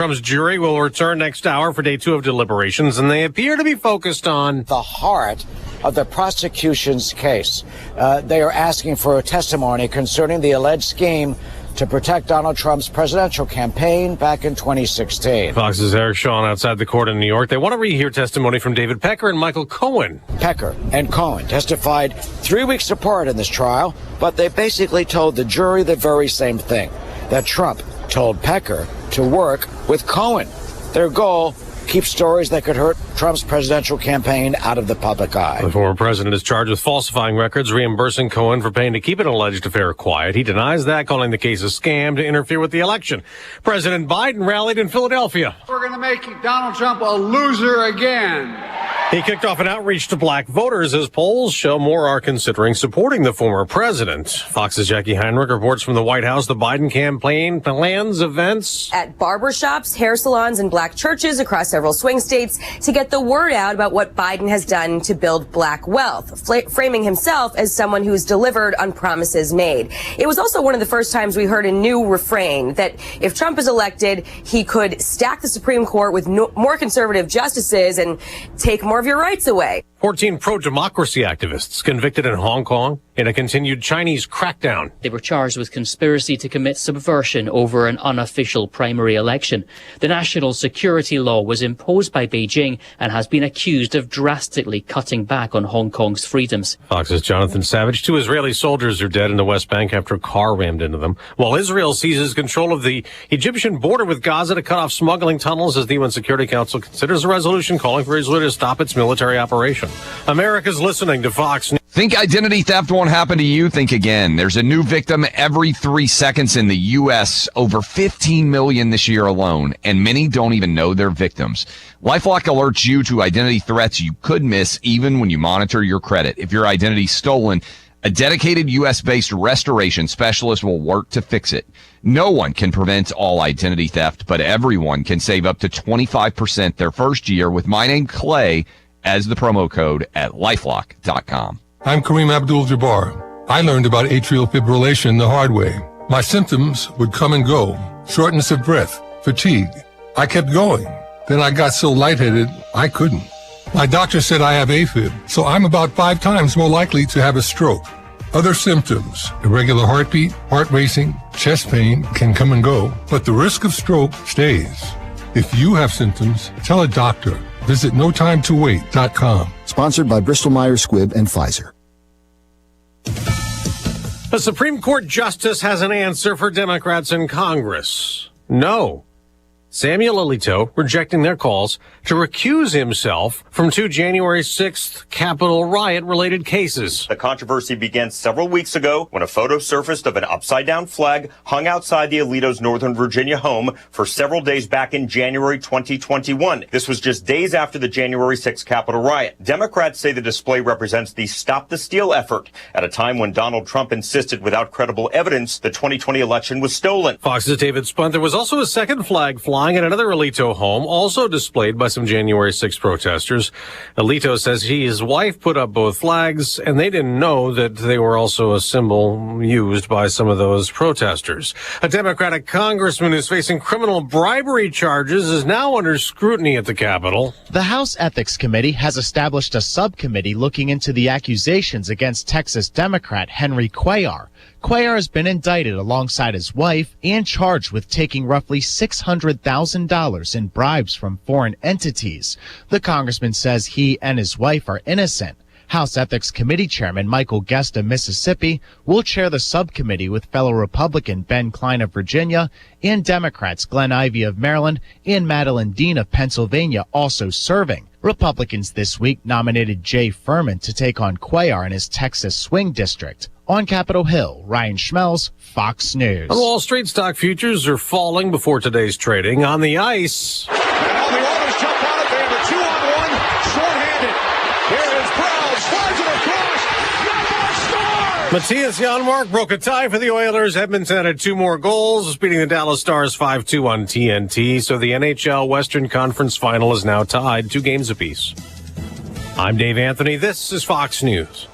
Trump's jury will return next hour for day 2 of deliberations, and they appear to be focused on the heart of the prosecution's case. They are asking for a testimony concerning the alleged scheme to protect Donald Trump's presidential campaign back in 2016. Fox's Eric Shawn outside the court in New York. They want to rehear testimony from David Pecker and Michael Cohen. Pecker and Cohen testified 3 weeks apart in this trial, but they basically told the jury the very same thing, that Trump told Pecker to work with Cohen. Their goal, keep stories that could hurt Trump's presidential campaign out of the public eye. The former president is charged with falsifying records, reimbursing Cohen for paying to keep an alleged affair quiet. He denies that, calling the case a scam to interfere with the election. President Biden rallied in Philadelphia. We're going to make Donald Trump a loser again. He kicked off an outreach to black voters as polls show more are considering supporting the former president. Fox's Jackie Heinrich reports from the White House the Biden campaign plans events at barbershops, hair salons, and black churches across several swing states to get the word out about what Biden has done to build black wealth, framing himself as someone who's delivered on promises made. It was also one of the first times we heard a new refrain that if Trump is elected, he could stack the Supreme Court with more conservative justices and take more of your rights away. 14 pro-democracy activists convicted in Hong Kong in a continued Chinese crackdown. They were charged with conspiracy to commit subversion over an unofficial primary election. The national security law was imposed by Beijing and has been accused of drastically cutting back on Hong Kong's freedoms. Fox's Jonathan Savage. 2 Israeli soldiers are dead in the West Bank after a car rammed into them, while Israel seizes control of the Egyptian border with Gaza to cut off smuggling tunnels as the UN Security Council considers a resolution calling for Israel to stop its military operation. America's listening to Fox News. Think identity theft won't happen to you? Think again. There's a new victim every 3 seconds in the U.S., over 15 million this year alone, and many don't even know they're victims. LifeLock alerts you to identity threats you could miss even when you monitor your credit. If your identity's stolen, a dedicated U.S.-based restoration specialist will work to fix it. No one can prevent all identity theft, but everyone can save up to 25% their first year with my name, Clay, as the promo code at LifeLock.com. I'm Kareem Abdul-Jabbar. I learned about atrial fibrillation the hard way. My symptoms would come and go. Shortness of breath, fatigue. I kept going. Then I got so lightheaded, I couldn't. My doctor said I have AFib, so I'm about 5 times more likely to have a stroke. Other symptoms, irregular heartbeat, heart racing, chest pain can come and go, but the risk of stroke stays. If you have symptoms, tell a doctor. Visit NoTimeToWait.com. Sponsored by Bristol-Myers Squibb and Pfizer. A Supreme Court justice has an answer for Democrats in Congress. No. Samuel Alito rejecting their calls to recuse himself from 2 January 6th Capitol riot-related cases. The controversy began several weeks ago when a photo surfaced of an upside-down flag hung outside the Alito's Northern Virginia home for several days back in January 2021. This was just days after the January 6th Capitol riot. Democrats say the display represents the Stop the Steal effort at a time when Donald Trump insisted without credible evidence the 2020 election was stolen. Fox's David Spunt. There was also a second flag flying at another Alito home, also displayed by some January 6 protesters. Alito says his wife put up both flags, and they didn't know that they were also a symbol used by some of those protesters. A Democratic congressman who's facing criminal bribery charges is now under scrutiny at the Capitol. The House Ethics Committee has established a subcommittee looking into the accusations against Texas Democrat Henry Cuellar. Cuellar has been indicted alongside his wife and charged with taking roughly $600,000 in bribes from foreign entities. The congressman says he and his wife are innocent. House Ethics Committee Chairman Michael Guest of Mississippi will chair the subcommittee with fellow Republican Ben Cline of Virginia and Democrats Glenn Ivey of Maryland and Madeline Dean of Pennsylvania also serving. Republicans this week nominated Jay Furman to take on Cuellar in his Texas swing district. On Capitol Hill, Ryan Schmelz, Fox News. On Wall Street, stock futures are falling before today's trading. On the ice. And all the Oilers jump out of favor. 2-on-1, short-handed. Here is Prowse, flies it across. Janmark scores! Matthias Janmark broke a tie for the Oilers. Edmonton added 2 more goals, beating the Dallas Stars 5-2 on TNT. So the NHL Western Conference Final is now tied 2 games apiece. I'm Dave Anthony. This is Fox News.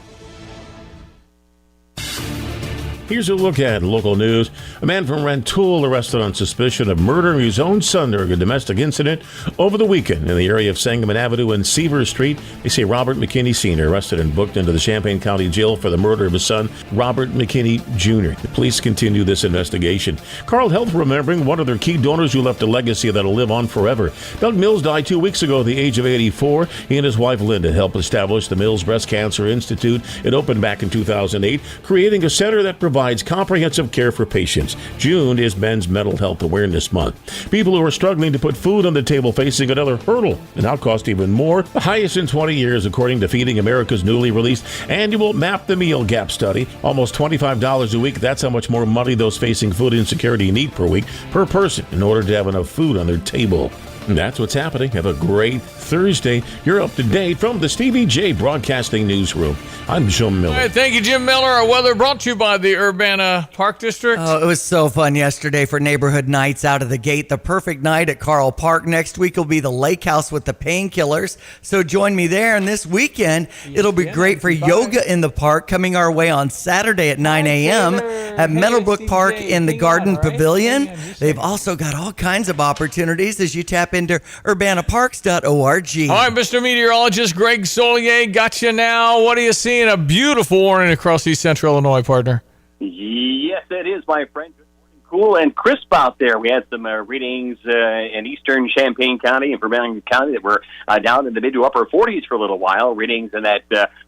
Here's a look at local news. A man from Rantoul arrested on suspicion of murdering his own son during a domestic incident over the weekend in the area of Sangamon Avenue and Seaver Street. They say Robert McKinney Sr. arrested and booked into the Champaign County Jail for the murder of his son, Robert McKinney Jr. The police continue this investigation. Carle Health remembering one of their key donors who left a legacy that'll live on forever. Doug Mills died 2 weeks ago at the age of 84. He and his wife Linda helped establish the Mills Breast Cancer Institute. It opened back in 2008, creating a center that provides comprehensive care for patients. June is Men's Mental Health Awareness Month. People who are struggling to put food on the table facing another hurdle and now cost even more, the highest in 20 years according to Feeding America's newly released annual Map the Meal Gap study. Almost $25 a week, that's how much more money those facing food insecurity need per week per person in order to have enough food on their table. And that's what's happening. Have a great Thursday. You're up to date from the Stevie Jay Broadcasting Newsroom. I'm Jim Miller. All right, thank you, Jim Miller. Our weather brought to you by the Urbana Park District. Oh, it was so fun yesterday for neighborhood nights out of the gate. The perfect night at Carle Park. Next week will be the Lake House with the Painkillers. So join me there. And this weekend, it'll be great for yoga in the park coming our way on Saturday at 9 a.m. at Meadowbrook Park in the Garden Pavilion. They've also got all kinds of opportunities as you tap into urbanaparks.org. All right, Mr. Meteorologist Greg Solier, got you now. What are you seeing? A beautiful morning across East Central Illinois, partner. Yes, it is, my friend. Good morning. Cool and crisp out there. We had some readings in eastern Champaign County and Vermilion County that were down in the mid to upper 40s for a little while. Readings in that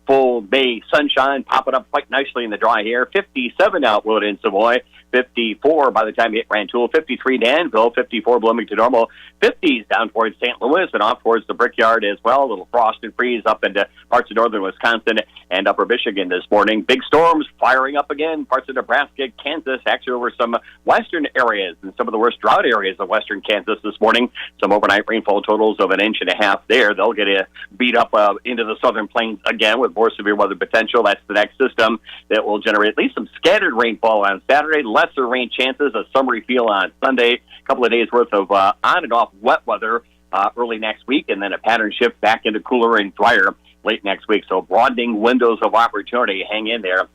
full May sunshine popping up quite nicely in the dry air. 57 Outwood in Savoy. 54 by the time you hit Rantoul, 53 Danville, 54 Bloomington Normal, 50s down towards St. Louis and off towards the Brickyard as well. A little frost and freeze up into parts of northern Wisconsin and upper Michigan this morning. Big storms firing up again, parts of Nebraska, Kansas, actually over some western areas and some of the worst drought areas of western Kansas this morning. Some overnight rainfall totals of 1.5 inches there. They'll get beat up into the southern plains again with more severe weather potential. That's the next system that will generate at least some scattered rainfall on Saturday. Lesser rain chances, a summery feel on Sunday. A couple of days worth of on and off wet weather early next week, and then a pattern shift back into cooler and drier late next week. So broadening windows of opportunity. Hang in there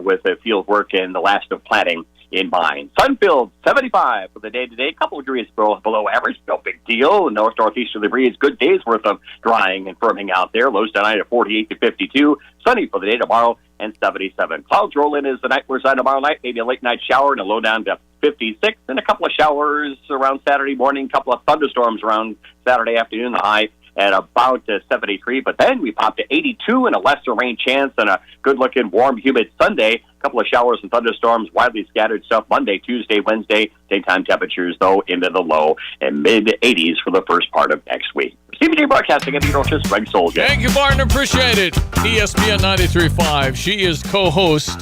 with the field work and the last of planting in mind. Sunfield, 75 for the day today. A couple of degrees below average. No big deal. Northeasterly breeze. Good day's worth of drying and firming out there. Lows tonight at 48 to 52. Sunny for the day tomorrow and 77. Clouds roll in as the night wears on tomorrow night. Maybe a late night shower and a low down to 56. And a couple of showers around Saturday morning. A couple of thunderstorms around Saturday afternoon. The high at about 73. But then we pop to 82 and a lesser rain chance and a good-looking, warm, humid Sunday. A couple of showers and thunderstorms, widely scattered stuff Monday, Tuesday, Wednesday. Daytime temperatures, though, into the low and mid-80s for the first part of next week. Stevie Jay Broadcasting at Meteorologist Greg Soldier. Thank you, partner. Appreciate it. ESPN 93.5. She is co-host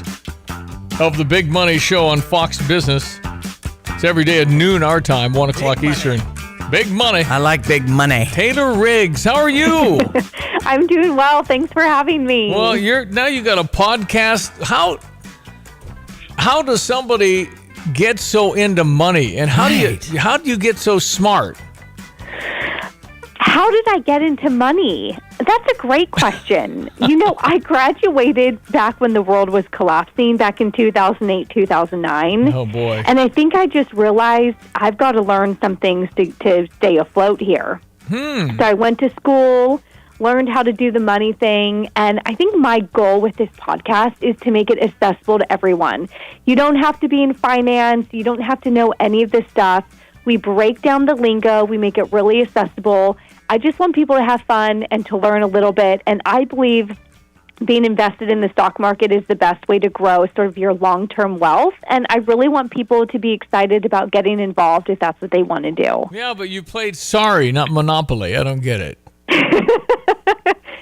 of the Big Money Show on Fox Business. It's every day at noon our time, 1 o'clock Eastern. Big money. I like big money. Taylor Riggs, how are you? I'm doing well. Thanks for having me. Well, now you got a podcast. How does somebody get so into money, and how do you get so smart? How did I get into money? That's a great question. I graduated back when the world was collapsing, back in 2008, 2009. Oh, boy. And I think I just realized I've got to learn some things to stay afloat here. So I went to school, learned how to do the money thing, and I think my goal with this podcast is to make it accessible to everyone. You don't have to be in finance. You don't have to know any of this stuff. We break down the lingo. We make it really accessible. I just want people to have fun and to learn a little bit, and I believe being invested in the stock market is the best way to grow sort of your long-term wealth, and I really want people to be excited about getting involved if that's what they want to do. Yeah, but you played Sorry, not Monopoly. I don't get it.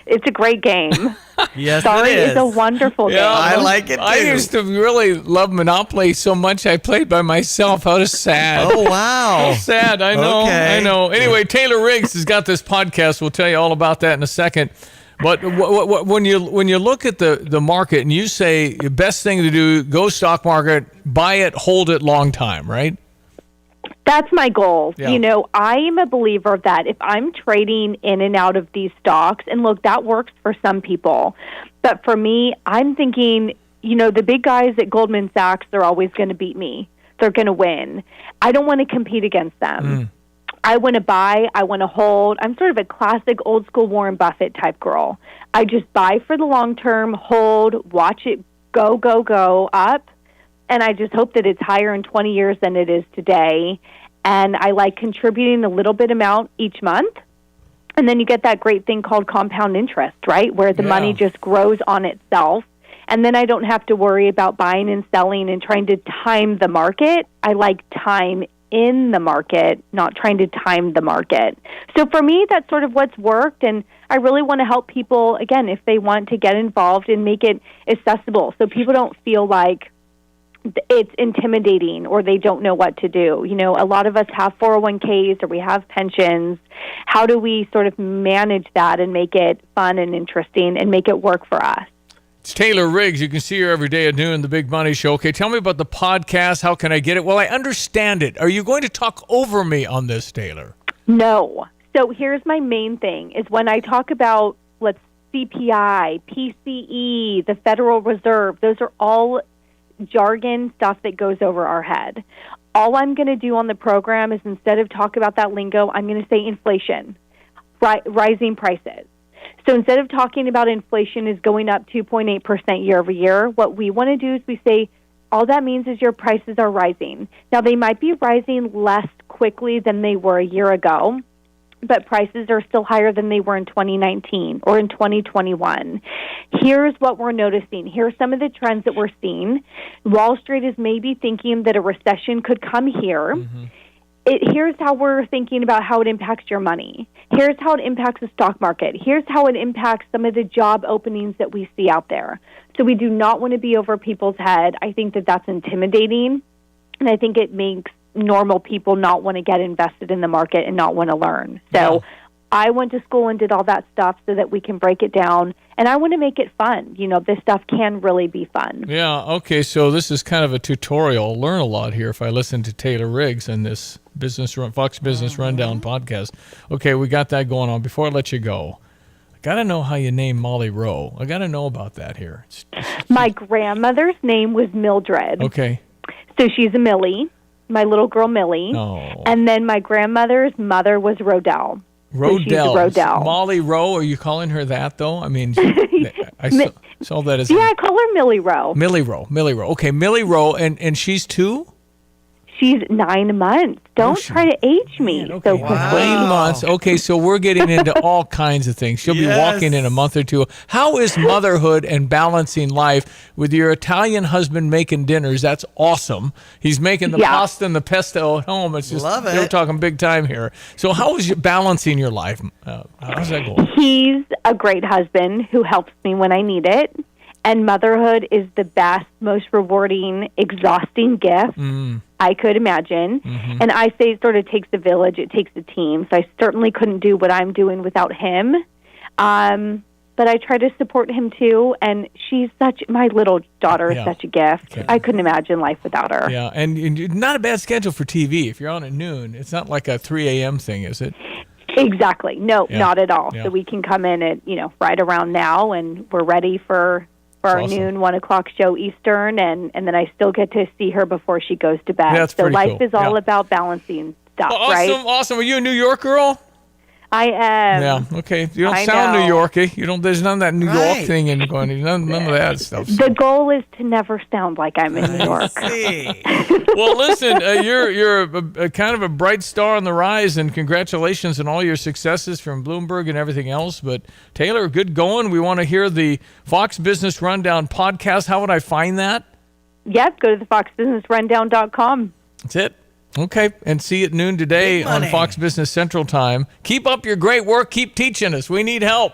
It's a great game. Yes, Sorry it is. a wonderful game. I like it, too. I used to really love Monopoly so much I played by myself. How sad. Oh, wow. How sad. I know. Okay. I know. Anyway, Taylor Riggs has got this podcast. We'll tell you all about that in a second. But when you look at the market and you say the best thing to do, go stock market, buy it, hold it long time, right? That's my goal. Yeah. I am a believer that if I'm trading in and out of these stocks, and look, that works for some people, but for me, I'm thinking the big guys at Goldman Sachs, they're always going to beat me. They're going to win. I don't want to compete against them. I want to buy. I want to hold. I'm sort of a classic old school Warren Buffett type girl. I just buy for the long term, hold, watch it go up. And I just hope that it's higher in 20 years than it is today. And I like contributing a little bit amount each month. And then you get that great thing called compound interest, right? Where the money just grows on itself. And then I don't have to worry about buying and selling and trying to time the market. I like time in the market, not trying to time the market. So for me, that's sort of what's worked. And I really want to help people, again, if they want to get involved and make it accessible so people don't feel like it's intimidating or they don't know what to do. A lot of us have 401ks or we have pensions. How do we sort of manage that and make it fun and interesting and make it work for us? It's Taylor Riggs. You can see her every day at noon, The Big Money Show. Okay, tell me about the podcast. How can I get it? Well, I understand it. Are you going to talk over me on this, Taylor? No. So here's my main thing is when I talk about, CPI, PCE, the Federal Reserve, those are all jargon stuff that goes over our head. All I'm going to do on the program is instead of talk about that lingo, I'm going to say inflation, rising prices. So instead of talking about inflation is going up 2.8% year over year, what we want to do is we say all that means is your prices are rising. Now, they might be rising less quickly than they were a year ago, but prices are still higher than they were in 2019 or in 2021. Here's what we're noticing. Here's some of the trends that we're seeing. Wall Street is maybe thinking that a recession could come here. Here's how we're thinking about how it impacts your money. Here's how it impacts the stock market. Here's how it impacts some of the job openings that we see out there. So we do not want to be over people's head. I think that that's intimidating, and I think it makes normal people not want to get invested in the market and not want to learn. So I went to school and did all that stuff so that we can break it down, and I want to make it fun. This stuff can really be fun. Yeah, okay, so this is kind of a tutorial. I'll learn a lot here if I listen to Taylor Riggs and this Fox Business Rundown podcast. Okay, we got that going on. Before I let you go, I got to know how you name Molly Rowe. I got to know about that here. My grandmother's name was Mildred. Okay. So she's a Millie, my little girl Millie. Oh. And then my grandmother's mother was Rodell. Rodell. So she's Rodell. Molly Rowe, are you calling her that, though? I mean, I saw that as... Yeah, I call her Millie Rowe. Millie Rowe. Okay, Millie Rowe, and she's 2? She's 9 months. Don't try to age me so quickly. 9 months. Okay, so we're getting into all kinds of things. She'll be walking in a month or two. How is motherhood and balancing life with your Italian husband making dinners? That's awesome. He's making the pasta and the pesto at home. It's just, Love it. We're talking big time here. So how is you balancing your life? How's that going? He's a great husband who helps me when I need it. And motherhood is the best, most rewarding, exhausting gift I could imagine. And I say it sort of takes a village. It takes a team. So I certainly couldn't do what I'm doing without him. But I try to support him, too. And my little daughter is such a gift. I couldn't imagine life without her. Yeah, and not a bad schedule for TV. If you're on at noon, it's not like a 3 a.m. thing, is it? Exactly. No, not at all. So we can come in at, right around now, and we're ready for our noon, 1 o'clock show Eastern, and then I still get to see her before she goes to bed. That's so pretty life cool. is all about balancing stuff, right? Awesome. Are you a New York girl? I am. Yeah, okay. You don't sound New Yorky. There's none of that New York thing in going. None of that stuff. The goal is to never sound like I'm in New York. Well, listen, you're a kind of a bright star on the rise, and congratulations on all your successes from Bloomberg and everything else. But Taylor, good going. We want to hear the Fox Business Rundown podcast. How would I find that? Yep, go to thefoxbusinessrundown.com. That's it. Okay, and see you at noon today on Fox Business Central Time. Keep up your great work. Keep teaching us. We need help.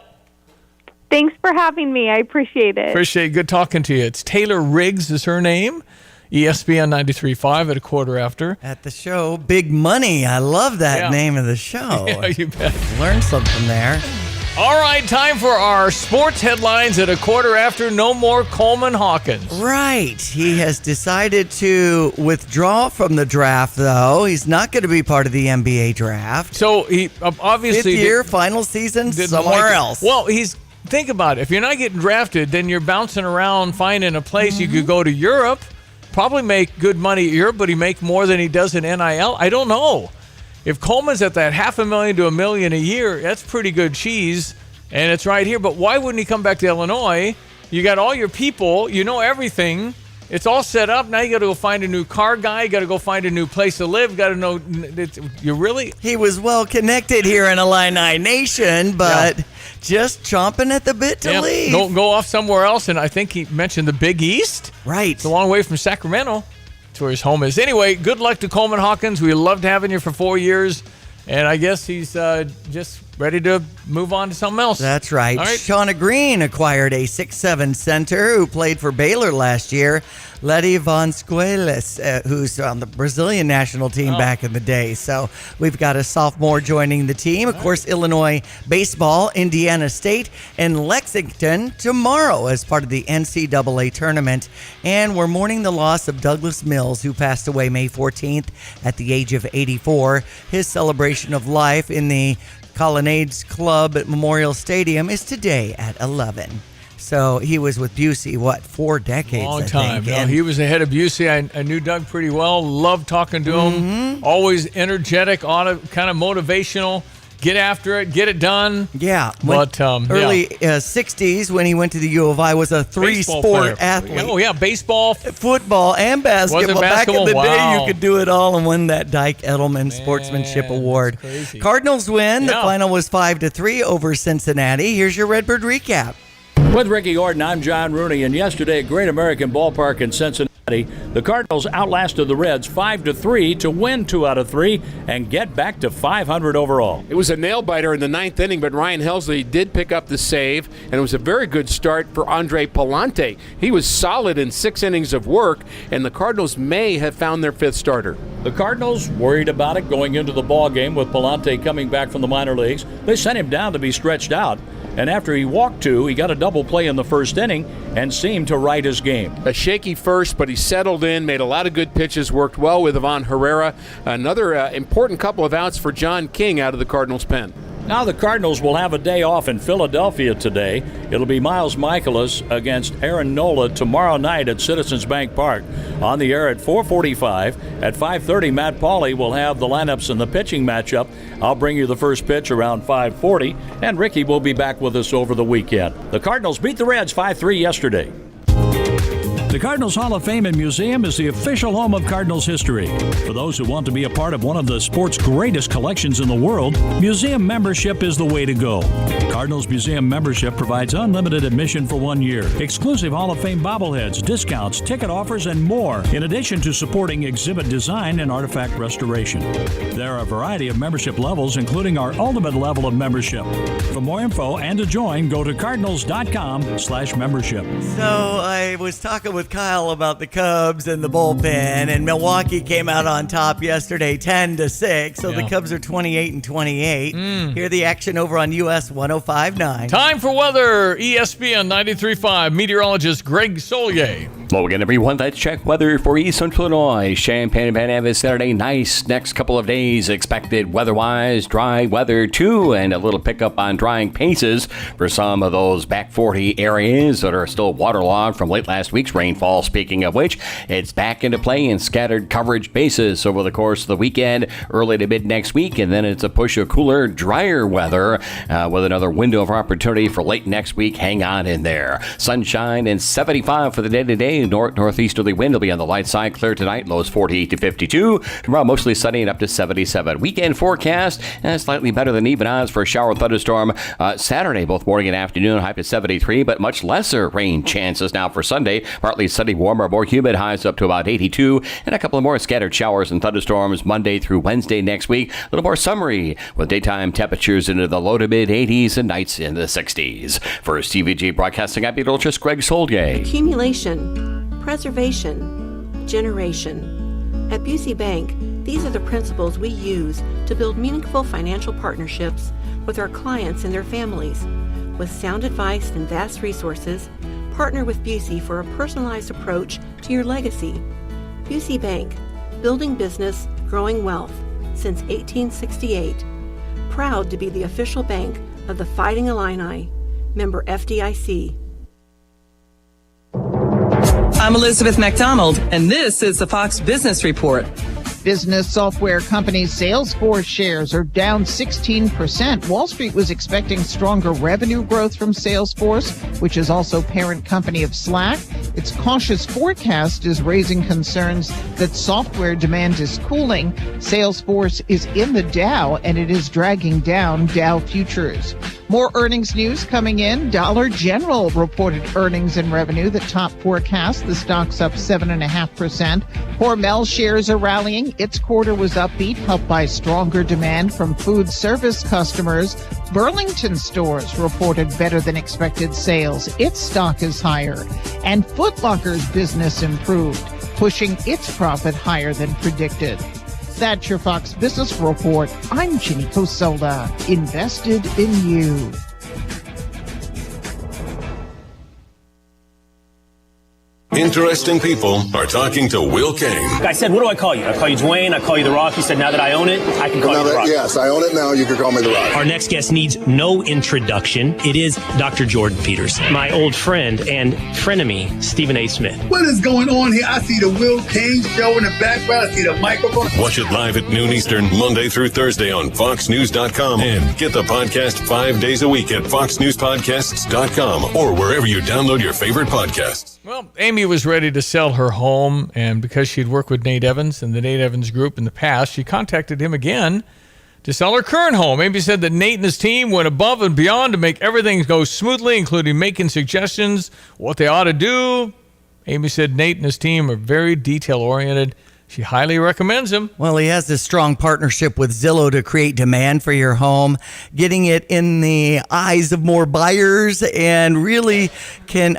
Thanks for having me. I appreciate it. Good talking to you. It's Taylor Riggs is her name. ESPN 93.5 at 1:15. At the show, Big Money. I love that name of the show. Yeah, you bet. Learned something there. All right, time for our sports headlines at 1:15. No more Coleman Hawkins. Right. He has decided to withdraw from the draft, though. He's not going to be part of the NBA draft. So he obviously... Fifth year, final season, somewhere else. Well, he's think about it. If you're not getting drafted, then you're bouncing around finding a place. You could go to Europe, probably make good money at Europe, but he make more than he does in NIL. I don't know. If Coleman's at that $500,000 to $1 million a year, that's pretty good cheese, and it's right here. But why wouldn't he come back to Illinois? You got all your people. You know everything. It's all set up. Now you got to go find a new car guy. You got to go find a new place to live. Got to know. You really. He was well connected here in Illini Nation, but just chomping at the bit to leave. Go off somewhere else. And I think he mentioned the Big East. Right. It's a long way from Sacramento. That's where his home is. Anyway, good luck to Coleman Hawkins. We loved having you for 4 years. And I guess he's just ready to move on to something else. That's right. All right. Shauna Green acquired a 6'7" center who played for Baylor last year. Letty Vasconcelos, who's on the Brazilian national team back in the day. So we've got a sophomore joining the team. Of course, Illinois baseball, Indiana State, and Lexington tomorrow as part of the NCAA tournament. And we're mourning the loss of Douglas Mills, who passed away May 14th at the age of 84. His celebration of life in the Colonnades Club at Memorial Stadium is today at 11. So he was with Busey, 4 decades? Long I time. think. No, he was the head of Busey. I knew Doug pretty well. Loved talking to him. Always energetic, kind of motivational. Get after it, get it done. Yeah. But early 60s, when he went to the U of I, was a 3-sport athlete. Oh, yeah, baseball, football, and basketball. Back in the day, you could do it all and win that Dyke Edelman Sportsmanship Award. Cardinals win. The final was 5-3 over Cincinnati. Here's your Redbird recap. With Ricky Orton, I'm John Rooney, and yesterday at Great American Ballpark in Cincinnati, the Cardinals outlasted the Reds 5-3 to win 2 out of 3 and get back to 500 overall. It was a nail-biter in the 9th inning, but Ryan Helsley did pick up the save, and it was a very good start for Andre Palante. He was solid in 6 innings of work, and the Cardinals may have found their 5th starter. The Cardinals worried about it going into the ball game with Palante coming back from the minor leagues. They sent him down to be stretched out. And after he walked 2, he got a double play in the first inning and seemed to right his game. A shaky first, but he settled in, made a lot of good pitches, worked well with Ivan Herrera. Another important couple of outs for John King out of the Cardinals' pen. Now the Cardinals will have a day off in Philadelphia today. It'll be Miles Michaelis against Aaron Nola tomorrow night at Citizens Bank Park. On the air at 4:45. At 5:30, Matt Pauley will have the lineups in the pitching matchup. I'll bring you the first pitch around 5:40, and Ricky will be back with us over the weekend. The Cardinals beat the Reds 5-3 yesterday. The Cardinals Hall of Fame and Museum is the official home of Cardinals history. For those who want to be a part of one of the sport's greatest collections in the world, museum membership is the way to go. Cardinals Museum membership provides unlimited admission for 1 year, exclusive Hall of Fame bobbleheads, discounts, ticket offers, and more, in addition to supporting exhibit design and artifact restoration. There are a variety of membership levels, including our ultimate level of membership. For more info and to join, go to cardinals.com/membership. So I was talking with Kyle about the Cubs and the bullpen, and Milwaukee came out on top yesterday 10-6, so the Cubs are 28-28. Hear the action over on US 105.9. Time for weather. ESPN 93.5 meteorologist Greg Solier. Hello again, everyone. Let's check weather for East Central Illinois. Champaign and Van Ness Saturday. Nice next couple of days expected weather-wise. Dry weather, too, and a little pickup on drying paces for some of those back 40 areas that are still waterlogged from late last week's rainfall. Speaking of which, it's back into play in scattered coverage basis over the course of the weekend, early to mid next week, and then it's a push of cooler, drier weather with another window of opportunity for late next week. Hang on in there. Sunshine and 75 for the day-to-day. Northeasterly wind will be on the light side. Clear tonight. Lows 48 to 52. Tomorrow mostly sunny and up to 77. Weekend forecast slightly better than even odds for a shower thunderstorm Saturday, both morning and afternoon. High to 73, but much lesser rain chances now for Sunday. Partly sunny, warmer, more humid. Highs up to about 82, and a couple of more scattered showers and thunderstorms Monday through Wednesday next week. A little more summery with daytime temperatures into the low to mid 80s and nights in the 60s. For Stevie Jay Broadcasting, I'm meteorologist Greg Solier. Accumulation, preservation, generation. At Busey Bank, these are the principles we use to build meaningful financial partnerships with our clients and their families. With sound advice and vast resources, partner with Busey for a personalized approach to your legacy. Busey Bank, building business, growing wealth since 1868. Proud to be the official bank of the Fighting Illini. Member FDIC. I'm Elizabeth McDonald, and this is the Fox Business Report. Business software company Salesforce shares are down 16%. Wall Street was expecting stronger revenue growth from Salesforce, which is also parent company of Slack. Its cautious forecast is raising concerns that software demand is cooling. Salesforce is in the Dow, and it is dragging down Dow futures. More earnings news coming in. Dollar General reported earnings and revenue that top forecast. The stock's up 7.5%. Hormel shares are rallying. Its quarter was upbeat, helped by stronger demand from food service customers. Burlington Stores reported better than expected sales. Its stock is higher. And Foot Locker's business improved, pushing its profit higher than predicted. That's your Fox Business Report. I'm Ginny Cosola, invested in you. Interesting people are talking to Will Kane. I said, what do I call you? I call you Dwayne. I call you The Rock. He said, now that I own it, I can call you The Rock. Yes, I own it now. You can call me The Rock. Our next guest needs no introduction. It is Dr. Jordan Peters, my old friend and frenemy, Stephen A. Smith. What is going on here? I see the Will Kane Show in the background. I see the microphone. Watch it live at noon Eastern, Monday through Thursday on FoxNews.com. And get the podcast 5 days a week at FoxNewsPodcasts.com or wherever you download your favorite podcasts. Well, Amy was ready to sell her home, and because she'd worked with Nate Evans and the Nate Evans Group in the past, she contacted him again to sell her current home. Amy said that Nate and his team went above and beyond to make everything go smoothly, including making suggestions what they ought to do. Amy said Nate and his team are very detail-oriented. She highly recommends him. Well, he has this strong partnership with Zillow to create demand for your home, getting it in the eyes of more buyers, and really can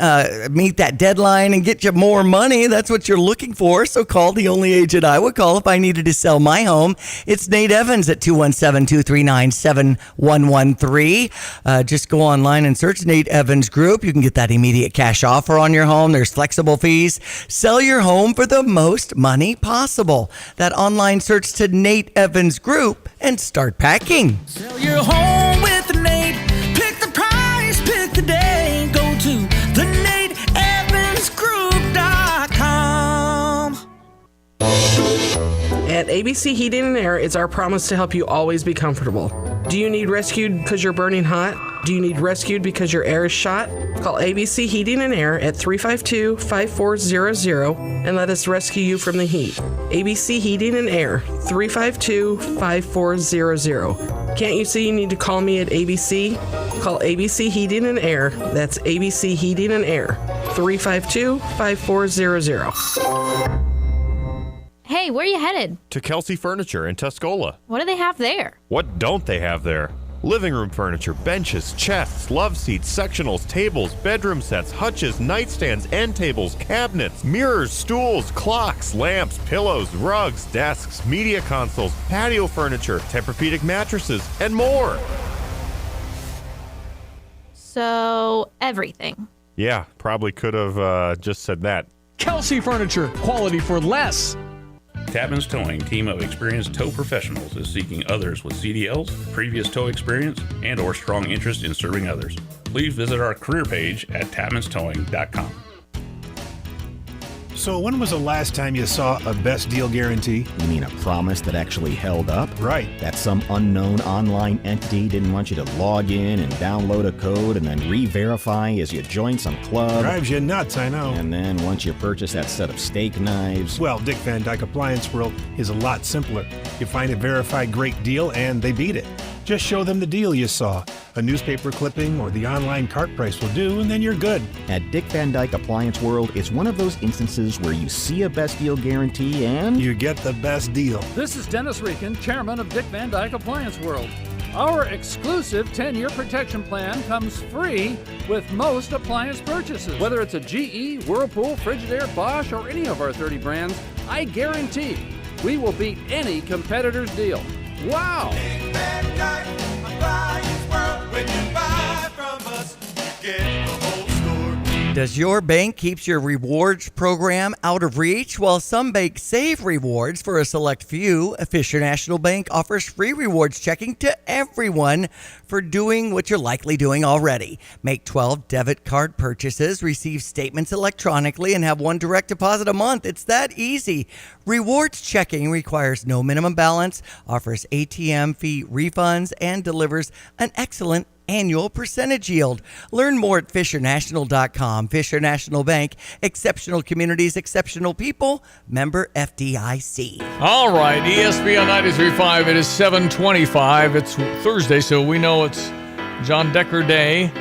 meet that deadline and get you more money. That's what you're looking for. So call the only agent I would call if I needed to sell my home. It's Nate Evans at 217-239-7113. Just go online and search Nate Evans Group. You can get that immediate cash offer on your home. There's flexible fees. Sell your home for the most money possible. That online search to Nate Evans Group and start packing. Sell your home with Nate. Pick the price, pick the day. Go to theNateEvansGroup.com. At ABC Heating and Air, it's our promise to help you always be comfortable. Do you need rescued because you're burning hot? Do you need rescued because your air is shot? Call ABC Heating and Air at 352-5400 and let us rescue you from the heat. ABC Heating and Air, 352-5400. Can't you see you need to call me at ABC? Call ABC Heating and Air. That's ABC Heating and Air, 352-5400. Hey, where are you headed? To Kelsey Furniture in Tuscola. What do they have there? What don't they have there? Living room furniture, benches, chests, love seats, sectionals, tables, bedroom sets, hutches, nightstands, end tables, cabinets, mirrors, stools, clocks, lamps, pillows, rugs, desks, media consoles, patio furniture, Tempur-Pedic mattresses, and more. So, everything. Yeah, probably could have just said that. Kelsey Furniture, quality for less. Tapman's Towing, team of experienced tow professionals, is seeking others with CDLs, previous tow experience, and or strong interest in serving others. Please visit our career page at tapmanstowing.com. So when was the last time you saw a best deal guarantee? You mean a promise that actually held up? Right. That some unknown online entity didn't want you to log in and download a code and then re-verify as you join some club. Drives you nuts, I know. And then once you purchase that set of steak knives... Well, Dick Van Dyke Appliance World is a lot simpler. You find a verified great deal and they beat it. Just show them the deal you saw. A newspaper clipping or the online cart price will do, and then you're good. At Dick Van Dyke Appliance World, it's one of those instances where you see a best deal guarantee and... you get the best deal. This is Dennis Rieken, chairman of Dick Van Dyke Appliance World. Our exclusive 10-year protection plan comes free with most appliance purchases. Whether it's a GE, Whirlpool, Frigidaire, Bosch, or any of our 30 brands, I guarantee we will beat any competitor's deal. Wow! Dick Van Dyke Appliance World. When you buy from us, you get the whole store. Does your bank keep your rewards program out of reach? While some banks save rewards for a select few, Fisher National Bank offers free rewards checking to everyone for doing what you're likely doing already. Make 12 debit card purchases, receive statements electronically, and have one direct deposit a month. It's that easy. Rewards checking requires no minimum balance, offers ATM fee refunds, and delivers an excellent annual percentage yield. Learn more at FisherNational.com. Fisher National Bank, exceptional communities, exceptional people, member FDIC. All right, ESPN 93.5. It is 7:25. It's Thursday, so we know it's John Decker Day.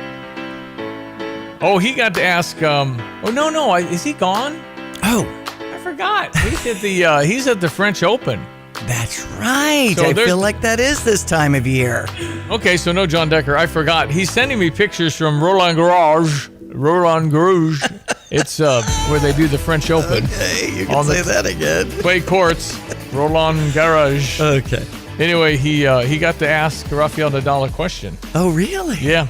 Oh, he got to ask. Is he gone? Oh, I forgot. He's at the French Open. That's right. So I feel like that is this time of year. Okay, so no John Decker. I forgot. He's sending me pictures from Roland Garros. It's where they do the French Open. Okay, you can say that again. Clay courts, Roland Garros. Okay. Anyway, he got to ask Rafael Nadal a question. Oh, really? Yeah.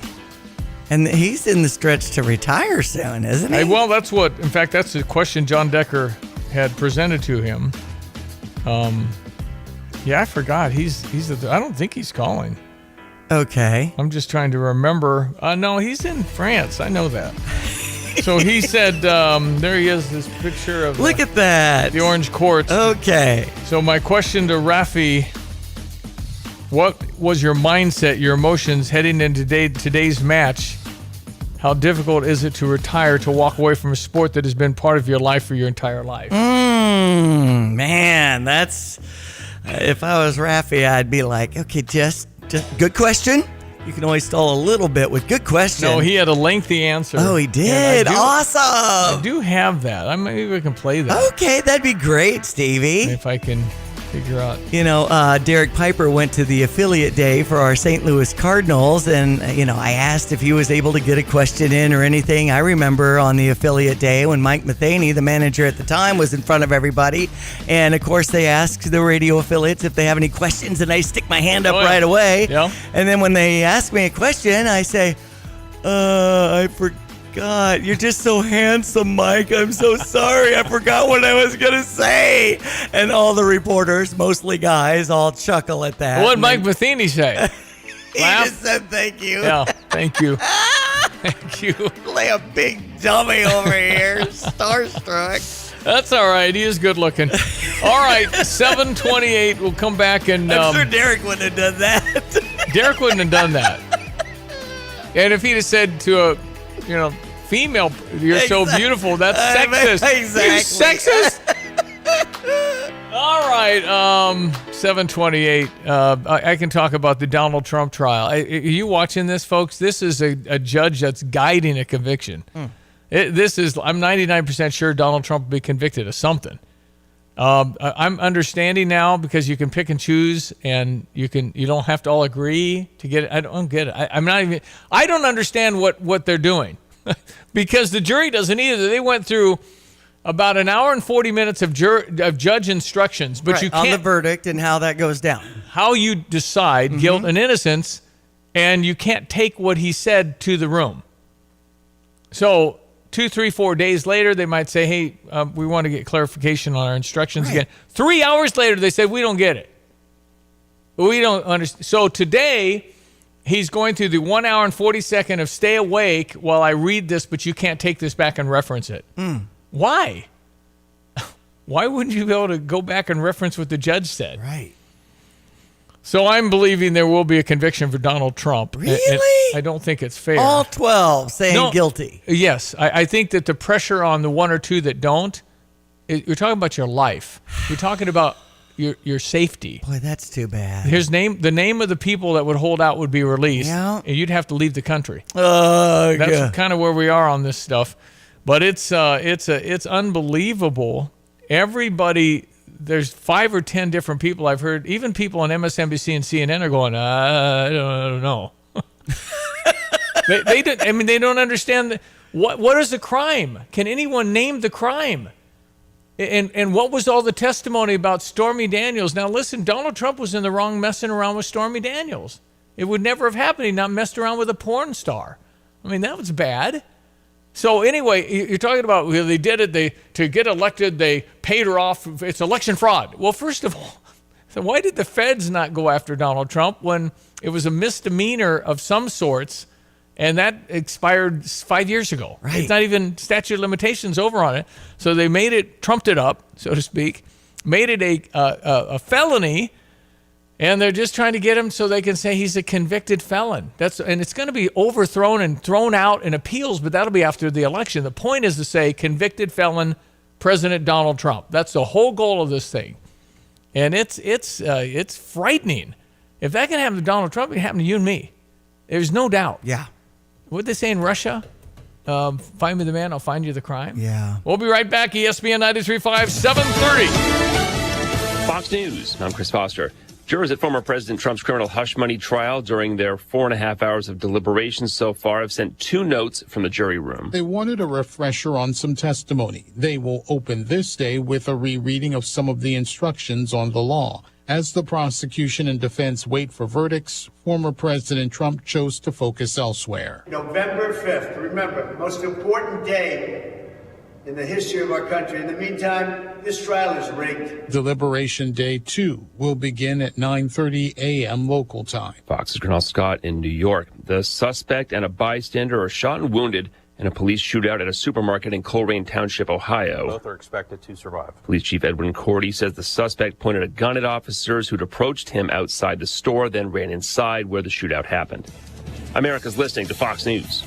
And he's in the stretch to retire soon, isn't he? Well, that's the question John Decker had presented to him. Yeah, I forgot. I don't think he's calling. Okay. I'm just trying to remember. No, he's in France. I know that. So he said, there he is, this picture of Look at that. The orange courts. Okay. So my question to Rafi, what was your mindset, your emotions heading into today's match? How difficult is it to retire, to walk away from a sport that has been part of your life for your entire life? Man, that's... if I was Rafi, I'd be like, okay, just good question. You can always stall a little bit with good question. No, he had a lengthy answer. Oh, he did. Awesome. I do have that. Maybe we can play that. Okay, that'd be great, Stevie. If I can figure out. Derek Piper went to the affiliate day for our St. Louis Cardinals, and, I asked if he was able to get a question in or anything. I remember on the affiliate day when Mike Matheny, the manager at the time, was in front of everybody, and, of course, they asked the radio affiliates if they have any questions, and I stick my hand up right away. Yeah. And then when they ask me a question, I say, I forgot. You're just so handsome, Mike. I'm so sorry. I forgot what I was going to say. And all the reporters, mostly guys, all chuckle at that. What did Mike Matheny say? He just said thank you. Yeah, thank you. Thank you. Lay a big dummy over here, starstruck. That's all right. He is good looking. All right, 7:28. We'll come back and... I'm sure Derek wouldn't have done that. Derek wouldn't have done that. And if he'd have said to a... female, you're so beautiful. That's sexist. Exactly. You sexist? All right, 7:28. I can talk about the Donald Trump trial. Are you watching this, folks? This is a judge that's guiding a conviction. I'm 99% sure Donald Trump will be convicted of something. I'm understanding now because you can pick and choose, and you don't have to all agree to get it. I don't get it. I don't understand what they're doing because the jury doesn't either. They went through about an hour and 40 minutes of judge instructions, but you can't on the verdict and how that goes down. How you decide guilt and innocence, and you can't take what he said to the room. So 2, 3, 4 days later, they might say, hey, we want to get clarification on our instructions again. 3 hours later, they said, we don't get it. We don't understand. So today, he's going through the 1 hour and 40 second of stay awake while I read this, but you can't take this back and reference it. Why? Why wouldn't you be able to go back and reference what the judge said? Right. So I'm believing there will be a conviction for Donald Trump. Really? I don't think it's fair. All 12 saying guilty. Yes. I think that the pressure on the 1 or 2 that don't, you're talking about your life. You're talking about your safety. Boy, that's too bad. The name of the people that would hold out would be released, and you'd have to leave the country. That's kind of where we are on this stuff. But it's unbelievable. Everybody, there's 5 or 10 different people I've heard. Even people on MSNBC and CNN are going, I don't know. They don't understand what is the crime. Can anyone name the crime? And what was all the testimony about Stormy Daniels? Now listen, Donald Trump was in the wrong messing around with Stormy Daniels. It would never have happened. He not messed around with a porn star. I mean, that was bad. So anyway, you're talking about they did it. To get elected, they paid her off. It's election fraud. Well, first of all, so why did the feds not go after Donald Trump when it was a misdemeanor of some sorts, and that expired 5 years ago? Right. It's not even statute of limitations over on it. So they trumped it up, so to speak, made it a felony. And they're just trying to get him so they can say he's a convicted felon. And it's going to be overthrown and thrown out in appeals, but that'll be after the election. The point is to say convicted felon President Donald Trump. That's the whole goal of this thing. And it's frightening. If that can happen to Donald Trump, it can happen to you and me. There's no doubt. Yeah. What they say in Russia? Find me the man, I'll find you the crime. Yeah. We'll be right back. ESPN 93.5, 7:30. Fox News. I'm Chris Foster. Jurors at former President Trump's criminal hush money trial during their 4.5 hours of deliberations so far have sent 2 notes from the jury room. They wanted a refresher on some testimony. They will open this day with a rereading of some of the instructions on the law. As the prosecution and defense wait for verdicts, former President Trump chose to focus elsewhere. November 5th, remember, the most important day in the history of our country. In the meantime, this trial is rigged. Deliberation day 2 will begin at 9:30 a.m. local time. Fox's Colonel Scott in New York. The suspect and a bystander are shot and wounded in a police shootout at a supermarket in Coleraine Township, Ohio. Both are expected to survive. Police Chief Edwin Cordy says the suspect pointed a gun at officers who'd approached him outside the store, then ran inside where the shootout happened. America's listening to Fox News.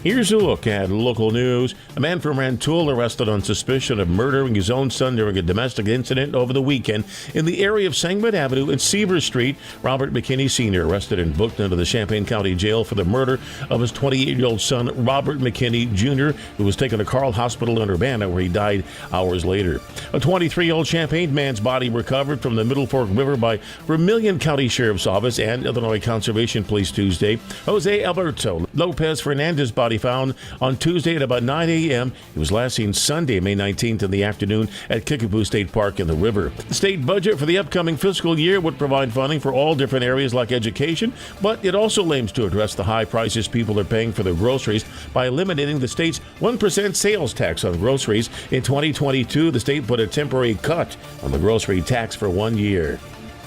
Here's a look at local news. A man from Rantoul arrested on suspicion of murdering his own son during a domestic incident over the weekend in the area of Sangamon Avenue and Seaver Street. Robert McKinney Sr. arrested and booked into the Champaign County Jail for the murder of his 28-year-old son, Robert McKinney Jr., who was taken to Carl Hospital in Urbana, where he died hours later. A 23-year-old Champaign man's body recovered from the Middle Fork River by Vermilion County Sheriff's Office and Illinois Conservation Police Tuesday. Jose Alberto Lopez Fernandez's body found on Tuesday at about 9 a.m. He was last seen Sunday, May 19th in the afternoon at Kickapoo State Park in the river. The state budget for the upcoming fiscal year would provide funding for all different areas like education, but it also aims to address the high prices people are paying for their groceries by eliminating the state's 1% sales tax on groceries. In 2022, the state put a temporary cut on the grocery tax for 1 year.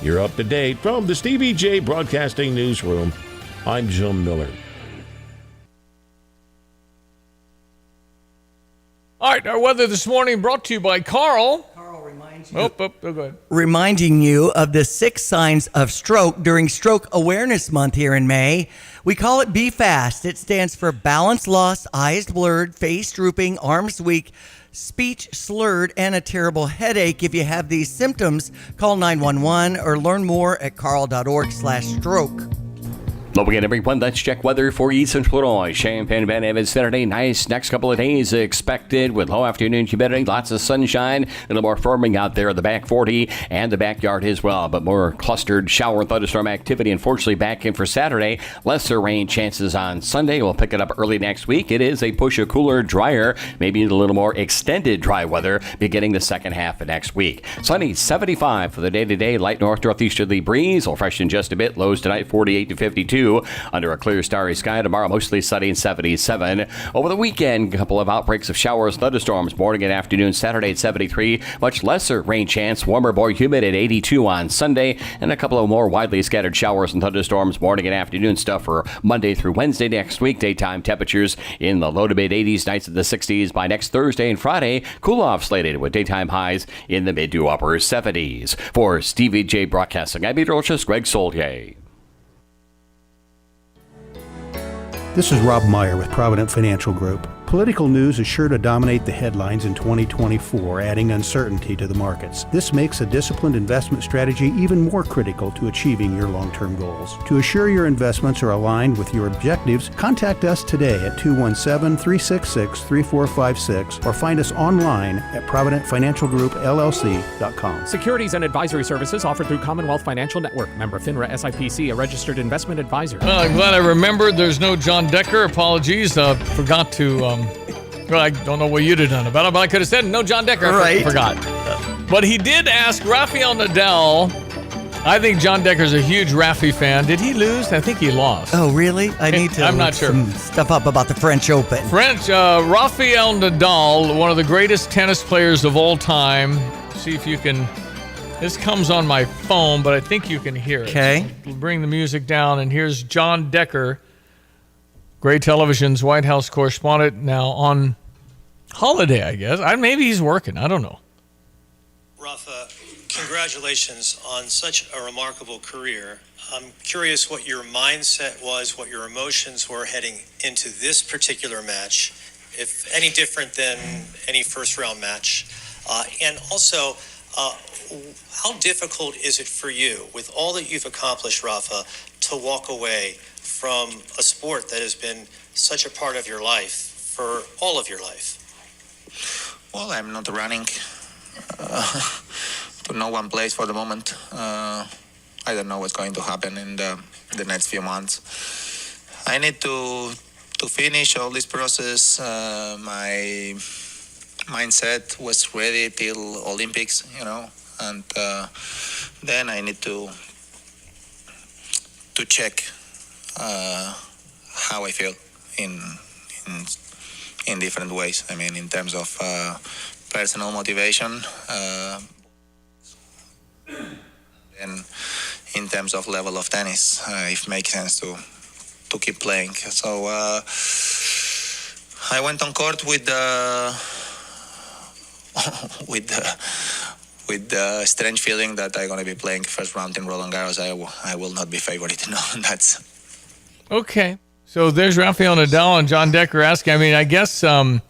You're up to date from the Stevie Jay Broadcasting Newsroom. I'm Jim Miller. All right, our weather this morning brought to you by Carl. Carl reminds you. Go ahead. Reminding you of the 6 signs of stroke during Stroke Awareness Month here in May. We call it Be Fast. It stands for balance loss, eyes blurred, face drooping, arms weak, speech slurred, and a terrible headache. If you have these symptoms, call 911 or learn more at carl.org/stroke. Hello again, everyone. Let's check weather for East Central Illinois. Champaign, Van Evans, Saturday. Nice next couple of days expected with low afternoon humidity, lots of sunshine, a little more firming out there in the back 40 and the backyard as well, but more clustered shower and thunderstorm activity. Unfortunately, back in for Saturday. Lesser rain chances on Sunday. We'll pick it up early next week. It is a push of cooler, drier, maybe a little more extended dry weather beginning the second half of next week. Sunny, 75 for the day-to-day. Light northeasterly breeze will freshen just a bit. Lows tonight, 48 to 52. Under a clear, starry sky tomorrow, mostly sunny and 77. Over the weekend, a couple of outbreaks of showers, thunderstorms, morning and afternoon. Saturday at 73. Much lesser rain chance, warmer, more humid at 82 on Sunday. And a couple of more widely scattered showers and thunderstorms, morning and afternoon stuff for Monday through Wednesday next week. Daytime temperatures in the low to mid 80s, nights in the 60s by next Thursday and Friday. Cool off slated with daytime highs in the mid to upper 70s. For Stevie Jay Broadcasting, I'm meteorologist Greg Solier. This is Rob Meyer with Provident Financial Group. Political news is sure to dominate the headlines in 2024, adding uncertainty to the markets. This makes a disciplined investment strategy even more critical to achieving your long-term goals. To assure your investments are aligned with your objectives, contact us today at 217-366-3456 or find us online at ProvidentFinancialGroupLLC.com. Securities and advisory services offered through Commonwealth Financial Network. Member FINRA SIPC, a registered investment advisor. Well, I'm glad I remembered there's no John Decker. Apologies. Forgot to... Well, I don't know what you'd have done about it, but I could have said no John Decker. Right. I forgot. But he did ask Rafael Nadal I think John Decker's a huge Rafi fan. Did he lose? I think he lost. Oh, really? I need to I'm look not sure. some stuff up about the French Open. Rafael Nadal, one of the greatest tennis players of all time. See if you can... This comes on my phone, but I think you can hear it. Okay. So we'll bring the music down, and here's John Decker, Great Television's White House correspondent, now on holiday, I guess. Maybe he's working. I don't know. Rafa, congratulations on such a remarkable career. I'm curious what your mindset was, what your emotions were heading into this particular match, if any different than any first-round match. And also, how difficult is it for you, with all that you've accomplished, Rafa, to walk away from a sport that has been such a part of your life for all of your life? Well, I'm not running to no one place for the moment. I don't know what's going to happen in the next few months. I need to finish all this process. My mindset was ready till Olympics, and then I need to check how I feel in different ways. I mean, in terms of personal motivation, and in terms of level of tennis, it makes sense to keep playing. So I went on court with the strange feeling that I'm going to be playing first round in Roland Garros. I will not be favorite. That's Okay. So there's Rafael Nadal and John Decker asking. I mean, I guess, I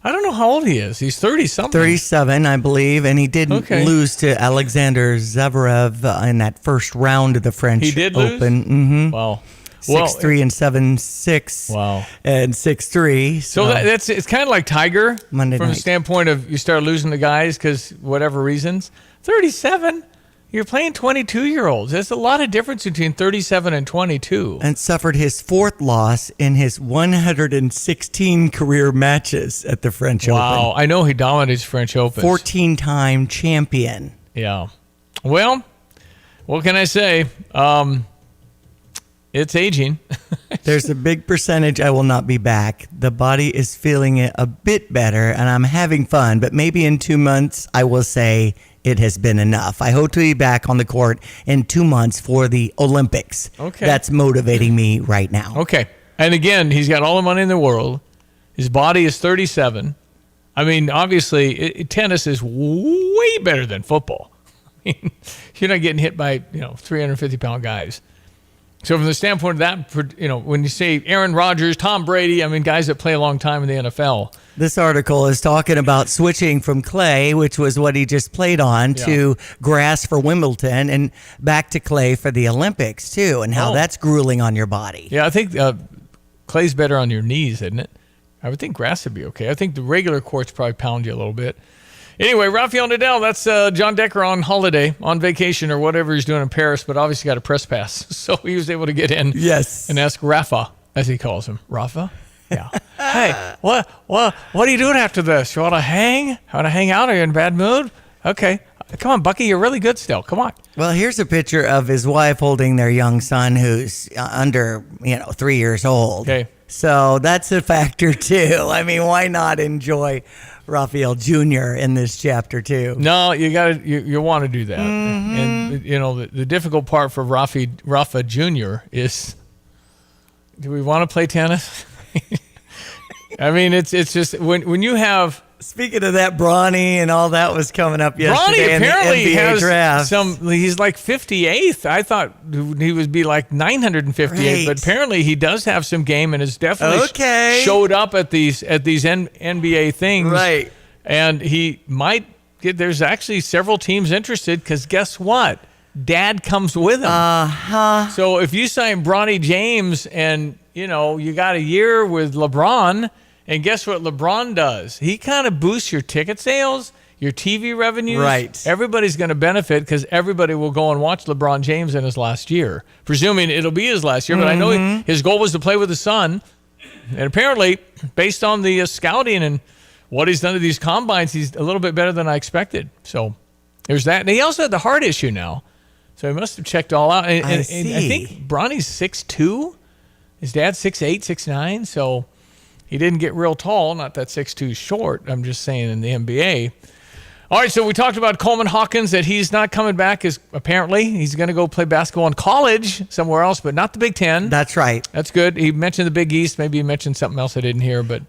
don't know how old he is. He's 30-something. 37, I believe, and he did lose to Alexander Zverev in that first round of the French Open. He did lose? Mm-hmm. Wow. 6-3 and 7-6. Wow. And 6-3. So it's kind of like Tiger Monday from night. the standpoint of you start losing the guys because whatever reasons. 37, you're playing 22-year-olds. There's a lot of difference between 37 and 22. And suffered his fourth loss in his 116 career matches at the French Open. Wow. I know he dominates French Opens. 14-time champion. Yeah. Well, what can I say? It's aging. There's a big percentage I will not be back. The body is feeling it a bit better, and I'm having fun. But maybe in 2 months, I will say it has been enough. I hope to be back on the court in 2 months for the Olympics. Okay. That's motivating me right now. Okay. And again, he's got all the money in the world. His body is 37. I mean, obviously, tennis is way better than football. I mean, you're not getting hit by 350-pound guys. So from the standpoint of that, when you say Aaron Rodgers, Tom Brady, I mean, guys that play a long time in the NFL. This article is talking about switching from clay, which was what he just played on, to grass for Wimbledon and back to clay for the Olympics, too, and how that's grueling on your body. Yeah, I think clay's better on your knees, isn't it? I would think grass would be okay. I think the regular courts probably pound you a little bit. Anyway, Rafael Nadal, that's John Decker on holiday, on vacation, or whatever he's doing in Paris, but obviously got a press pass, so he was able to get in. Yes. And ask Rafa, as he calls him. Rafa? Yeah. Hey, what are you doing after this? You want to hang? Want to hang out? Are you in a bad mood? Okay. Come on, Bucky, you're really good still. Come on. Well, here's a picture of his wife holding their young son who's under, 3 years old. Okay. So that's a factor, too. I mean, why not enjoy Rafael Jr. in this chapter, too? No, you want to do that. Mm-hmm. And, the difficult part for Rafa Jr. is, do we want to play tennis? I mean, it's just, when you have... Speaking of that, Bronny and all that was coming up yesterday. Bronny apparently in the NBA has draft. He's like 58th. I thought he would be like 958th, but apparently he does have some game and has definitely showed up at these NBA things. Right. And he might get, there's actually several teams interested because guess what? Dad comes with him. Uh-huh. So if you sign Bronny James and, you got a year with LeBron, and guess what LeBron does? He kind of boosts your ticket sales, your TV revenues. Right. Everybody's going to benefit because everybody will go and watch LeBron James in his last year. Presuming it'll be his last year, but I know his goal was to play with his son. And apparently, based on the scouting and what he's done to these combines, he's a little bit better than I expected. So there's that. And he also had the heart issue now. So he must have checked all out. And I see. think Bronny's 6'2". His dad's 6'8", 6'9". So he didn't get real tall. Not that 6'2" is short. I'm just saying in the NBA. All right, so we talked about Coleman Hawkins, that he's not coming back. Apparently he's going to go play basketball in college somewhere else, but not the Big Ten. That's right. That's good. He mentioned the Big East. Maybe he mentioned something else I didn't hear, but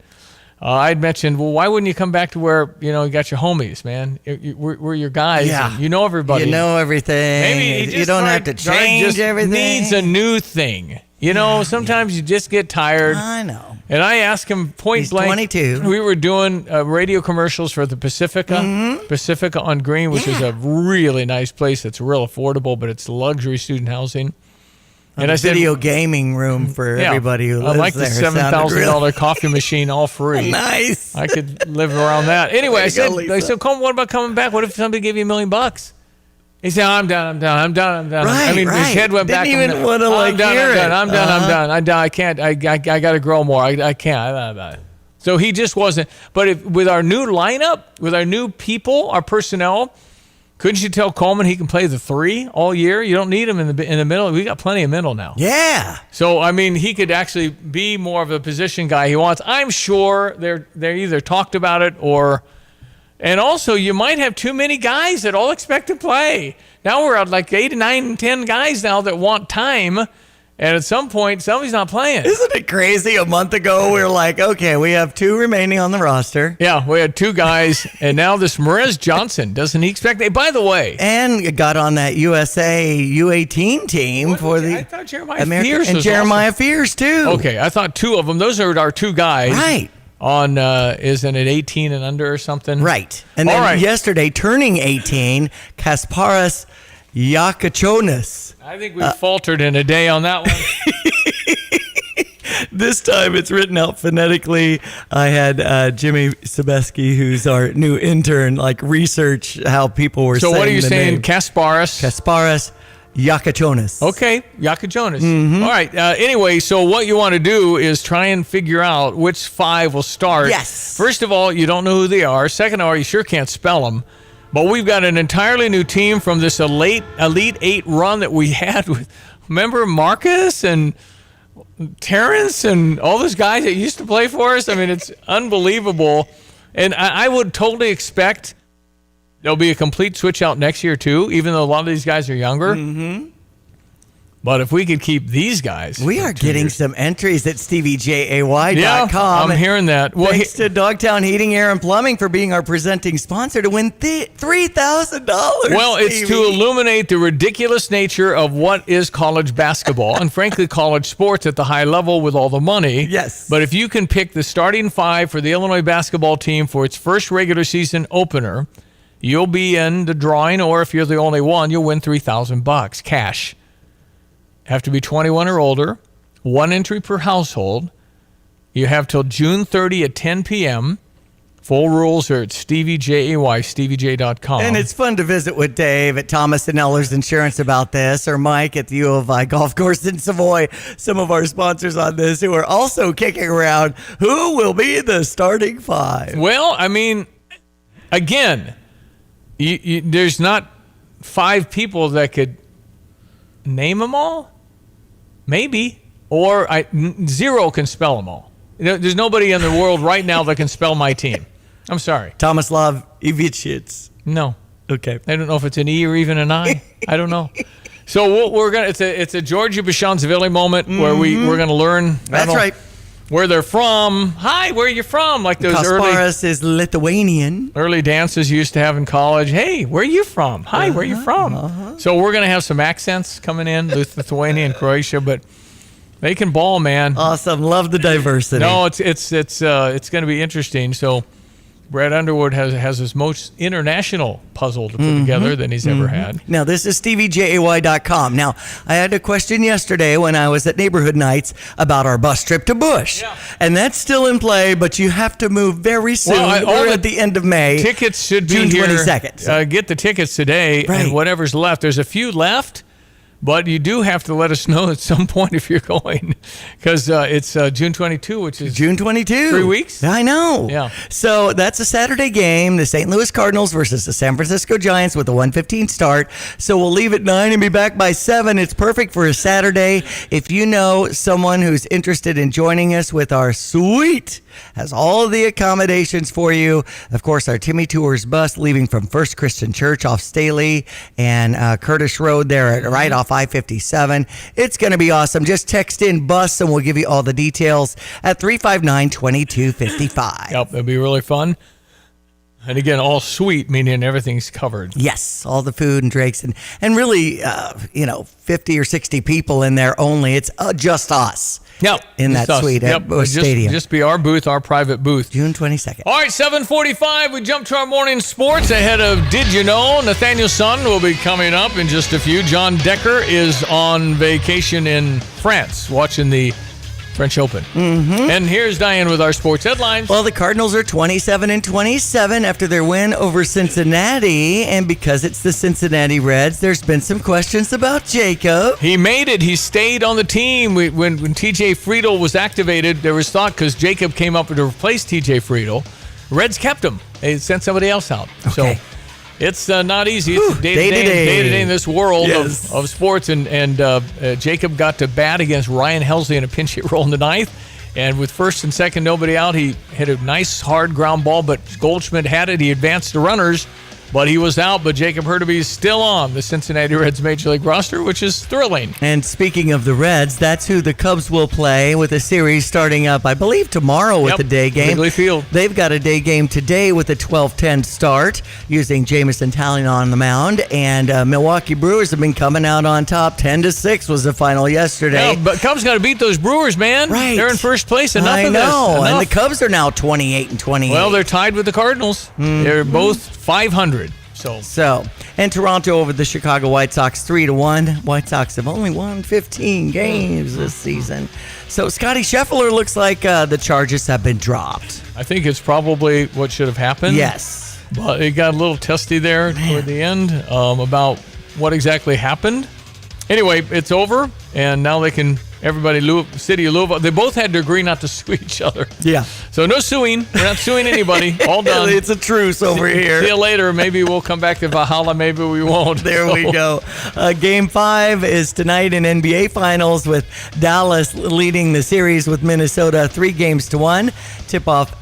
I'd mentioned, well, why wouldn't you come back to where, you got your homies, man? We're your guys. Yeah. And you know everybody. You know everything. Maybe you don't have to change everything. Needs a new thing. Sometimes you just get tired. I know. And I asked him point blank. 22. We were doing radio commercials for the Pacifica on Green, which is a really nice place. It's real affordable, but it's luxury student housing. And I said, video gaming room for everybody who lives I like there. the $7,000 coffee machine, all free. Nice. I could live around that. Anyway, I said, Coleman, what about coming back? What if somebody gave you $1 million? He said, I'm done. Right, I mean, his head went back. Didn't even want to I'm done. hear it. I'm done. I can't. I got to grow more. I can't. So he just wasn't. But with our new lineup, with our new people, our personnel, couldn't you tell Coleman he can play the 3 all year? You don't need him in the middle. We got plenty of middle now. Yeah. So I mean, he could actually be more of a position guy he wants. I'm sure they're either talked about it or. And also, you might have too many guys that all expect to play. Now we're at like 8, 9, 10 guys now that want time. And at some point, somebody's not playing. Isn't it crazy? A month ago, we were like, okay, we have 2 remaining on the roster. Yeah, we had 2 guys. And now this Merez Johnson, doesn't he expect? By the way. And got on that USA U18 team for the I thought Jeremiah Fears and was Jeremiah awesome. Fears, too. Okay, I thought 2 of them. Those are our 2 guys. Right. On, isn't it 18 and under or something? Right. And then yesterday, turning 18, Kasparas Yakachonis. I think we faltered in a day on that one. This time it's written out phonetically. I had Jimmy Sebeski, who's our new intern, research how people were saying So what are you saying, name. Kasparas Yakachonis. Okay, Yakachonis. Mm-hmm. All right. Anyway, so what you want to do is try and figure out which 5 will start. Yes. First of all, you don't know who they are. Second of all, you sure can't spell them. But we've got an entirely new team from this Elite 8 run that we had with, remember Marcus and Terrence and all those guys that used to play for us? I mean, it's unbelievable. And I would totally expect there'll be a complete switch out next year, too, even though a lot of these guys are younger. Mm-hmm. But if we could keep these guys. We are getting some entries at StevieJay.com. Yeah, I'm hearing that. Well, thanks to Dogtown Heating, Air, and Plumbing for being our presenting sponsor to win $3,000. Well, it's to illuminate the ridiculous nature of what is college basketball and, frankly, college sports at the high level with all the money. Yes. But if you can pick the starting 5 for the Illinois basketball team for its first regular season opener, you'll be in the drawing, or if you're the only one, you'll win $3,000 cash. Have to be 21 or older, 1 entry per household. You have till June 30 at 10 p.m. Full rules are at Stevie Jay, StevieJ.com. And it's fun to visit with Dave at Thomas & Ellers Insurance about this, or Mike at the U of I Golf Course in Savoy, some of our sponsors on this, who are also kicking around who will be the starting 5. Well, I mean, again, there's not 5 people that could name them all. Maybe. Or 0 can spell them all. There's nobody in the world right now that can spell my team. I'm sorry. Tomislav Ivichits. No. Okay. I don't know if it's an E or even an I. I don't know. So what we're gonna it's a Georgia Bashanzavili moment where we're gonna learn. That's right. Where they're from. Hi, where are you from? Like those Kasparas is Lithuanian. Early dances you used to have in college. Hey, where are you from? Hi, where are you from? So we're going to have some accents coming in, Lithuania and Croatia, but they can ball, man. Awesome. Love the diversity. No, it's going to be interesting. So Brad Underwood has his most international puzzle to put together than he's ever had. Now, this is StevieJay.com. Now, I had a question yesterday when I was at Neighborhood Nights about our bus trip to Bush. Yeah. And that's still in play, but you have to move very soon. We're at the end of May. Tickets should be June here. 22nd. Get the tickets today, and whatever's left. There's a few left, But you do have to let us know at some point if you're going, because it's June 22, which is June 22. 3 weeks. I know. Yeah. So that's a Saturday game, the St. Louis Cardinals versus the San Francisco Giants with a 1:15 start. So we'll leave at 9 and be back by 7. It's perfect for a Saturday. If you know someone who's interested in joining us with our suite, has all the accommodations for you. Of course, our Timmy Tours bus leaving from First Christian Church off Staley and Curtis Road there right off I-57. It's going to be awesome. Just text in bus and we'll give you all the details at 359-2255. Yep, it'll be really fun. And again, all suite, meaning everything's covered. Yes, all the food and drinks and really, 50 or 60 people in there only. It's just us. Yep. In that suite at Busch Stadium. Just be our booth, our private booth. June 22nd. All right, 7:45. We jump to our morning sports ahead of Did You Know? Nathaniel Son will be coming up in just a few. John Decker is on vacation in France watching the French Open. Mm-hmm. And here's Diane with our sports headlines. Well, the Cardinals are 27-27 after their win over Cincinnati. And because it's the Cincinnati Reds, there's been some questions about Jacob. He made it. He stayed on the team. When T.J. Friedel was activated, there was thought because Jacob came up to replace T.J. Friedel, Reds kept him. They sent somebody else out. Okay. So it's not easy. It's day-to-day in this world of sports. And Jacob got to bat against Ryan Helsley in a pinch hit roll in the ninth. And with first and second, nobody out, he hit a nice hard ground ball, but Goldschmidt had it. He advanced to runners, but he was out. But Jacob Hurtubise is still on the Cincinnati Reds Major League roster, which is thrilling. And speaking of the Reds, that's who the Cubs will play with a series starting up, I believe, tomorrow with the day game. Wrigley Field. They've got a day game today with a 12:10 start using Jameson Talley on the mound. And Milwaukee Brewers have been coming out on top. 10-6 was the final yesterday. Yeah, but Cubs got to beat those Brewers, man. Right. They're in first place. Enough I of know. this. Enough. And the Cubs are now 28-28. Well, they're tied with the Cardinals. Mm-hmm. They're both 500. So, and Toronto over the Chicago White Sox 3-1. White Sox have only won 15 games this season. So Scotty Scheffler looks like the charges have been dropped. I think it's probably what should have happened. Yes. But it got a little testy there toward the end about what exactly happened. Anyway, it's over, and now they can, city of Louisville, they both had to agree not to sue each other. Yeah. So no suing. We're not suing anybody. All done. It's a truce over here. See you later. Maybe we'll come back to Valhalla. Maybe we won't. There we go. Game 5 is tonight in NBA Finals with Dallas leading the series with Minnesota 3-1. Tip-off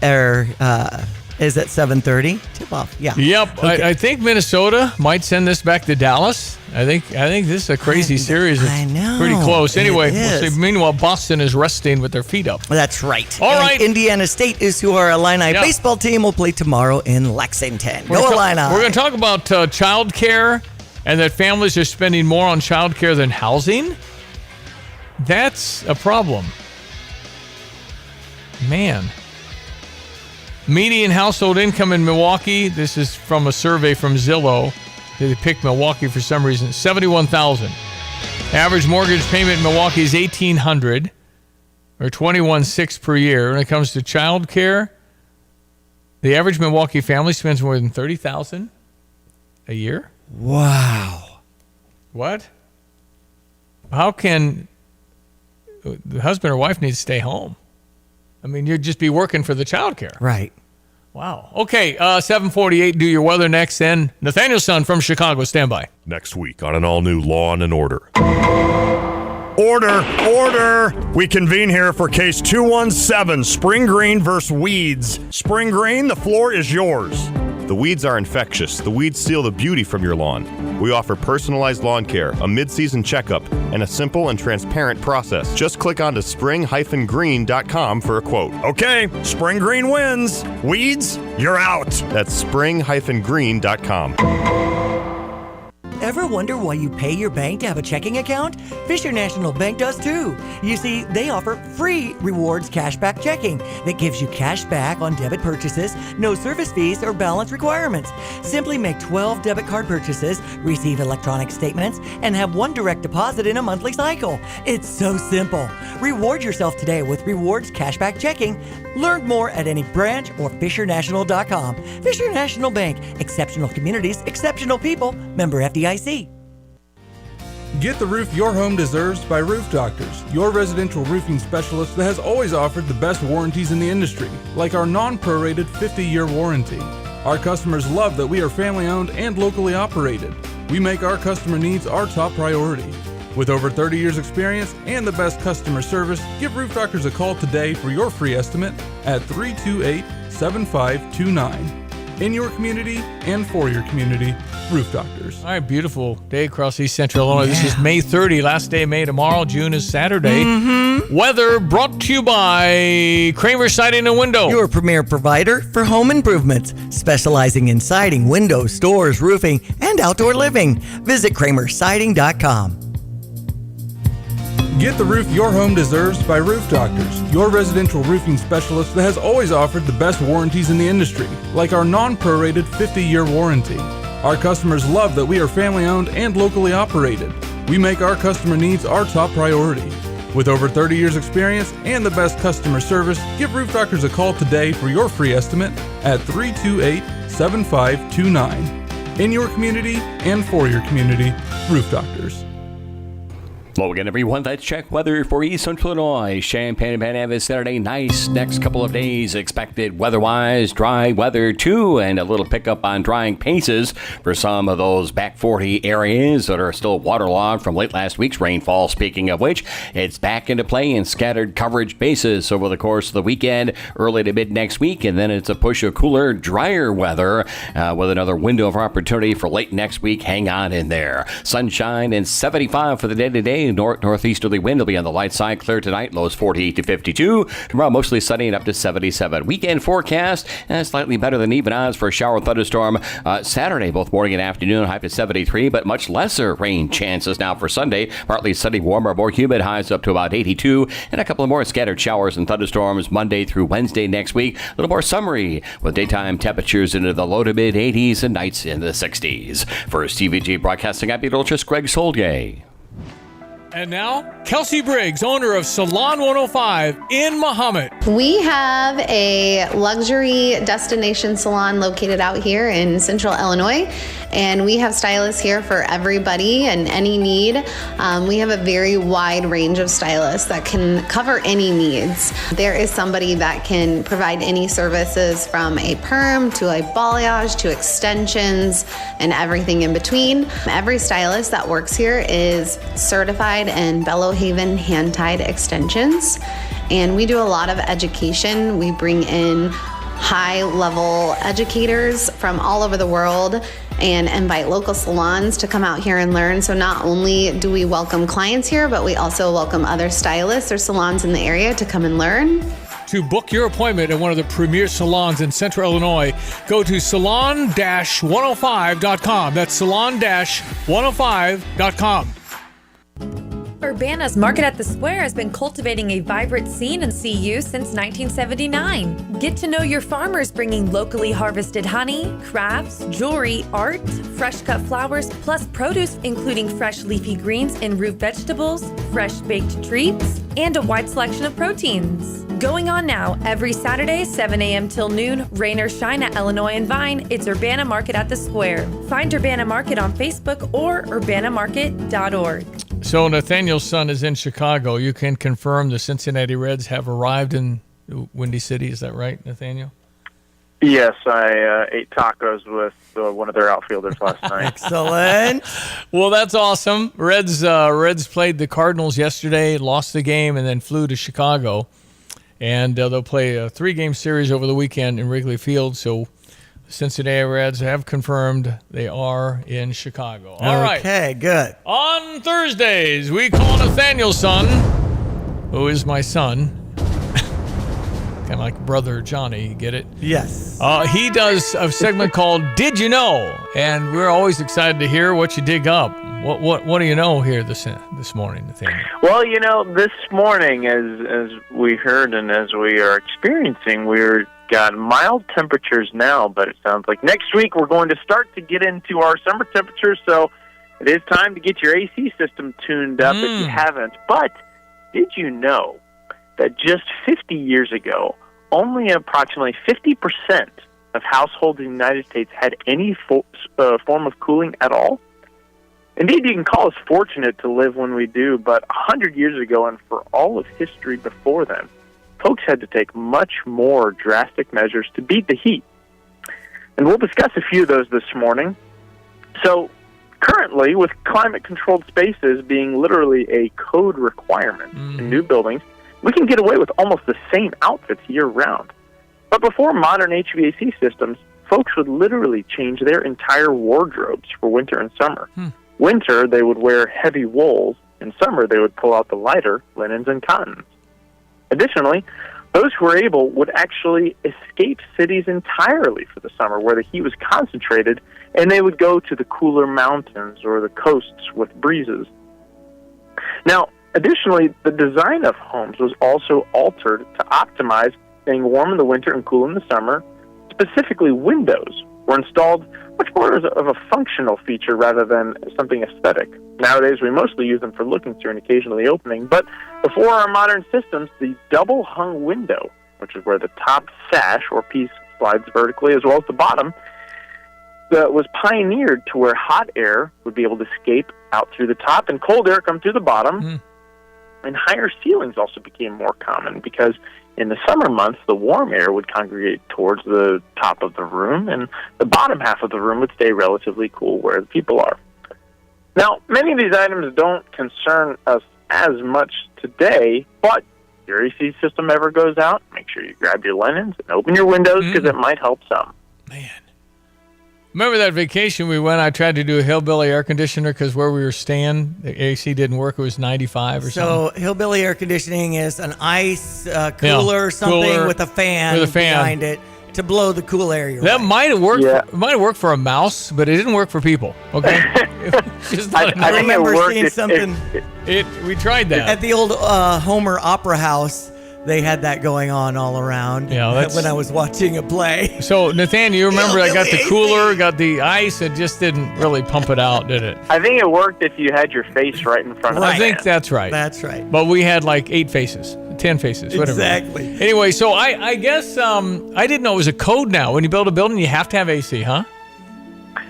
is at 7:30. Tip-off, yeah. Yep. Okay. I think Minnesota might send this back to Dallas. I think this is a crazy series. It's I know. pretty close. Anyway, we'll see. Meanwhile, Boston is resting with their feet up. That's right. All right. Indiana State is who our Illini baseball team will play tomorrow in Lexington. Go Illini. We're going to talk about child care and that families are spending more on child care than housing. That's a problem. Man. Median household income in Milwaukee, this is from a survey from Zillow. They picked Milwaukee for some reason, $71,000. Average mortgage payment in Milwaukee is $1,800 or $21,600 per year. When it comes to child care, the average Milwaukee family spends more than $30,000 a year. Wow. What? How can the husband or wife need to stay home? I mean, you'd just be working for the child care. Right. Wow. Okay, 7:48, do your weather next. And Nathaniel Son from Chicago, stand by. Next week on an all-new Law and Order. Order! We convene here for case 217, Spring Green versus Weeds. Spring Green, the floor is yours. The weeds are infectious. The weeds steal the beauty from your lawn. We offer personalized lawn care, a mid-season checkup, and a simple and transparent process. Just click on to spring-green.com for a quote. Okay, Spring Green wins. Weeds, you're out. That's spring-green.com. Ever wonder why you pay your bank to have a checking account? Fisher National Bank does too. You see, they offer free rewards cashback checking that gives you cash back on debit purchases, no service fees or balance requirements. Simply make 12 debit card purchases, receive electronic statements, and have one direct deposit in a monthly cycle. It's so simple. Reward yourself today with rewards cashback checking. Learn more at any branch or FisherNational.com. Fisher National Bank. Exceptional communities, exceptional people. Member FDIC. Get the roof your home deserves by Roof Doctors, your residential roofing specialist that has always offered the best warranties in the industry, like our non-prorated 50-year warranty. Our customers love that we are family-owned and locally operated. We make our customer needs our top priority. With over 30 years experience and the best customer service, give Roof Doctors a call today for your free estimate at 328-7529. In your community and for your community, Roof Doctors. All right, beautiful day across East Central Illinois. This is May 30, last day of May tomorrow. June is Saturday. Weather brought to you by Kramer Siding and Window. Your premier provider for home improvements, specializing in siding, windows, doors, roofing, and outdoor living. Visit kramersiding.com. Get the roof your home deserves by Roof Doctors, your residential roofing specialist that has always offered the best warranties in the industry, like our non-prorated 50-year warranty. Our customers love that we are family-owned and locally operated. We make our customer needs our top priority. With over 30 years experience and the best customer service, give Roof Doctors a call today for your free estimate at 328-7529. In your community and for your community, Roof Doctors. Hello again, everyone. Let's check weather for East Central Illinois. Champaign and Van Avis Saturday. Nice next couple of days expected weather-wise. Dry weather, too, and a little pickup on drying paces for some of those back 40 areas that are still waterlogged from late last week's rainfall. Speaking of which, it's back into play in scattered coverage basis over the course of the weekend, early to mid next week, and then it's a push of cooler, drier weather with another window of opportunity for late next week. Hang on in there. Sunshine and 75 for the day-to-day. Northeasterly wind will be on the light side. Clear tonight. Lows 48 to 52. Tomorrow mostly sunny and up to 77. Weekend forecast slightly better than even odds for a shower and thunderstorm Saturday, both morning and afternoon. High to 73, but much lesser rain chances now for Sunday. Partly sunny, warmer, more humid. Highs up to about 82, and a couple of more scattered showers and thunderstorms Monday through Wednesday next week. A little more summery with daytime temperatures into the low to mid 80s and nights in the 60s. For Stevie Jay Broadcasting, I'm meteorologist Greg Soldier. And now, Kelsey Briggs, owner of Salon 105 in Mahomet. We have a luxury destination salon located out here in Central Illinois, and we have stylists here for everybody and any need. We have a very wide range of stylists that can cover any needs. There is somebody that can provide any services from a perm to a balayage to extensions and everything in between. Every stylist that works here is certified in Bellohaven hand-tied extensions, and we do a lot of education. We bring in high-level educators from all over the world and invite local salons to come out here and learn. So not only do we welcome clients here, but we also welcome other stylists or salons in the area to come and learn. To book your appointment at one of the premier salons in Central Illinois, go to salon-105.com. That's salon-105.com. Urbana's Market at the Square has been cultivating a vibrant scene in CU since 1979. Get to know your farmers bringing locally harvested honey, crafts, jewelry, art, fresh cut flowers, plus produce including fresh leafy greens and root vegetables, fresh baked treats, and a wide selection of proteins. Going on now, every Saturday, 7 a.m. till noon, rain or shine at Illinois and Vine, it's Urbana Market at the Square. Find Urbana Market on Facebook or urbanamarket.org. So Nathaniel's son is in Chicago. You can confirm the Cincinnati Reds have arrived in Windy City. Is that right, Nathaniel? Yes, I ate tacos with one of their outfielders last night. Excellent. Well, that's awesome. Reds played the Cardinals yesterday, lost the game, and then flew to Chicago. And they'll play a 3-game series over the weekend in Wrigley Field. So the Cincinnati Reds have confirmed they are in Chicago. All right. Okay, good. On Thursdays, we call Nathaniel's son, who is my son. Kind of like brother Johnny, you get it? Yes. He does a segment called Did You Know? And we're always excited to hear what you dig up. What do you know here this morning, Nathaniel? Well, this morning, as we heard and as we are experiencing, we're got mild temperatures now, but it sounds like next week we're going to start to get into our summer temperatures, so it is time to get your AC system tuned up if you haven't. But did you know that just 50 years ago, only approximately 50% of households in the United States had any form of cooling at all? Indeed, you can call us fortunate to live when we do, but 100 years ago and for all of history before then, folks had to take much more drastic measures to beat the heat. And we'll discuss a few of those this morning. So, currently, with climate-controlled spaces being literally a code requirement in new buildings, we can get away with almost the same outfits year-round. But before modern HVAC systems, folks would literally change their entire wardrobes for winter and summer. Winter, they would wear heavy wools. In summer, they would pull out the lighter linens and cottons. Additionally, those who were able would actually escape cities entirely for the summer, where the heat was concentrated, and they would go to the cooler mountains or the coasts with breezes. Now, additionally, the design of homes was also altered to optimize staying warm in the winter and cool in the summer. Specifically, windows were installed much more of a functional feature rather than something aesthetic. Nowadays, we mostly use them for looking through and occasionally opening, but before our modern systems, the double-hung window, which is where the top sash or piece slides vertically as well as the bottom, was pioneered to where hot air would be able to escape out through the top and cold air come through the bottom. And higher ceilings also became more common because in the summer months, the warm air would congregate towards the top of the room, and the bottom half of the room would stay relatively cool where the people are. Now, many of these items don't concern us as much today, but if your AC system ever goes out, make sure you grab your linens and open your windows because it might help some. Remember that vacation we went? I tried to do a hillbilly air conditioner because where we were staying, the AC didn't work. It was 95 or something. So hillbilly air conditioning is an ice cooler or something with a fan behind it to blow the cool air your way. That might have worked. It might have worked for a mouse, but it didn't work for people. Okay. I remember seeing something. We tried that at the old Homer Opera House. They had that going on all around when I was watching a play. So, Nathan, you remember I got the cooler, got the ice, it just didn't really pump it out, did it? I think it worked if you had your face right in front of it. I think that's right. That's right. But we had like 8 faces, 10 faces, whatever. Exactly. Anyway, so I guess I didn't know it was a code now. When you build a building, you have to have AC, huh?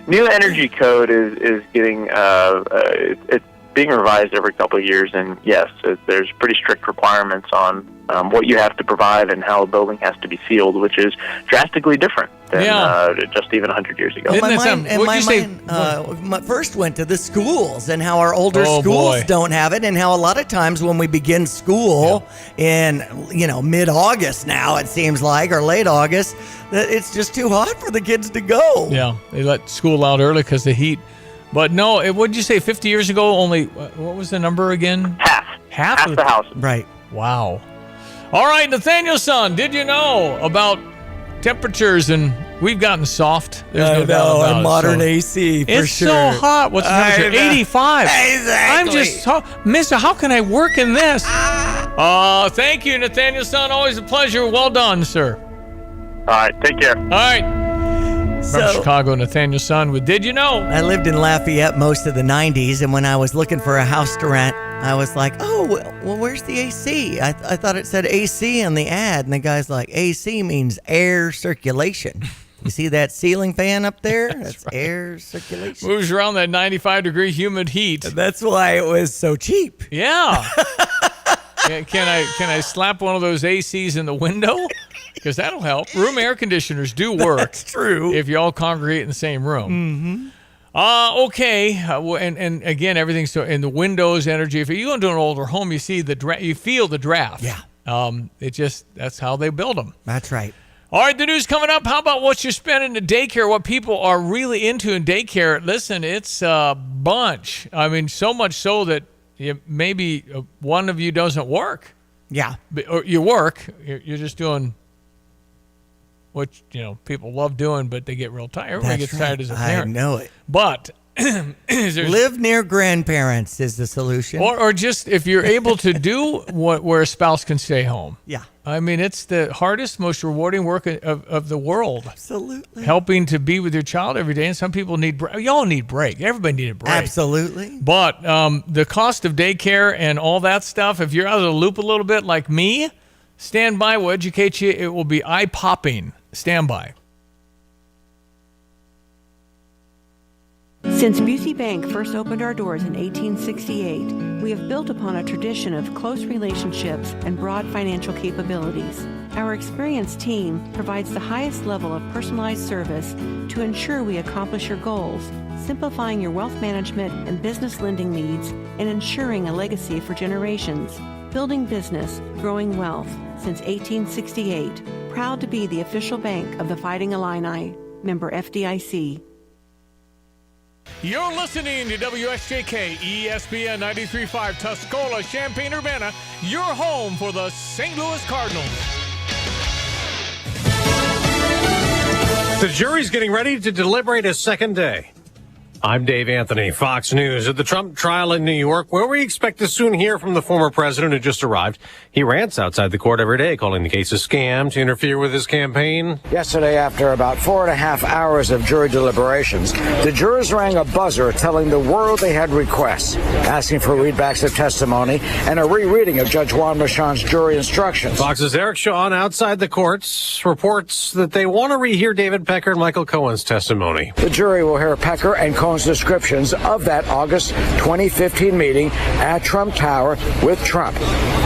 New energy code is getting it's being revised every couple of years, and yes, there's pretty strict requirements on what you have to provide and how a building has to be sealed, which is drastically different than just even 100 years ago. My mind first went to the schools and how our older schools don't have it, and how a lot of times when we begin school in mid-August now, it seems like, or late August, that it's just too hot for the kids to go. Yeah, they let school out early because the heat. But no, what'd you say, 50 years ago, only, what was the number again? Half the house. Right. Wow. All right, Nathaniel, son, did you know about temperatures? And we've gotten soft. There's no doubt about it. Modern AC, for it's sure. so hot. What's the temperature? 85. Exactly. I'm just, mister, how can I work in this? Thank you, Nathaniel, son. Always a pleasure. Well done, sir. All right, take care. All right. From Chicago, Nathaniel, son, with Did You Know? I lived in Lafayette most of the 90s, and when I was looking for a house to rent, I was like, oh, well, where's the AC? I thought it said AC on the ad, and the guy's like, AC means air circulation. You see that ceiling fan up there? That's right. Air circulation. Moves around that 95-degree humid heat. That's why it was so cheap. Yeah. Can I slap one of those ACs in the window? Because that'll help. Room air conditioners do work. That's true. If you all congregate in the same room. Okay. And again, everything's in the windows, energy. If you go into an older home, you see you feel the draft. Yeah. That's how they build them. That's right. All right, the news coming up. How about what you're spending in daycare, what people are really into in daycare? Listen, it's a bunch. I mean, so much so that maybe one of you doesn't work. Yeah. Or you work. You're just doing what people love doing, but they get real tired. Everybody gets tired as a parent. I know it. But live near grandparents is the solution. Or just if you're able to do where a spouse can stay home. Yeah. I mean, it's the hardest, most rewarding work of the world. Absolutely. Helping to be with your child every day. And some people y'all need break. Everybody need a break. Absolutely. But the cost of daycare and all that stuff, if you're out of the loop a little bit like me, stand by. We'll educate you. It will be eye-popping. Stand by. Since Busey Bank first opened our doors in 1868, we have built upon a tradition of close relationships and broad financial capabilities. Our experienced team provides the highest level of personalized service to ensure we accomplish your goals, simplifying your wealth management and business lending needs and ensuring a legacy for generations. Building business, growing wealth since 1868. Proud to be the official bank of the Fighting Illini. Member FDIC. You're listening to WSJK ESPN 93.5 Tuscola, Champaign-Urbana, your home for the St. Louis Cardinals. The jury's getting ready to deliberate a second day. I'm Dave Anthony, Fox News. At the Trump trial in New York, where we expect to soon hear from the former president who just arrived, he rants outside the court every day, calling the case a scam to interfere with his campaign. Yesterday, after about 4.5 hours of jury deliberations, the jurors rang a buzzer telling the world they had requests, asking for readbacks of testimony and a rereading of Judge Juan Merchan's jury instructions. Fox's Eric Shawn outside the courts reports that they want to rehear David Pecker and Michael Cohen's testimony. The jury will hear Pecker and Cohen's descriptions of that August 2015 meeting at Trump Tower with Trump,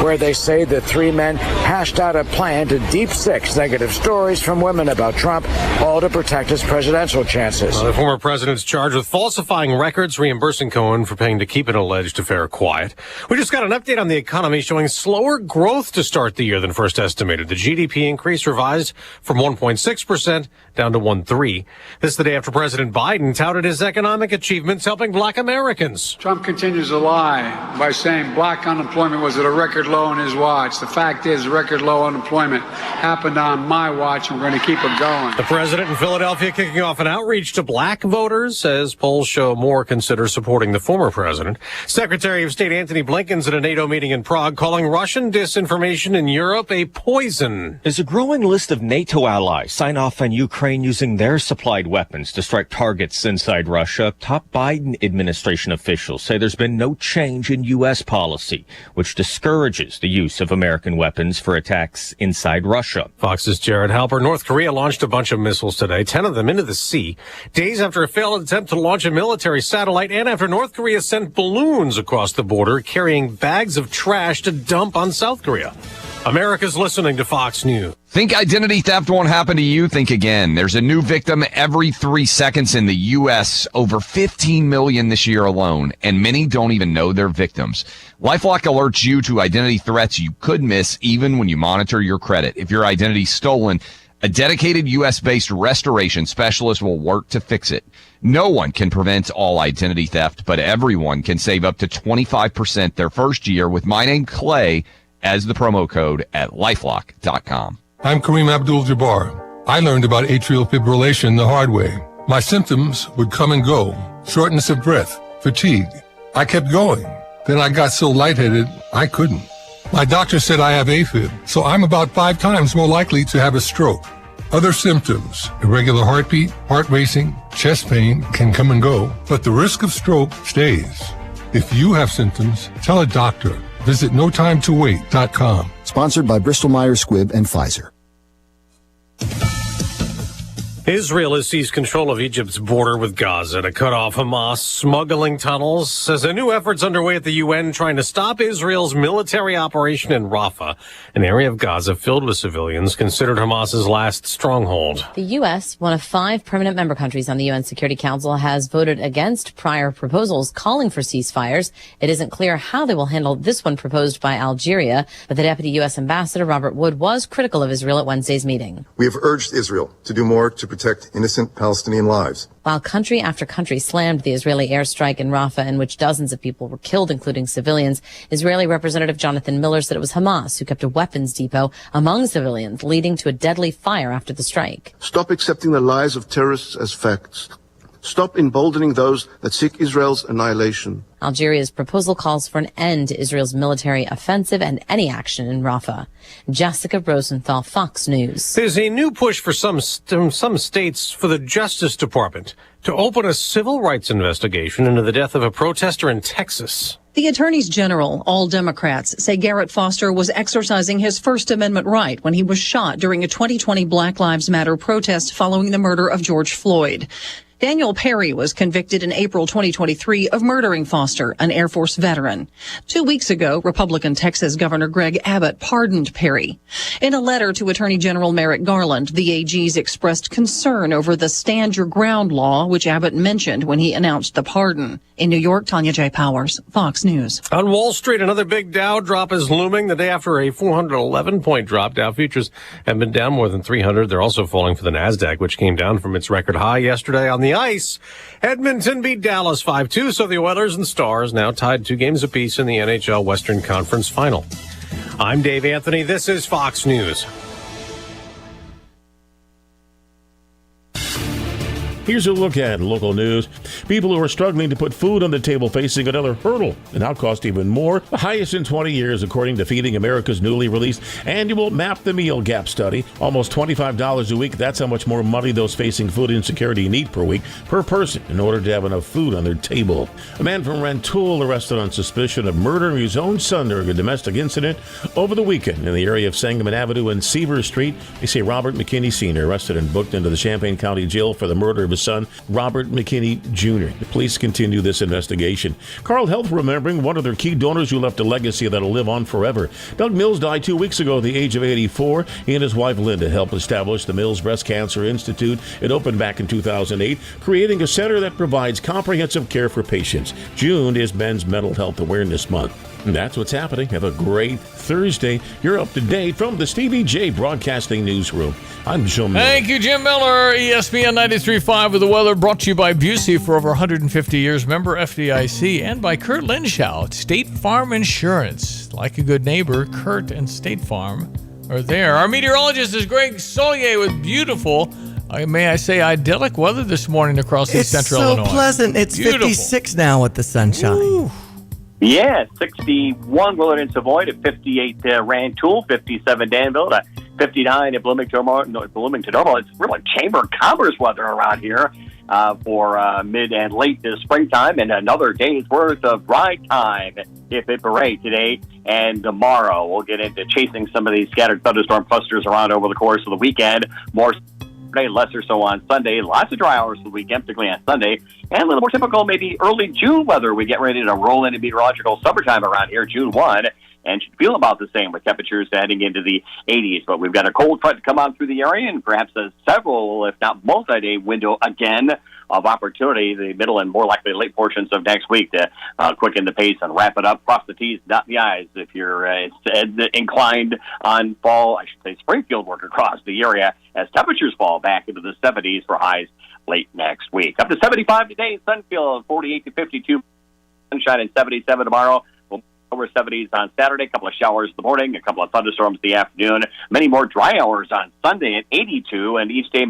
where they say the three men hashed out a plan to deep six negative stories from women about Trump, all to protect his presidential chances. The former president's charged with falsifying records, reimbursing Cohen for paying to keep an alleged affair quiet. We just got an update on the economy showing slower growth to start the year than first estimated. The GDP increase revised from 1.6% down to 1.3%. This is the day after President Biden touted his economic achievements helping black Americans. Trump continues to lie by saying black unemployment was at a record low on his watch. The fact is, record low unemployment happened on my watch, and we're going to keep it going. The president in Philadelphia kicking off an outreach to black voters as polls show more consider supporting the former president. Secretary of State Antony Blinken's at a NATO meeting in Prague calling Russian disinformation in Europe a poison. As a growing list of NATO allies sign off on Ukraine using their supplied weapons to strike targets inside Russia, top Biden administration officials say there's been no change in U.S. policy, which discourages the use of American weapons for attacks inside Russia. Fox's Jared Halper. North Korea launched a bunch of missiles today, 10 of them into the sea, days after a failed attempt to launch a military satellite and after North Korea sent balloons across the border carrying bags of trash to dump on South Korea. America's listening to Fox News. Think identity theft won't happen to you? Think again. There's a new victim every 3 seconds in the U.S., over 15 million this year alone, and many don't even know they're victims. LifeLock alerts you to identity threats you could miss even when you monitor your credit. If your identity's stolen, a dedicated U.S.-based restoration specialist will work to fix it. No one can prevent all identity theft, but everyone can save up to 25% their first year with my name, Clay, as the promo code at LifeLock.com. I'm Kareem Abdul-Jabbar. I learned about atrial fibrillation the hard way. My symptoms would come and go. Shortness of breath, fatigue. I kept going. Then I got so lightheaded, I couldn't. My doctor said I have AFib, so I'm about 5 times more likely to have a stroke. Other symptoms, irregular heartbeat, heart racing, chest pain can come and go, but the risk of stroke stays. If you have symptoms, tell a doctor. Visit notimetowait.com. Sponsored by Bristol-Myers Squibb and Pfizer. Israel has seized control of Egypt's border with Gaza to cut off Hamas smuggling tunnels as a new effort's underway at the UN trying to stop Israel's military operation in Rafah, an area of Gaza filled with civilians considered Hamas's last stronghold. The U.S., one of 5 permanent member countries on the UN Security Council, has voted against prior proposals calling for ceasefires. It isn't clear how they will handle this one proposed by Algeria, but the Deputy U.S. Ambassador Robert Wood was critical of Israel at Wednesday's meeting. We have urged Israel to do more to protect innocent Palestinian lives. While country after country slammed the Israeli airstrike in Rafah, in which dozens of people were killed, including civilians, Israeli Representative Jonathan Miller said it was Hamas who kept a weapons depot among civilians, leading to a deadly fire after the strike. Stop accepting the lies of terrorists as facts. Stop emboldening those that seek Israel's annihilation. Algeria's proposal calls for an end to Israel's military offensive and any action in Rafah. Jessica Rosenthal, Fox News. There's a new push for some states for the Justice Department to open a civil rights investigation into the death of a protester in Texas. The attorneys general, all Democrats, say Garrett Foster was exercising his First Amendment right when he was shot during a 2020 Black Lives Matter protest following the murder of George Floyd. Daniel Perry was convicted in April 2023 of murdering Foster, an Air Force veteran. 2 weeks ago, Republican Texas Governor Greg Abbott pardoned Perry. In a letter to Attorney General Merrick Garland, the AGs expressed concern over the Stand Your Ground law, which Abbott mentioned when he announced the pardon. In New York, Tanya J. Powers, Fox News. On Wall Street, another big Dow drop is looming the day after a 411-point drop. Dow futures have been down more than 300. They're also falling for the NASDAQ, which came down from its record high yesterday. On the ice, Edmonton beat Dallas 5-2, so the Oilers and Stars now tied 2 games apiece in the NHL Western Conference Final. I'm Dave Anthony. This is Fox News. Here's a look at local news. People who are struggling to put food on the table facing another hurdle and now cost even more, the highest in 20 years, according to Feeding America's newly released annual Map the Meal Gap study. Almost $25 a week. That's how much more money those facing food insecurity need per week per person in order to have enough food on their table. A man from Rantoul arrested on suspicion of murdering his own son during a domestic incident over the weekend in the area of Sangamon Avenue and Seaver Street. They say Robert McKinney Sr. arrested and booked into the Champaign County Jail for the murder of his son, Robert McKinney Jr. The police continue this investigation. Carle Health remembering one of their key donors who left a legacy that'll live on forever. Doug Mills died 2 weeks ago at the age of 84. He and his wife Linda helped establish the Mills Breast Cancer Institute. It opened back in 2008, creating a center that provides comprehensive care for patients. June is Men's Mental Health Awareness Month. And that's what's happening. Have a great Thursday. You're up to date from the Stevie Jay Broadcasting Newsroom. I'm Jim Miller. Thank you, Jim Miller. ESPN 93.5 with the weather, brought to you by Busey for over 150 years, member FDIC, and by Kurt Lenschow, State Farm Insurance. Like a good neighbor, Kurt and State Farm are there. Our meteorologist is Greg Solier with beautiful, may I say, idyllic weather this morning across East Central Illinois. It's so pleasant. It's beautiful. 56 now with the sunshine. Ooh. Yeah, 61 Willard and Savoy to 58 Rantoul, 57 Danville to 59 at Bloomington Normal. It's really Chamber of Commerce weather around here for mid and late this springtime, and another day's worth of dry time if it parade today and tomorrow. We'll get into chasing some of these scattered thunderstorm clusters around over the course of the weekend. More Saturday, lesser so on Sunday. Lots of dry hours for the weekend, particularly on Sunday. And a little more typical, maybe early June weather. We get ready to roll into meteorological summertime around here, June 1, and should feel about the same with temperatures heading into the 80s. But we've got a cold front to come on through the area and perhaps a several, if not multi-day window again of opportunity, the middle and more likely late portions of next week to quicken the pace and wrap it up, cross the T's, dot the I's if you're inclined on fall, I should say Springfield work across the area as temperatures fall back into the 70s for highs late next week. Up to 75 today, Sunfield 48 to 52, sunshine and 77 tomorrow. Over 70s on Saturday, a couple of showers in the morning, a couple of thunderstorms in the afternoon, many more dry hours on Sunday at 82, and each day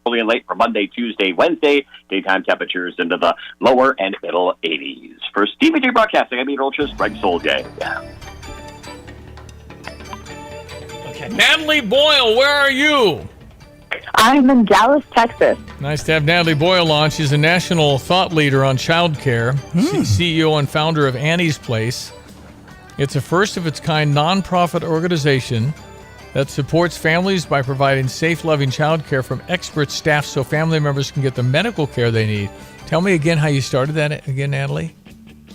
early and late for Monday, Tuesday, Wednesday. Daytime temperatures into the lower and middle 80s. For Stevie Jay Broadcasting, I'm meteorologist Greg Solier. Okay. Natalie Boyle, where are you? I'm in Dallas, Texas. Nice to have Natalie Boyle on. She's a national thought leader on child care, CEO and founder of Annie's Place. It's a first-of-its-kind nonprofit organization that supports families by providing safe, loving child care from expert staff so family members can get the medical care they need. Tell me again how you started that again, Natalie.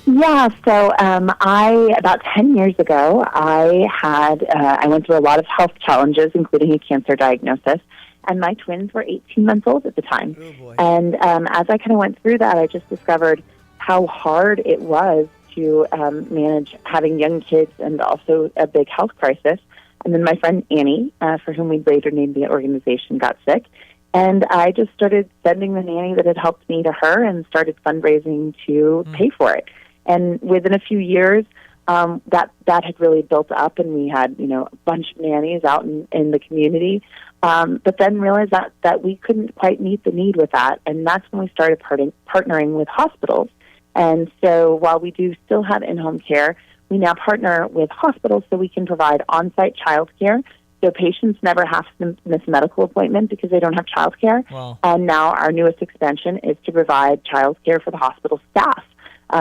Yeah, so about 10 years ago, I went through a lot of health challenges, including a cancer diagnosis. And my twins were 18 months old at the time. And as I kind of went through that, I just discovered how hard it was to manage having young kids and also a big health crisis. And then my friend Annie, for whom we later named the organization, got sick. And I just started sending the nanny that had helped me to her and started fundraising to pay for it. And within a few years, that had really built up, and we had, a bunch of nannies out in the community. But then realized that we couldn't quite meet the need with that, and that's when we started partnering with hospitals. And so while we do still have in-home care, we now partner with hospitals so we can provide on-site child care, so patients never have to miss a medical appointment because they don't have child care. Wow. And now our newest expansion is to provide child care for the hospital staff,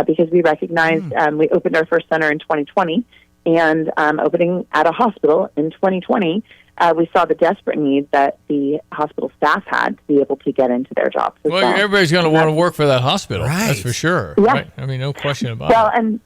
because we recognize we opened our first center in 2020, and opening at a hospital in 2020 we saw the desperate need that the hospital staff had to be able to get into their jobs as well. Everybody's going to want to work for that hospital. Right. That's for sure. Yeah. Right? I mean, no question about Well, it. and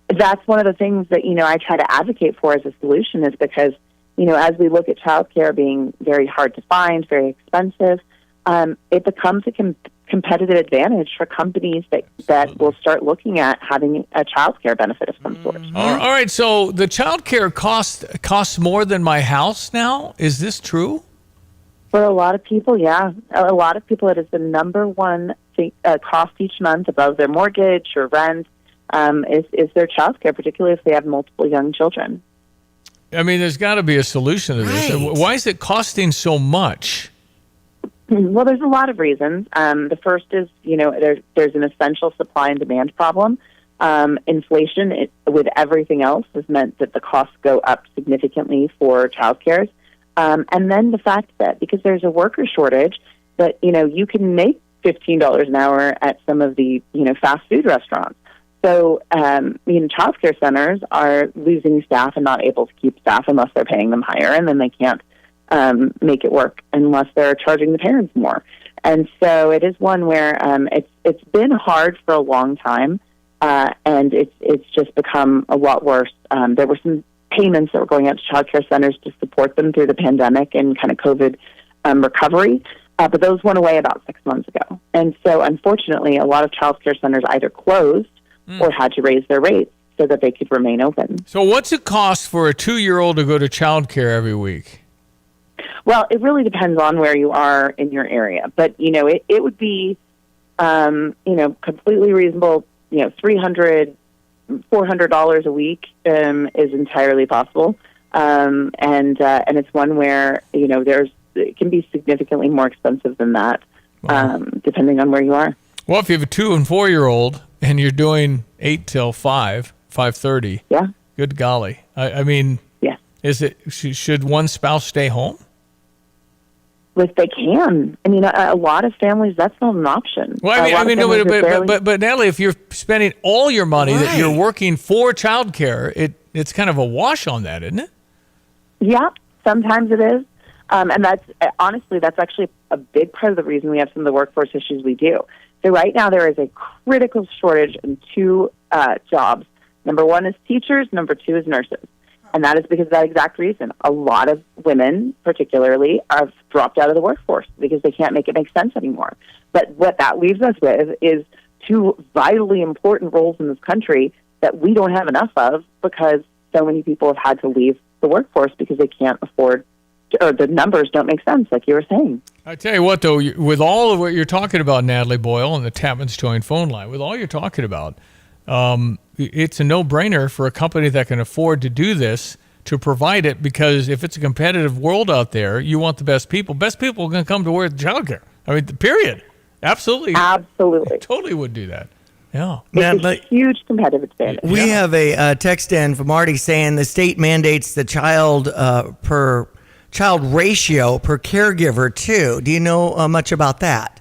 that's one of the things that, I try to advocate for as a solution is because, as we look at childcare being very hard to find, very expensive, it becomes a competitive advantage for companies that will start looking at having a childcare benefit of some sort. All right, so the child care costs more than my house now. Is this true? For a lot of people, yeah. A lot of people, it is the number one cost each month above their mortgage or rent is their child care, particularly if they have multiple young children. I mean, there's got to be a solution to this. Right. Why is it costing so much? Well, there's a lot of reasons. The first is, there's an essential supply and demand problem. Inflation with everything else has meant that the costs go up significantly for childcare. And then the fact that because there's a worker shortage, that, you can make $15 an hour at some of the, fast food restaurants. So, childcare centers are losing staff and not able to keep staff unless they're paying them higher, and then they can't make it work unless they're charging the parents more. And so it is one where it's been hard for a long time, and it's just become a lot worse. There were some payments that were going out to childcare centers to support them through the pandemic and kind of COVID recovery, but those went away about 6 months ago. And so, unfortunately, a lot of childcare centers either closed or had to raise their rates so that they could remain open. So what's it cost for a 2-year-old to go to childcare every week? Well, it really depends on where you are in your area. But, it would be, completely reasonable, $300, $400 a week is entirely possible. And it's one where, it can be significantly more expensive than that, depending on where you are. Well, if you have a 2- and 4-year-old and you're doing 8 till 5:30, yeah, good golly. I mean, yeah. Is it should one spouse stay home? If they can. I mean, a lot of families, that's not an option. Well, but Natalie, if you're spending all your money that you're working for childcare, it's kind of a wash on that, isn't it? Yeah, sometimes it is. And that's actually a big part of the reason we have some of the workforce issues we do. So right now there is a critical shortage in 2 jobs. Number 1 is teachers. Number 2 is nurses. And that is because of that exact reason. A lot of women, particularly, have dropped out of the workforce because they can't make it make sense anymore. But what that leaves us with is 2 vitally important roles in this country that we don't have enough of because so many people have had to leave the workforce because they can't afford or the numbers don't make sense, like you were saying. I tell you what, though, with all of what you're talking about, Natalie Boyle, and the Tapman's Joint phone line, with all you're talking about, it's a no-brainer for a company that can afford to do this to provide it, because if it's a competitive world out there, you want the best people. Best people are going to come to work at childcare. I mean, period. Absolutely. Absolutely. Totally would do that. Yeah. It's a huge competitive advantage. We have a text in from Marty saying the state mandates the child ratio per caregiver too. Do you know much about that?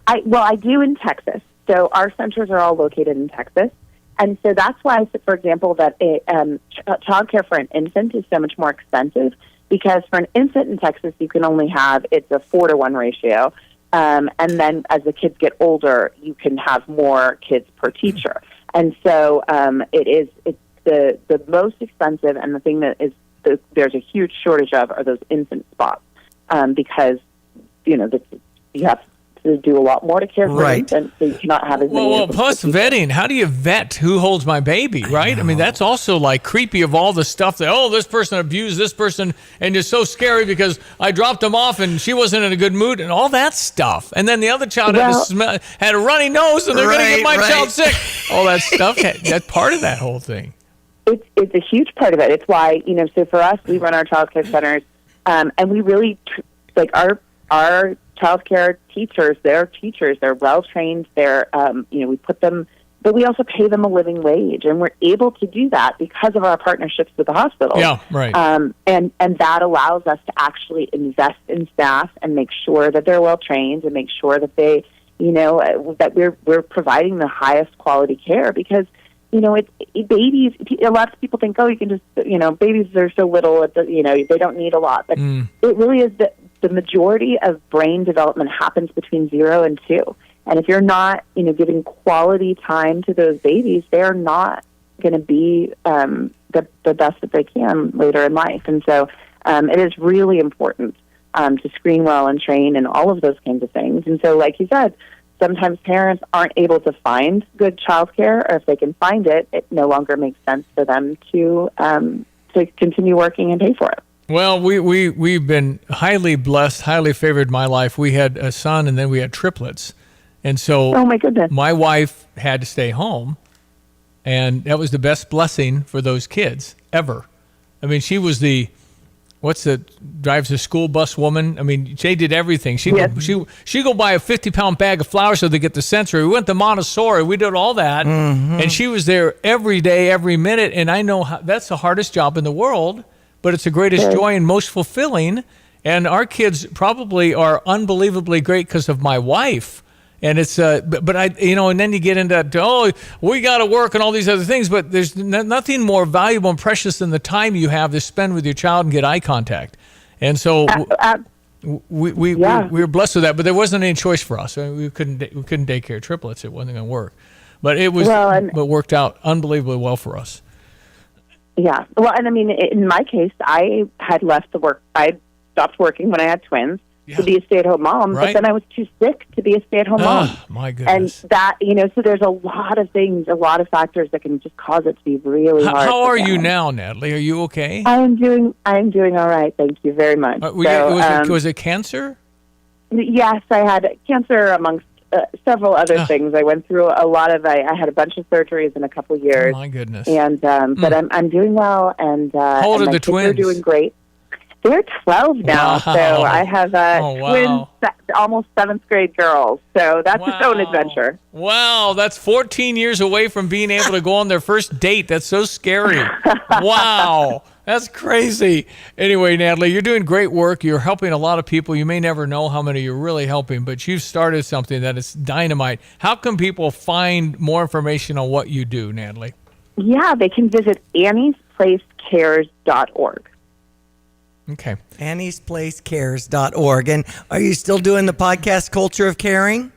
I do in Texas. So our centers are all located in Texas. And so that's why, for example, that childcare for an infant is so much more expensive, because for an infant in Texas, you can only have, it's a 4-to-1 ratio. And then as the kids get older, you can have more kids per teacher. And so it's the most expensive, and the thing that is there's a huge shortage of are those infant spots, because you have to do a lot more to care for infants, so you cannot have as many. Well, plus vetting. How do you vet who holds my baby, right? I mean, that's also like creepy of all the stuff that, this person abused this person, and it's so scary because I dropped him off and she wasn't in a good mood, and all that stuff. And then the other child had a runny nose, and they're going to get my child sick. All that stuff. That's part of that whole thing. It's a huge part of it. It's why, so for us, we run our childcare centers, and we really, our childcare teachers, they're well-trained, we put them, but we also pay them a living wage, and we're able to do that because of our partnerships with the hospitals. Yeah, right. And that allows us to actually invest in staff and make sure that they're well-trained and make sure that they, that we're providing the highest quality care, because it's babies. A lot of people think, oh, you can just, babies are so little, they don't need a lot. But it really is the majority of brain development happens between 0 and 2. And if you're not, giving quality time to those babies, they're not going to be the best that they can later in life. And so it is really important to screen well and train and all of those kinds of things. And so, like you said, sometimes parents aren't able to find good childcare, or if they can find it, it no longer makes sense for them to continue working and pay for it. Well, we've been highly blessed, highly favored in my life. We had a son, and then we had triplets. And so oh my goodness, my wife had to stay home, and that was the best blessing for those kids ever. I mean, she was drives the school bus woman. I mean, she did everything. She go buy a 50-pound bag of flour so they get the sensory. We went to Montessori. We did all that, and she was there every day, every minute. And I know that's the hardest job in the world, but it's the greatest joy and most fulfilling. And our kids probably are unbelievably great because of my wife. And it's, but I, and then you get into, we got to work and all these other things, but there's nothing more valuable and precious than the time you have to spend with your child and get eye contact. And so we were blessed with that, but there wasn't any choice for us. I mean, we couldn't take care of triplets. It wasn't going to work, but it worked out unbelievably well for us. Yeah. Well, and I mean, in my case, I had left the work. I stopped working when I had twins. To be a stay-at-home mom, but then I was too sick to be a stay-at-home mom. My goodness. And that, so there's a lot of things, a lot of factors that can just cause it to be really hard. How are you now, Natalie? Are you okay? I'm doing all right. Thank you very much. Was it cancer? Yes, I had cancer amongst several other things. I went through a lot of, I had a bunch of surgeries in a couple years. Oh, my goodness. And, but I'm doing well, and how old are the twins? They're doing great. They're 12 now, so I have twins, almost 7th grade girls. So that's its own adventure. Wow, that's 14 years away from being able to go on their first date. That's so scary. Wow, that's crazy. Anyway, Natalie, you're doing great work. You're helping a lot of people. You may never know how many you're really helping, but you've started something that is dynamite. How can people find more information on what you do, Natalie? Yeah, they can visit anniesplacecares.org. Okay. AnniesPlaceCares.org. And are you still doing the podcast Culture of Caring?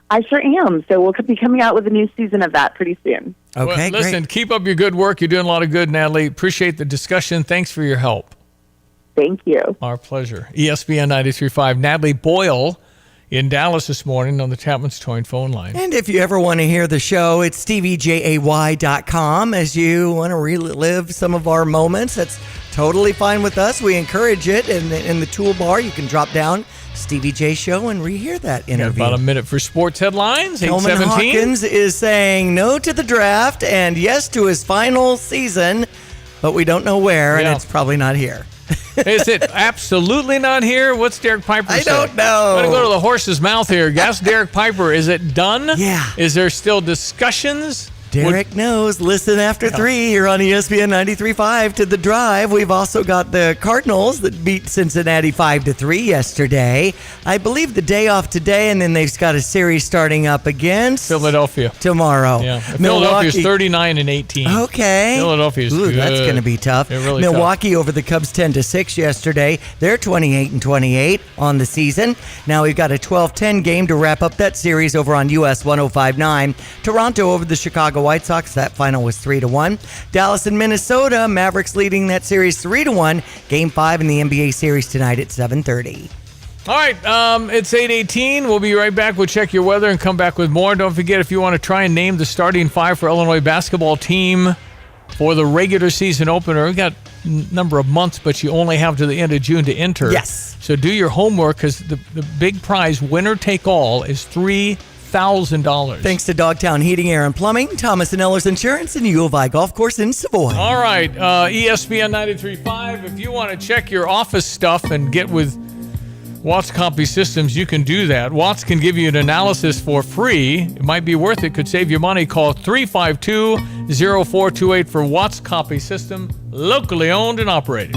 I sure am. So we'll be coming out with a new season of that pretty soon. Okay, well, listen, keep up your good work. You're doing a lot of good, Natalie. Appreciate the discussion. Thanks for your help. Thank you. Our pleasure. ESPN 93.5. Natalie Boyle in Dallas this morning on the Chapman's Towing phone line. And if you ever want to hear the show, it's StevieJay.com. As you want to relive some of our moments, that's totally fine with us. We encourage it. In the toolbar, you can drop down Stevie Jay Show and rehear that interview. Got about a minute for sports headlines. Coleman Hawkins is saying no to the draft and yes to his final season, but we don't know where, and it's probably not here. Is it absolutely not here? What's Derek Piper say? I don't know. I'm going to go to the horse's mouth here. Ask Derek Piper, is it done? Yeah. Is there still discussions? Derek knows. Listen after 3 here on ESPN 93.5 to The Drive. We've also got the Cardinals that beat Cincinnati 5-3 yesterday. I believe the day off today, and then they've got a series starting up against Philadelphia tomorrow. Yeah, Philadelphia's 39-18. Okay, Philadelphia's good. That's going to be tough. Really Milwaukee tough. over the Cubs 10-6 yesterday. They're 28-28 on the season. Now we've got a 12-10 game to wrap up that series over on US 105.9. Toronto over the Chicago White Sox. That final was 3-1. Dallas and Minnesota. Mavericks leading that series 3-1. Game 5 in the NBA series tonight at 7:30. All right, it's 8:18. We'll be right back. We'll check your weather and come back with more. Don't forget, if you want to try and name the starting five for Illinois basketball team for the regular season opener, we've got a number of months, but you only have to the end of June to enter. Yes. So do your homework, because the big prize, winner take all, is $3,000. Thanks to Dogtown Heating, Air, and Plumbing, Thomas & Ellers Insurance, and U of I Golf Course in Savoy. All right, ESPN 93.5. If you want to check your office stuff and get with Watts Copy Systems, you can do that. Watts can give you an analysis for free. It might be worth it. Could save you money. Call 352-0428 for Watts Copy System, locally owned and operated.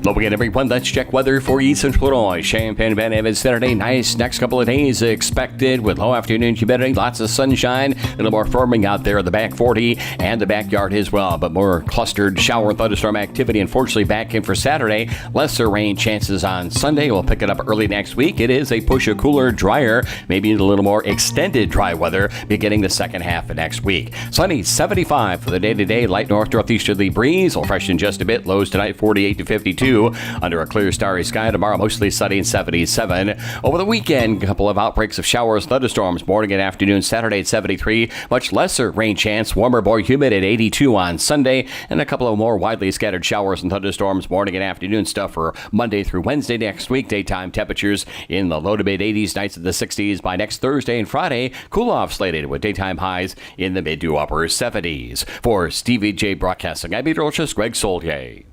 Hello again, everyone. Let's check weather for East Central Illinois. Champaign, Van Evans, Saturday. Nice next couple of days expected with low afternoon humidity, lots of sunshine, a little more firming out there in the back 40 and the backyard as well. But more clustered shower and thunderstorm activity, unfortunately, back in for Saturday. Lesser rain chances on Sunday. We'll pick it up early next week. It is a push of cooler, drier, maybe a little more extended dry weather beginning the second half of next week. Sunny, 75 for the day-to-day. Light northeasterly breeze will freshen just a bit. Lows tonight, 48 to 52. Under a clear, starry sky tomorrow, mostly sunny and 77. Over the weekend, a couple of outbreaks of showers, thunderstorms, morning and afternoon. Saturday at 73. Much lesser rain chance, warmer, more humid at 82 on Sunday. And a couple of more widely scattered showers and thunderstorms, morning and afternoon stuff for Monday through Wednesday next week. Daytime temperatures in the low to mid 80s, nights in the 60s by next Thursday and Friday. Cool off slated with daytime highs in the mid to upper 70s. For Stevie Jay Broadcasting, I'm meteorologist Greg Solier.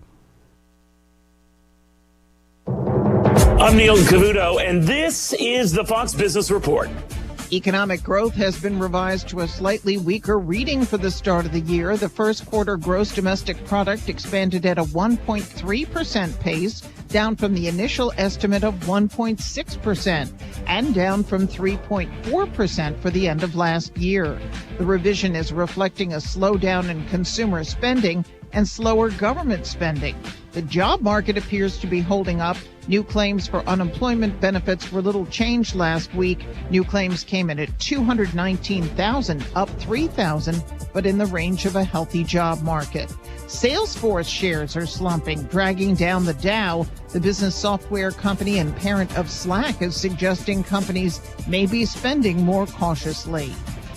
I'm Neil Cavuto, and this is the Fox Business Report. Economic growth has been revised to a slightly weaker reading for the start of the year. The first quarter gross domestic product expanded at a 1.3% pace, down from the initial estimate of 1.6%, and down from 3.4% for the end of last year. The revision is reflecting a slowdown in consumer spending and slower government spending. The job market appears to be holding up. New claims for unemployment benefits were little changed last week. New claims came in at 219,000, up 3,000, but in the range of a healthy job market. Salesforce shares are slumping, dragging down the Dow. The business software company and parent of Slack is suggesting companies may be spending more cautiously.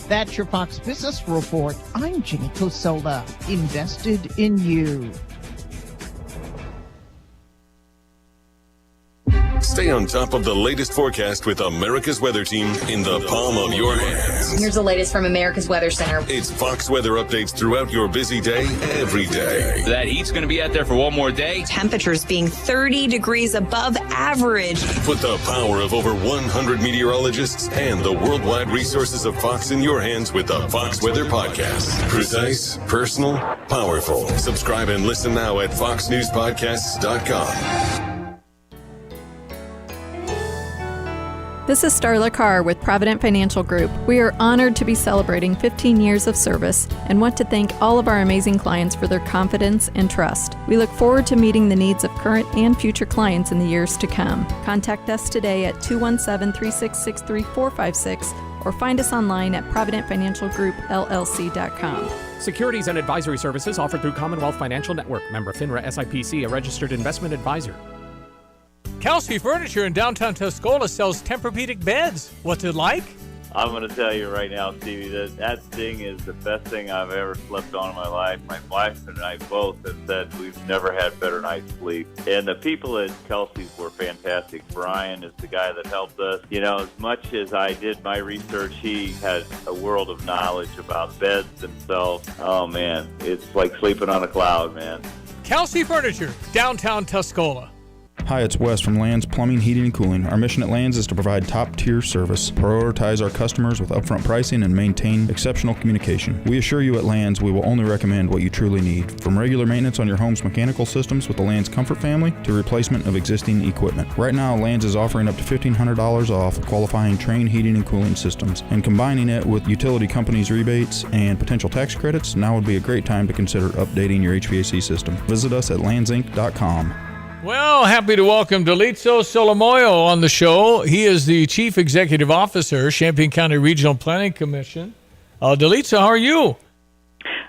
That's your Fox Business Report. I'm Ginny Cosola, invested in you. Stay on top of the latest forecast with America's Weather Team in the palm of your hands. Here's the latest from America's Weather Center. It's Fox weather updates throughout your busy day, every day. That heat's going to be out there for one more day. Temperatures being 30 degrees above average. Put the power of over 100 meteorologists and the worldwide resources of Fox in your hands with the Fox Weather Podcast. Precise, personal, powerful. Subscribe and listen now at foxnewspodcasts.com. This is Starla Carr with Provident Financial Group. We are honored to be celebrating 15 years of service and want to thank all of our amazing clients for their confidence and trust. We look forward to meeting the needs of current and future clients in the years to come. Contact us today at 217-366-3456 or find us online at providentfinancialgroupllc.com. Securities and advisory services offered through Commonwealth Financial Network. Member FINRA SIPC, a registered investment advisor. Kelsey Furniture in downtown Tuscola sells Tempur-Pedic beds. What's it like? I'm going to tell you right now, Stevie, that thing is the best thing I've ever slept on in my life. My wife and I both have said we've never had better night's sleep. And the people at Kelsey's were fantastic. Brian is the guy that helped us. You know, as much as I did my research, he had a world of knowledge about beds themselves. Oh, man, it's like sleeping on a cloud, man. Kelsey Furniture, downtown Tuscola. Hi, it's Wes from Lands Plumbing, Heating, and Cooling. Our mission at Lands is to provide top-tier service, prioritize our customers with upfront pricing, and maintain exceptional communication. We assure you at Lands we will only recommend what you truly need, from regular maintenance on your home's mechanical systems with the Lands Comfort family to replacement of existing equipment. Right now, Lands is offering up to $1,500 off qualifying Trane heating and cooling systems, and combining it with utility companies' rebates and potential tax credits, now would be a great time to consider updating your HVAC system. Visit us at landsinc.com. Well, happy to welcome Delitzo Solomoyo on the show. He is the Chief Executive Officer, Champaign County Regional Planning Commission. Delitzo, how are you?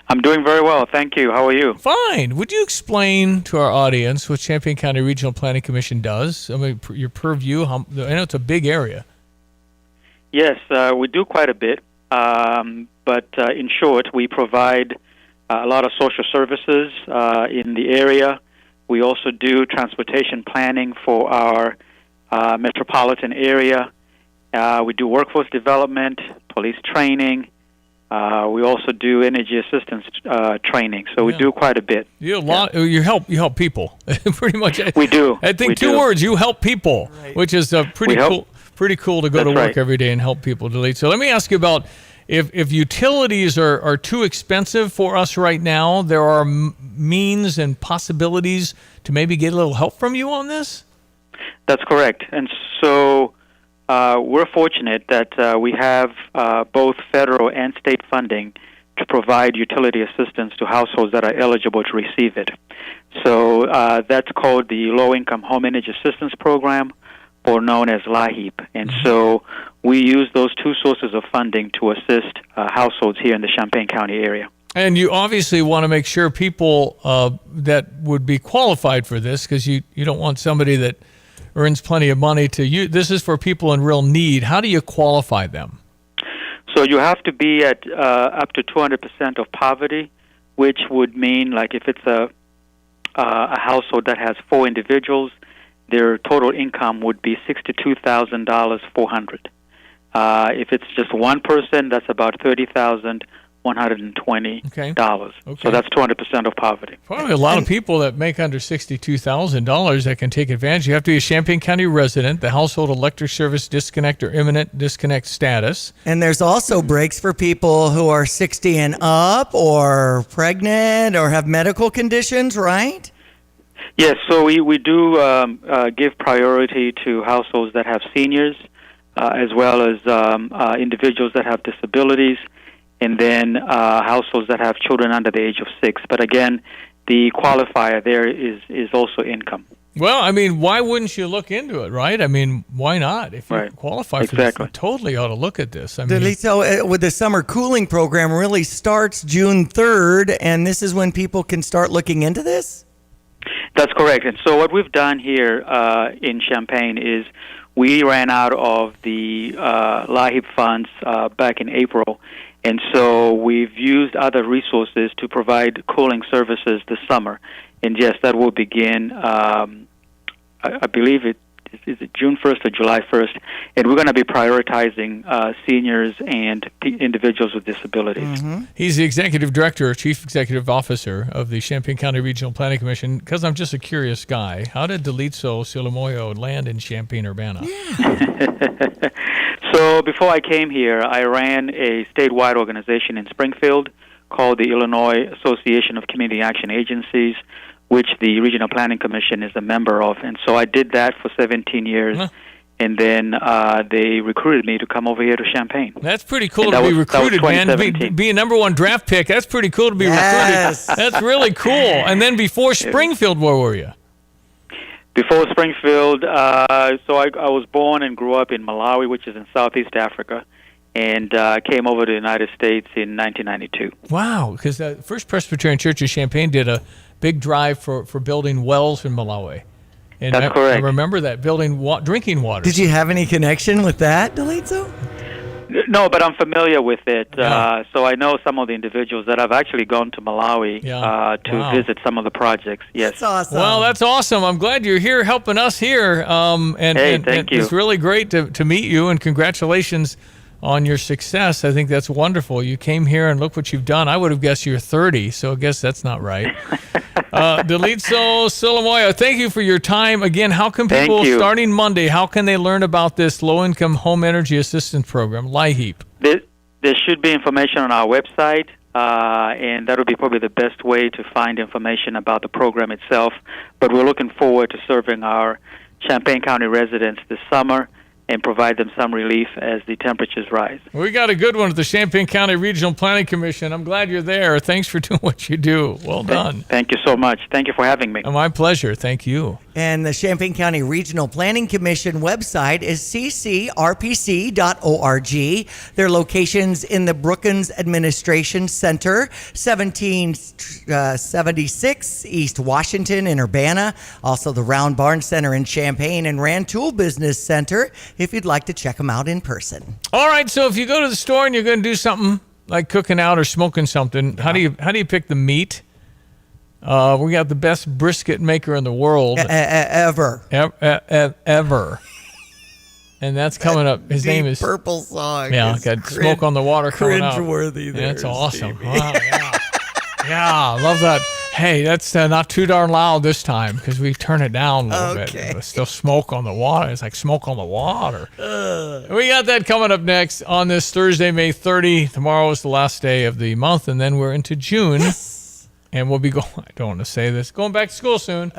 I'm doing very well, thank you. How are you? Fine. Would you explain to our audience what Champaign County Regional Planning Commission does? I mean, your purview. I know it's a big area. Yes, we do quite a bit. But in short, we provide a lot of social services in the area. We also do transportation planning for our metropolitan area. We do workforce development, police training. We also do energy assistance training. So we do quite a bit. You help people pretty much. We do. I think two words: you help people, which is pretty cool to go to work every day and help people. So let me ask you about if utilities are too expensive for us right now, there are means and possibilities to maybe get a little help from you on this? That's correct. And so we're fortunate that we have both federal and state funding to provide utility assistance to households that are eligible to receive it. So that's called the Low-Income Home Energy Assistance Program, or known as LIHEAP. And so we use those two sources of funding to assist households here in the Champaign County area. And you obviously want to make sure people that would be qualified for this, because you don't want somebody that earns plenty of money to use. This is for people in real need. How do you qualify them? So you have to be at up to 200% of poverty, which would mean, like, if it's a household that has 4 individuals, their total income would be $62,400. If it's just one person, that's about $30,120. Okay. So that's 200% of poverty. Probably a lot of people that make under $62,000 that can take advantage. You have to be a Champaign County resident, the household electric service disconnect or imminent disconnect status. And there's also breaks for people who are 60 and up, or pregnant, or have medical conditions, right? Yes, so we do give priority to households that have seniors, as well as individuals that have disabilities, and then households that have children under the age of 6. But again, the qualifier there is also income. Well, I mean, why wouldn't you look into it, right? I mean, why not? If you qualify for this, you totally ought to look at this. I mean, So with the summer cooling program really starts June 3rd, and this is when people can start looking into this? That's correct. And so what we've done here in Champaign is we ran out of the LIHEAP funds back in April, and so we've used other resources to provide cooling services this summer. And yes, that will begin, I believe is it June 1st or July 1st, and we're going to be prioritizing seniors and individuals with disabilities. Mm-hmm. He's the executive director, chief executive officer of the Champaign County Regional Planning Commission. Because I'm just a curious guy, how did Delitso Silamoyo land in Champaign-Urbana? Yeah. So before I came here, I ran a statewide organization in Springfield called the Illinois Association of Community Action Agencies, which the Regional Planning Commission is a member of. And so I did that for 17 years, and then they recruited me to come over here to Champaign. That's pretty cool to be recruited, man. Be a number 1 draft pick. That's pretty cool to be recruited. That's really cool. And then before Springfield, where were you? Before Springfield, so I was born and grew up in Malawi, which is in Southeast Africa, and came over to the United States in 1992. Wow, because the First Presbyterian Church of Champaign did a big drive for building wells in Malawi. And That's correct. I remember that, building drinking water. Did you have any connection with that, Delitso? No, but I'm familiar with it. So I know some of the individuals that have actually gone to Malawi to visit some of the projects. Yes. That's awesome. Well, that's awesome. I'm glad you're here helping us here. Thank you. It's really great to meet you, and congratulations on your success. I think that's wonderful. You came here and look what you've done. I would have guessed you're 30, so I guess that's not right. Delitso Silamoyo, thank you for your time. Again, how can people, starting Monday, how can they learn about this low-income home energy assistance program, LIHEAP? There should be information on our website, and that would be probably the best way to find information about the program itself. But we're looking forward to serving our Champaign County residents this summer and provide them some relief as the temperatures rise. We got a good one at the Champaign County Regional Planning Commission. I'm glad you're there. Thanks for doing what you do. Well done. Thank you so much. Thank you for having me. My pleasure. Thank you. And the Champaign County Regional Planning Commission website is ccrpc.org. Their locations in the Brookins Administration Center, 1776 East Washington in Urbana. Also the Round Barn Center in Champaign, and Rantoul Business Center if you'd like to check them out in person. All right, so if you go to the store and you're going to do something like cooking out or smoking something, how do you pick the meat? We got the best brisket maker in the world. Ever. Ever. And that's coming up. His name is Purple Song. Yeah, got Smoke on the Water coming out. Cringeworthy there. That's awesome. Stevie. Wow, yeah. Yeah, I love that. Hey, that's not too darn loud this time because we turn it down a little bit. There's still smoke on the water. It's like smoke on the water. We got that coming up next on this Thursday, May 30. Tomorrow is the last day of the month, and then we're into June. And we'll be going, I don't want to say this, going back to school soon.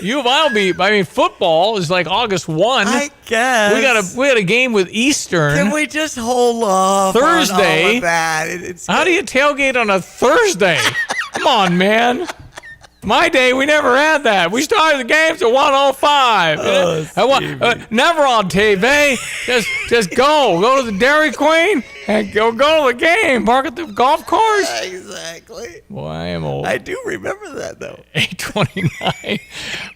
U of I will be, football is like August 1. I guess. We got a game with Eastern. Can we just hold off Thursday? On all of that? How do you tailgate on a Thursday? Come on, man. My day, we never had that. We started the games at 1:05. Never on TV. Just go to the Dairy Queen and go to the game. Park at the golf course. Exactly. Boy, I am old. I do remember that though. 8:29.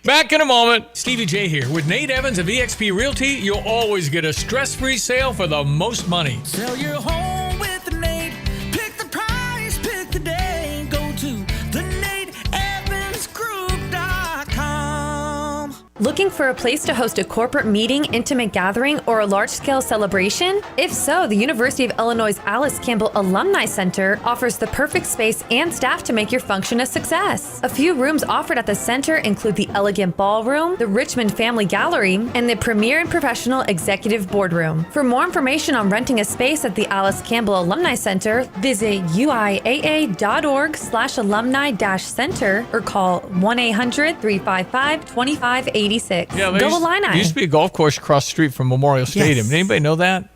Back in a moment. Stevie Jay here with Nate Evans of eXp Realty. You'll always get a stress-free sale for the most money. Sell your home with Nate. Pick the price, pick the day. Go to thenateevansgroup.com. Looking for a place to host a corporate meeting, intimate gathering, or a large-scale celebration? If so, the University of Illinois' Alice Campbell Alumni Center offers the perfect space and staff to make your function a success. A few rooms offered at the center include the Elegant Ballroom, the Richmond Family Gallery, and the Premier and Professional Executive Boardroom. For more information on renting a space at the Alice Campbell Alumni Center, visit uiaa.org/alumni-center or call 1-800-355-2580. Yeah, Go Illini. There used to be a golf course across the street from Memorial Stadium. Yes. Did anybody know that?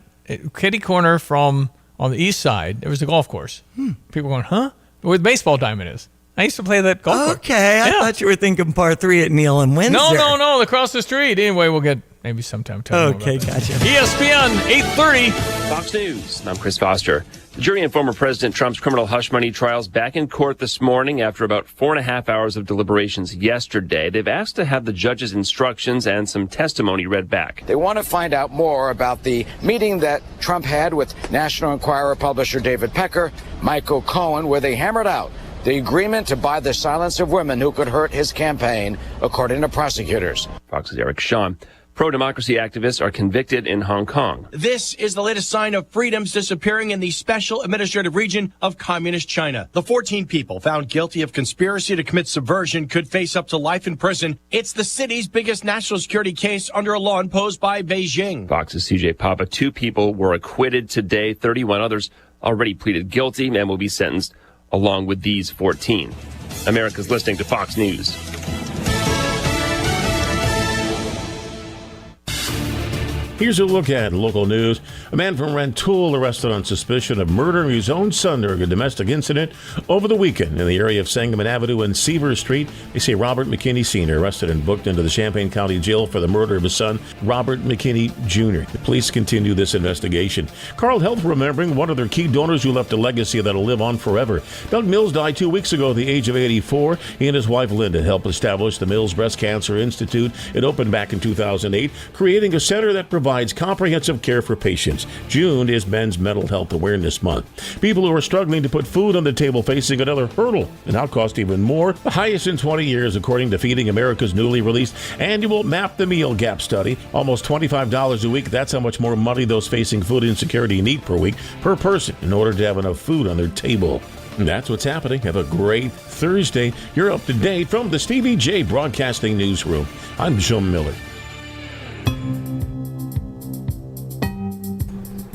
Kitty corner from on the east side, there was a golf course. People going, huh? Where the baseball diamond is. I used to play that golf course. Okay, I thought you were thinking par 3 at Neal and Windsor. No, across the street. Anyway, we'll get maybe sometime. Okay, gotcha. ESPN 8:30. Fox News. I'm Chris Foster. The jury in former President Trump's criminal hush money trials back in court this morning after about 4.5 hours of deliberations yesterday. They've asked to have the judge's instructions and some testimony read back. They want to find out more about the meeting that Trump had with National Enquirer publisher David Pecker, Michael Cohen, where they hammered out the agreement to buy the silence of women who could hurt his campaign, according to prosecutors. Fox's Eric Shawn. Pro-democracy activists are convicted in Hong Kong. This is the latest sign of freedoms disappearing in the special administrative region of Communist China. The 14 people found guilty of conspiracy to commit subversion could face up to life in prison. It's the city's biggest national security case under a law imposed by Beijing. Fox's CJ Papa. 2 people were acquitted today. 31 others already pleaded guilty and will be sentenced along with these 14. America's listening to Fox News. Here's a look at local news. A man from Rantoul arrested on suspicion of murdering his own son during a domestic incident over the weekend in the area of Sangamon Avenue and Seaver Street. They say Robert McKinney Sr. arrested and booked into the Champaign County Jail for the murder of his son, Robert McKinney Jr. The police continue this investigation. Carle Health remembering one of their key donors who left a legacy that'll live on forever. Doug Mills died 2 weeks ago at the age of 84. He and his wife Linda helped establish the Mills Breast Cancer Institute. It opened back in 2008, creating a center that provides comprehensive care for patients. June is Men's Mental Health Awareness Month. People who are struggling to put food on the table facing another hurdle and now cost even more, the highest in 20 years according to Feeding America's newly released annual Map the Meal Gap study. Almost $25 a week, that's how much more money those facing food insecurity need per week per person in order to have enough food on their table. And that's what's happening. Have a great Thursday. You're up to date from the Stevie Jay Broadcasting Newsroom. I'm Jim Miller.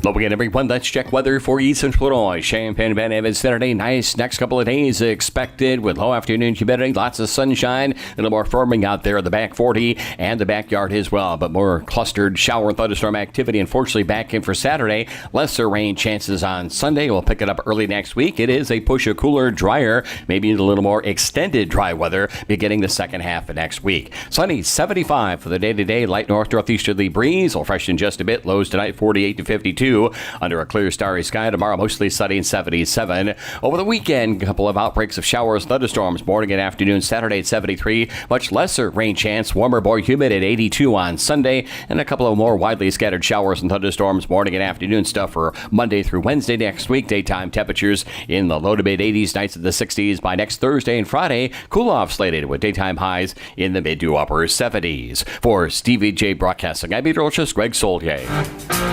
Hello again, everyone. Let's check weather for East Central Illinois. Champaign, Van Evans, Saturday. Nice next couple of days expected with low afternoon humidity, lots of sunshine, a little more firming out there in the back 40 and the backyard as well. But more clustered shower and thunderstorm activity, unfortunately, back in for Saturday. Lesser rain chances on Sunday. We'll pick it up early next week. It is a push of cooler, drier, maybe a little more extended dry weather beginning the second half of next week. Sunny, 75 for the day-to-day. Light northeasterly breeze. Will freshen just a bit. Lows tonight, 48 to 52. Under a clear, starry sky. Tomorrow, mostly sunny and 77. Over the weekend, a couple of outbreaks of showers, thunderstorms, morning and afternoon. Saturday at 73. Much lesser rain chance. Warmer, more humid at 82 on Sunday. And a couple of more widely scattered showers and thunderstorms, morning and afternoon stuff for Monday through Wednesday next week. Daytime temperatures in the low to mid 80s, nights in the 60s by next Thursday and Friday. Cool off slated with daytime highs in the mid to upper 70s. For Stevie Jay Broadcasting, I'm meteorologist Greg Solier.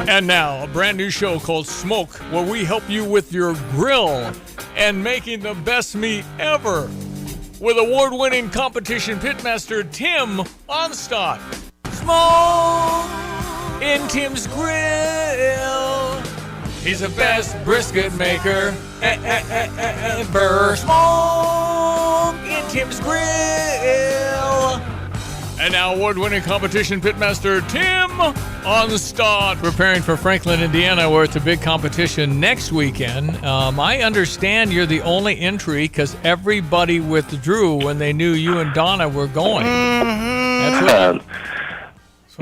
And now, a brand new show called Smoke, where we help you with your grill and making the best meat ever. with award-winning competition pitmaster Tim Onstadt. Smoke in Tim's grill. He's the best brisket maker ever. Smoke in Tim's grill. And now award-winning competition pitmaster Tim Onstadt, preparing for Franklin, Indiana, where it's a big competition next weekend. I understand you're the only entry because everybody withdrew when they knew you and Donna were going.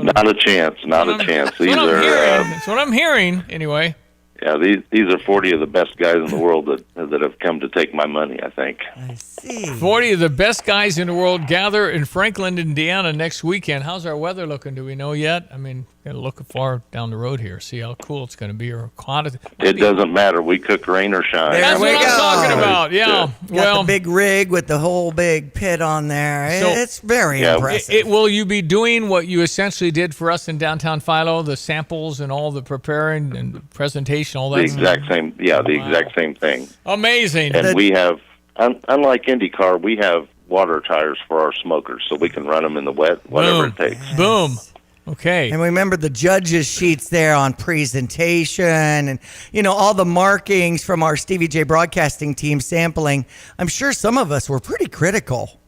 Not a chance. That's what I'm hearing, anyway. Yeah, these are 40 of the best guys in the world that have come to take my money, I think. I see. 40 of the best guys in the world gather in Franklin, Indiana next weekend. How's our weather looking? Do we know yet? I mean, got to look far down the road here, see how cool it's going to be or hot. It doesn't matter. We cook rain or shine. That's what I'm talking about. Yeah. Got the big rig with the whole big pit on there. So- It's very impressive. Will you be doing what you essentially did for us in downtown Philo, the samples and all the preparing and the presentation, all that? The exact same. Yeah, the exact same thing. Amazing. And we have, unlike IndyCar, we have water tires for our smokers, so we can run them in the wet, whatever it takes. Boom. Okay. And remember the judges' sheets there on presentation and, all the markings from our Stevie Jay broadcasting team sampling. I'm sure some of us were pretty critical.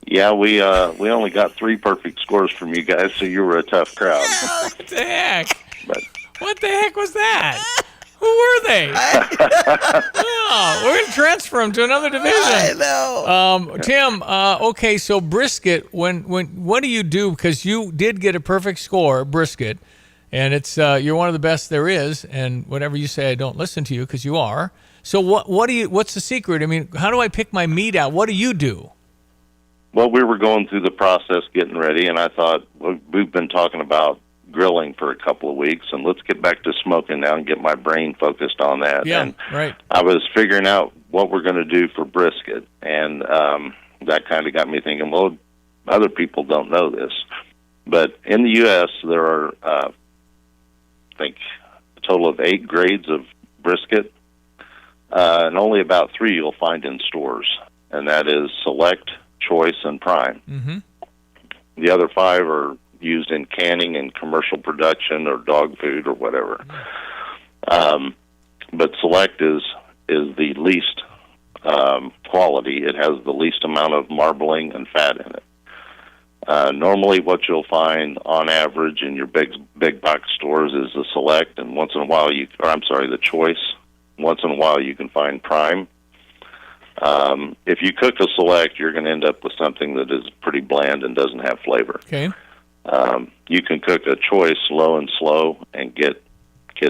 Yeah, we only got 3 perfect scores from you guys, so you were a tough crowd. What the heck? But What the heck was that? Who were they? Oh, we're going to transfer them to another division. I know. Tim, okay, so brisket, what do you do? Because you did get a perfect score, brisket, and it's you're one of the best there is, and whatever you say, I don't listen to you because you are. So what's the secret? I mean, how do I pick my meat out? What do you do? Well, we were going through the process, getting ready, and I thought, we've been talking about grilling for a couple of weeks, and let's get back to smoking now and get my brain focused on that. Yeah, and right. I was figuring out what we're going to do for brisket, and that kind of got me thinking, well, other people don't know this. But in the U.S., there are, I think, a total of 8 grades of brisket, and only about 3 you'll find in stores, and that is Select, Choice, and Prime. Mm-hmm. The other 5 are used in canning and commercial production or dog food or whatever. But Select is the least quality. It has the least amount of marbling and fat in it. Normally what you'll find on average in your big box stores is the Select, and once in a while the Choice. Once in a while you can find Prime. If you cook a Select, you're going to end up with something that is pretty bland and doesn't have flavor. Okay. You can cook a Choice low and slow and get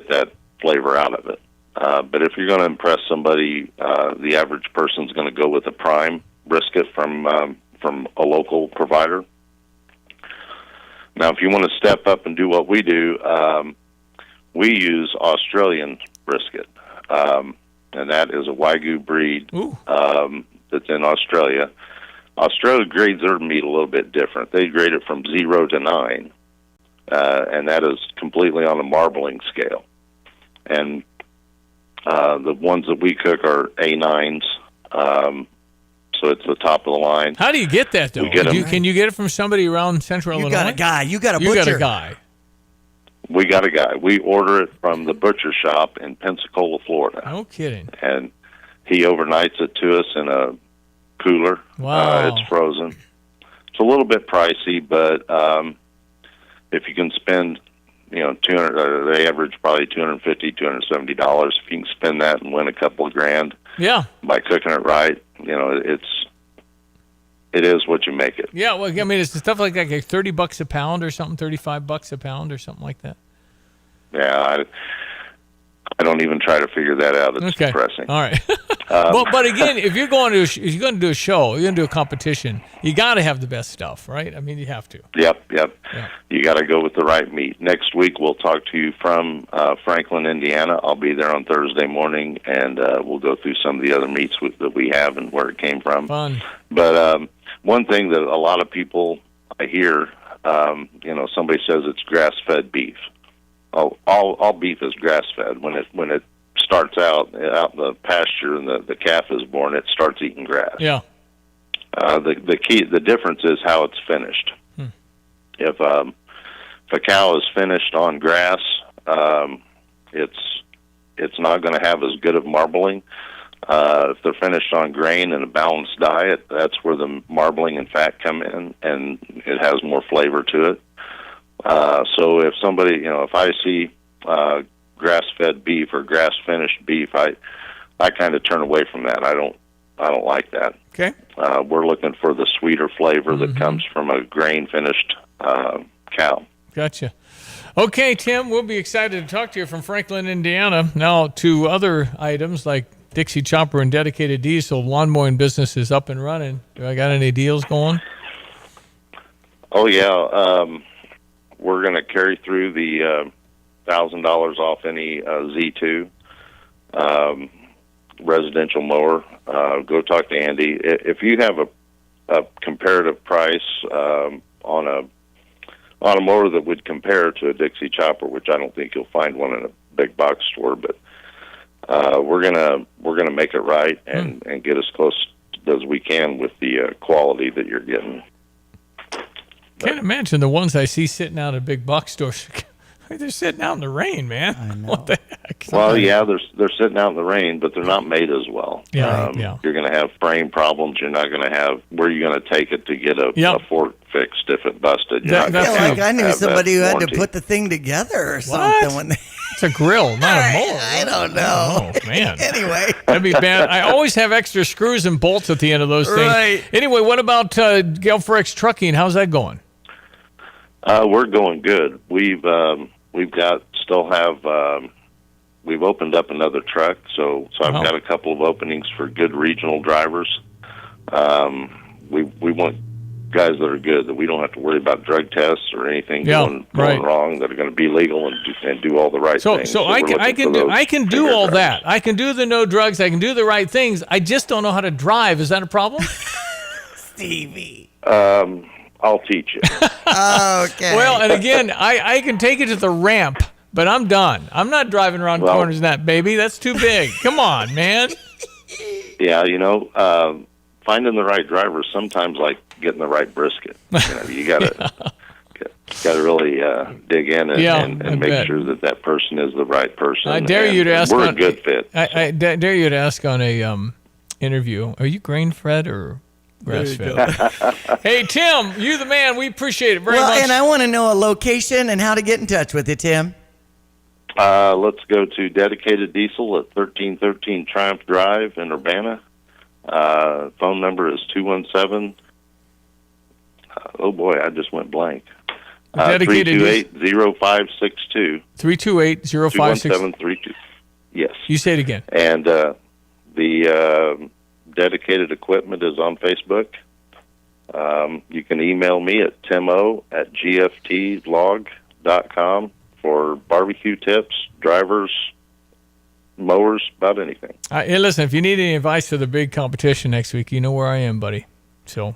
that flavor out of it. But if you're going to impress somebody, the average person's going to go with a Prime brisket from a local provider. Now, if you want to step up and do what we do, we use Australian brisket, and that is a Wagyu breed that's in Australia. Australia grades their meat a little bit different. They grade it from 0 to 9, and that is completely on a marbling scale. And the ones that we cook are A9s, so it's the top of the line. How do you get that, though? Can you get it from somebody around Central Illinois? You got a guy. You got a butcher. You got a guy. We got a guy. We order it from the butcher shop in Pensacola, Florida. No kidding. And he overnights it to us in a cooler. Wow. It's frozen. It's a little bit pricey, but if you can spend, they average probably $250, $270. If you can spend that and win a couple of grand, by cooking it right, it is what you make it. Yeah, well, I mean, it's stuff like $30 a pound or something, $35 a pound or something like that. Yeah, I don't even try to figure that out. It's depressing. All right. But again, if you're going to do a show, you're going to do a competition, you got to have the best stuff, right? I mean, you have to. Yep. You got to go with the right meat. Next week, we'll talk to you from Franklin, Indiana. I'll be there on Thursday morning, and we'll go through some of the other meats that we have and where it came from. Fun. But one thing that a lot of people I hear, somebody says it's grass-fed beef. All beef is grass-fed. When it starts out in the pasture and the calf is born, it starts eating grass. Yeah. The difference is how it's finished. If a cow is finished on grass, it's not going to have as good of marbling. If they're finished on grain and a balanced diet, that's where the marbling and fat come in, and it has more flavor to it. So if somebody, if I see grass-fed beef or grass-finished beef, I kind of turn away from that. I don't like that. Okay. We're looking for the sweeter flavor that comes from a grain-finished cow. Gotcha. Okay, Tim, we'll be excited to talk to you from Franklin, Indiana. Now to other items like Dixie Chopper and Dedicated Diesel. Lawn mowing business is up and running. Do I got any deals going? Oh, yeah. We're going to carry through the $1,000 off any Z2 residential mower. Go talk to Andy. If you have a comparative price on a mower that would compare to a Dixie Chopper, which I don't think you'll find one in a big box store, but we're gonna make it right and get as close as we can with the quality that you're getting. Can't imagine the ones I see sitting out at big box stores. They're sitting out in the rain, man. I know. What the heck? Well, yeah, they're sitting out in the rain, but they're not made as well. Yeah, You're going to have frame problems. You're not going to have where you're going to take it to get a fork fixed if it busted. I knew somebody who had to put the thing together or something. When it's a grill, not a mower. I don't know. Oh, man. Anyway. That'd be bad. I always have extra screws and bolts at the end of those things. Right. Anyway, what about Gelforex Trucking? How's that going? We're going good. We've opened up another truck, so I've got a couple of openings for good regional drivers. We want guys that are good, that we don't have to worry about drug tests or anything going wrong, that are going to be legal and do all the right things. So I can do all drivers. that. I can do the no drugs. I can do the right things. I just don't know how to drive. Is that a problem? Stevie. I'll teach you. Okay. Well, and again, I can take it to the ramp, but I'm done. I'm not driving around corners in that, baby. That's too big. Come on, man. Yeah, finding the right driver is sometimes like getting the right brisket. You gotta really dig in and make sure that person is the right person. I dare you to ask. We're a good fit. I dare you to ask on a interview. Are you grain-fed or grass-fed? Hey, Tim, you the man. We appreciate it very much. And I want to know a location and how to get in touch with you, Tim. Let's go to Dedicated Diesel at 1313 Triumph Drive in Urbana. Phone number is 217. Oh boy, I just went blank. 328-0562. 328-0562. Yes. You say it again. And the Dedicated Equipment is on Facebook. You can email me at timo@gftvlog.com for barbecue tips, drivers, mowers, about anything. Hey, listen, if you need any advice for the big competition next week, you know where I am, buddy. So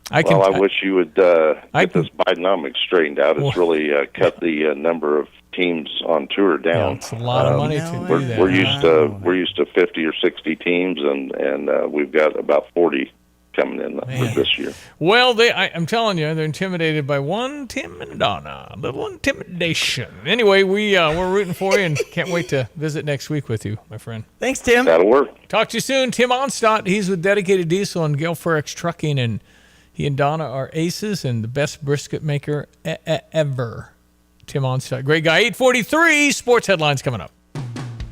I wish you would get this Bidenomics straightened out. It's really cut the number of teams on tour down. Yeah, it's a lot of money to do that. We're used to 50 or 60 teams, and we've got about 40 coming in this year. Well, I'm telling you, they're intimidated by one Tim and Donna. A little intimidation. Anyway, we're rooting for you and can't wait to visit next week with you, my friend. Thanks, Tim. That'll work. Talk to you soon. Tim Onstott, he's with Dedicated Diesel and Gelforex Trucking, and he and Donna are aces and the best brisket maker ever. Tim Onstott, great guy. 8:43 sports headlines coming up.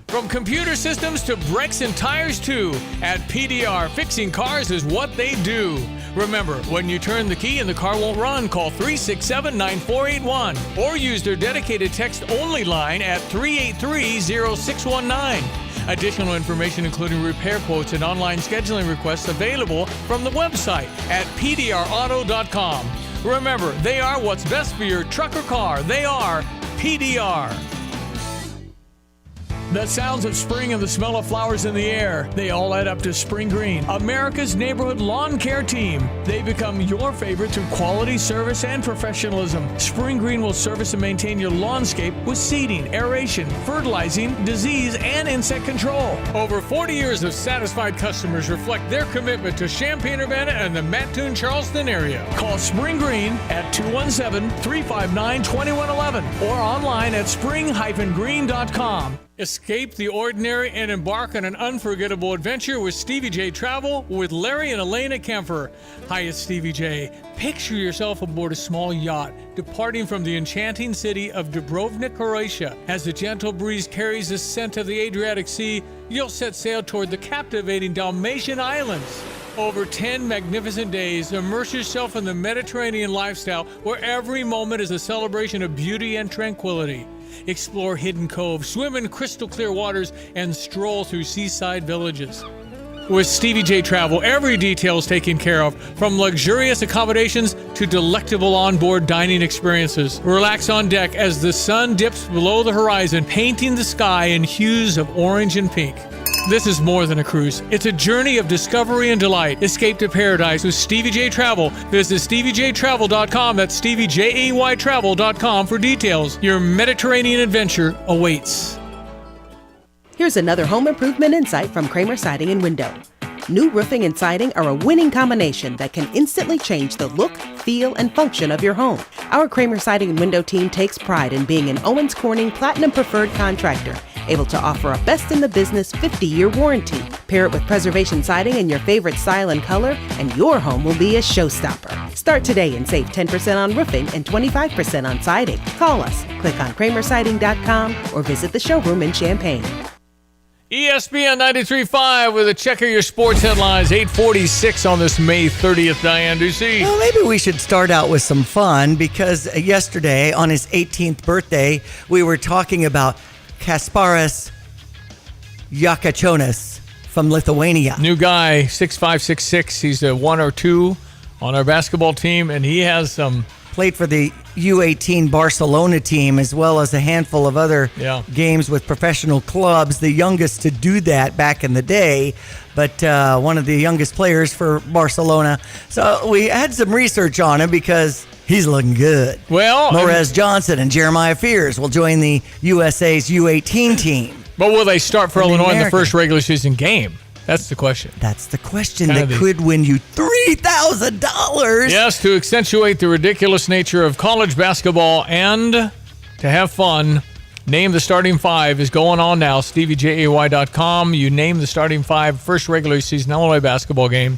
From computer systems to brakes and tires too, at PDR, fixing cars is what they do. Remember, when you turn the key and the car won't run, call 367-9481 or use their dedicated text-only line at 383-0619. Additional information including repair quotes and online scheduling requests available from the website at pdrauto.com. Remember, they are what's best for your truck or car. They are PDR. The sounds of spring and the smell of flowers in the air, they all add up to Spring Green, America's neighborhood lawn care team. They become your favorite through quality service and professionalism. Spring Green will service and maintain your lawnscape with seeding, aeration, fertilizing, disease, and insect control. Over 40 years of satisfied customers reflect their commitment to Champaign-Urbana and the Mattoon-Charleston area. Call Spring Green at 217-359-2111 or online at spring-green.com. Escape the ordinary and embark on an unforgettable adventure with Stevie Jay Travel with Larry and Elena Kemper. Hi, it's Stevie Jay. Picture yourself aboard a small yacht departing from the enchanting city of Dubrovnik, Croatia. As the gentle breeze carries the scent of the Adriatic Sea, you'll set sail toward the captivating Dalmatian Islands. Over 10 magnificent days, immerse yourself in the Mediterranean lifestyle where every moment is a celebration of beauty and tranquility. Explore hidden coves, swim in crystal clear waters, and stroll through seaside villages. With Stevie Jay Travel, every detail is taken care of, from luxurious accommodations to delectable onboard dining experiences. Relax on deck as the sun dips below the horizon, painting the sky in hues of orange and pink. This is more than a cruise. It's a journey of discovery and delight. Escape to paradise with Stevie Jay Travel. Visit StevieJayTravel.com. That's StevieJayTravel.com for details. Your Mediterranean adventure awaits. Here's another home improvement insight from Kramer Siding and Window. New roofing and siding are a winning combination that can instantly change the look, feel, and function of your home. Our Kramer Siding and Window team takes pride in being an Owens Corning Platinum Preferred contractor, able to offer a best-in-the-business 50-year warranty. Pair it with preservation siding in your favorite style and color, and your home will be a showstopper. Start today and save 10% on roofing and 25% on siding. Call us, click on kramersiding.com, or visit the showroom in Champaign. ESPN 93.5 with a check of your sports headlines, 8:46 on this May 30th, Diane Ducey. Well, maybe we should start out with some fun, because yesterday, on his 18th birthday, we were talking about Kasparas Jakachonis from Lithuania. New guy, 6'5", 6'6". He's a 1 or 2 on our basketball team, and he has some... Played for the U18 Barcelona team, as well as a handful of other games with professional clubs. The youngest to do that back in the day, but one of the youngest players for Barcelona. So we had some research on him because he's looking good. Well, Morez Johnson and Jeremiah Fears will join the USA's U18 team. But will they start for Illinois in the first regular season game? That's the question. That's the question that could win you $3,000. Yes, to accentuate the ridiculous nature of college basketball and to have fun, Name the Starting Five is going on now. StevieJay.com. You name the starting five, first regular season Illinois basketball game,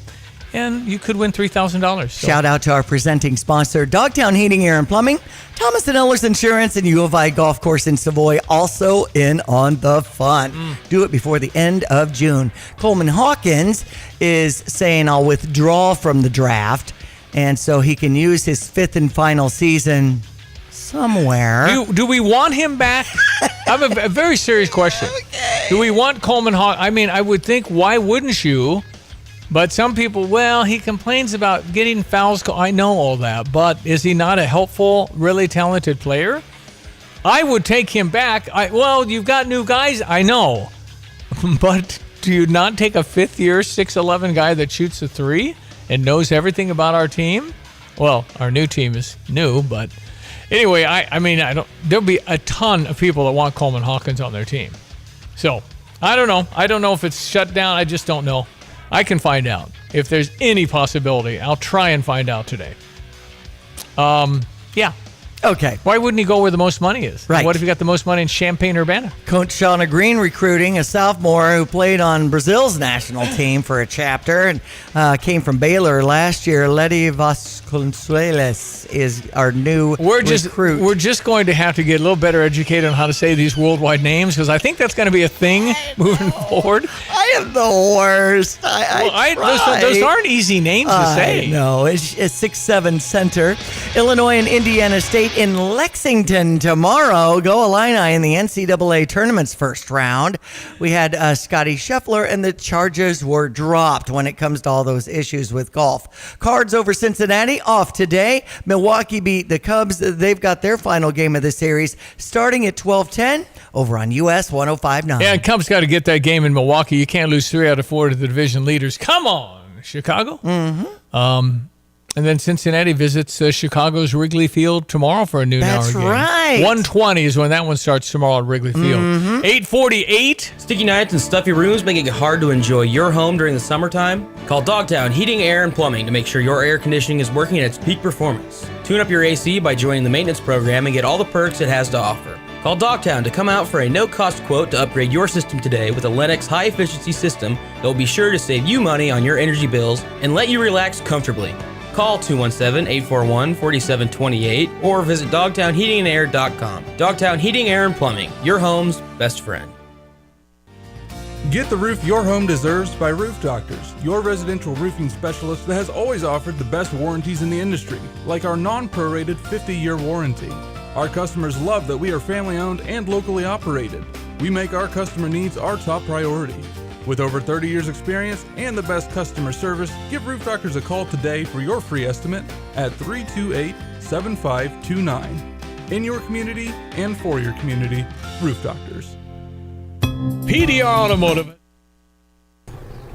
and you could win $3,000. So. Shout out to our presenting sponsor, Dogtown Heating, Air and Plumbing, Thomas & Ellers Insurance, and U of I Golf Course in Savoy, also in on the fun. Do it before the end of June. Coleman Hawkins is saying, I'll withdraw from the draft, and so he can use his fifth and final season somewhere. Do we want him back? I have a very serious question. Okay. Do we want Coleman Hawkins? I mean, I would think, why wouldn't you? But some people, well, he complains about getting fouls. I know all that, but is he not a helpful, really talented player? I would take him back. Well, you've got new guys, I know. But do you not take a fifth-year, 6'11" guy that shoots a three and knows everything about our team? Well, our new team is new, but anyway, I mean, there'll be a ton of people that want Coleman Hawkins on their team. So, I don't know. I don't know if it's shut down. I just don't know. I can find out if there's any possibility. I'll try and find out today. Yeah. Okay. Why wouldn't he go where the most money is? Right. What if he got the most money in Champaign-Urbana? Coach Shauna Green recruiting a sophomore who played on Brazil's national team for a chapter and came from Baylor last year. Letty Vasconcelos is our new recruit. We're just going to have to get a little better educated on how to say these worldwide names, because I think that's going to be a thing moving forward. I am the worst. Those aren't easy names to say. No, it's 6'7" center. Illinois and Indiana State in Lexington tomorrow. Go Illini in the NCAA tournament's first round. We had Scotty Scheffler, and the charges were dropped when it comes to all those issues with golf. Cards over Cincinnati off today. Milwaukee beat the Cubs. They've got their final game of the series starting at 12:10 over on US 105.9. Yeah, and Cubs got to get that game in Milwaukee. You can't lose 3 out of 4 to the division leaders. Come on, Chicago. Mm-hmm. And then Cincinnati visits Chicago's Wrigley Field tomorrow for a noon hour game. That's right. 1:20 is when that one starts tomorrow at Wrigley Field. 8:48. Sticky nights and stuffy rooms making it hard to enjoy your home during the summertime? Call Dogtown Heating, Air, and Plumbing to make sure your air conditioning is working at its peak performance. Tune up your AC by joining the maintenance program and get all the perks it has to offer. Call Dogtown to come out for a no-cost quote to upgrade your system today with a Lennox high-efficiency system that will be sure to save you money on your energy bills and let you relax comfortably. Call 217-841-4728 or visit dogtownheatingandair.com. Dogtown Heating, Air, and Plumbing, your home's best friend. Get the roof your home deserves by Roof Doctors, your residential roofing specialist that has always offered the best warranties in the industry, like our non-prorated 50-year warranty. Our customers love that we are family-owned and locally operated. We make our customer needs our top priority. With over 30 years experience and the best customer service, give Roof Doctors a call today for your free estimate at 328-7529. In your community and for your community, Roof Doctors. PDR Automotive.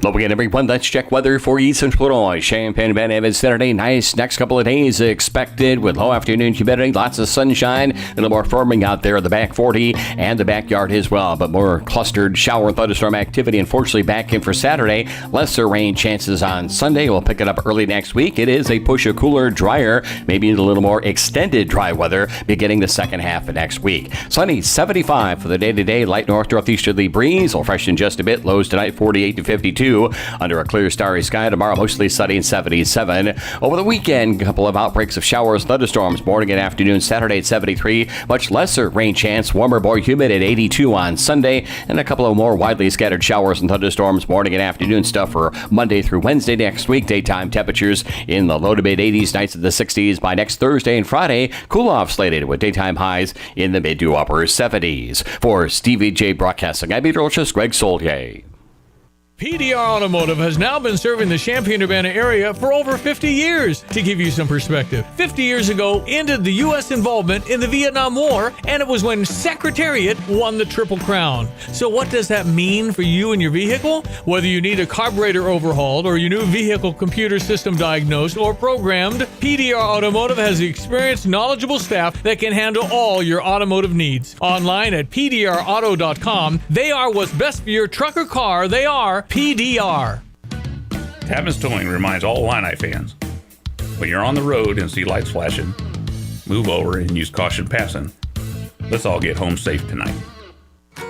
Hello again, everyone. Let's check weather for East Central Illinois. Champaign, Van Evans, Saturday. Nice next couple of days expected with low afternoon humidity. Lots of sunshine. A little more firming out there in the back 40 and the backyard as well. But more clustered shower and thunderstorm activity. Unfortunately, back in for Saturday. Lesser rain chances on Sunday. We'll pick it up early next week. It is a push of cooler, drier, maybe a little more extended dry weather beginning the second half of next week. Sunny, 75 for the day-to-day. Light northeasterly breeze. Will freshen just a bit. Lows tonight, 48 to 52. Under a clear, starry sky. Tomorrow, mostly sunny and 77. Over the weekend, a couple of outbreaks of showers, thunderstorms, morning and afternoon. Saturday at 73. Much lesser rain chance. Warmer, more humid at 82 on Sunday. And a couple of more widely scattered showers and thunderstorms, morning and afternoon stuff for Monday through Wednesday next week. Daytime temperatures in the low to mid 80s, nights in the 60s. By next Thursday and Friday, cool off slated with daytime highs in the mid to upper 70s. For Stevie Jay Broadcasting, I'm meteorologist Greg Solier. PDR Automotive has now been serving the Champaign-Urbana area for over 50 years. To give you some perspective, 50 years ago ended the U.S. involvement in the Vietnam War, and it was when Secretariat won the Triple Crown. So what does that mean for you and your vehicle? Whether you need a carburetor overhauled or your new vehicle computer system diagnosed or programmed, PDR Automotive has the experienced, knowledgeable staff that can handle all your automotive needs. Online at pdrauto.com, they are what's best for your truck or car. They are PDR. Tapman's Towing reminds all Illini fans, when you're on the road and see lights flashing, move over and use caution passing. Let's all get home safe tonight.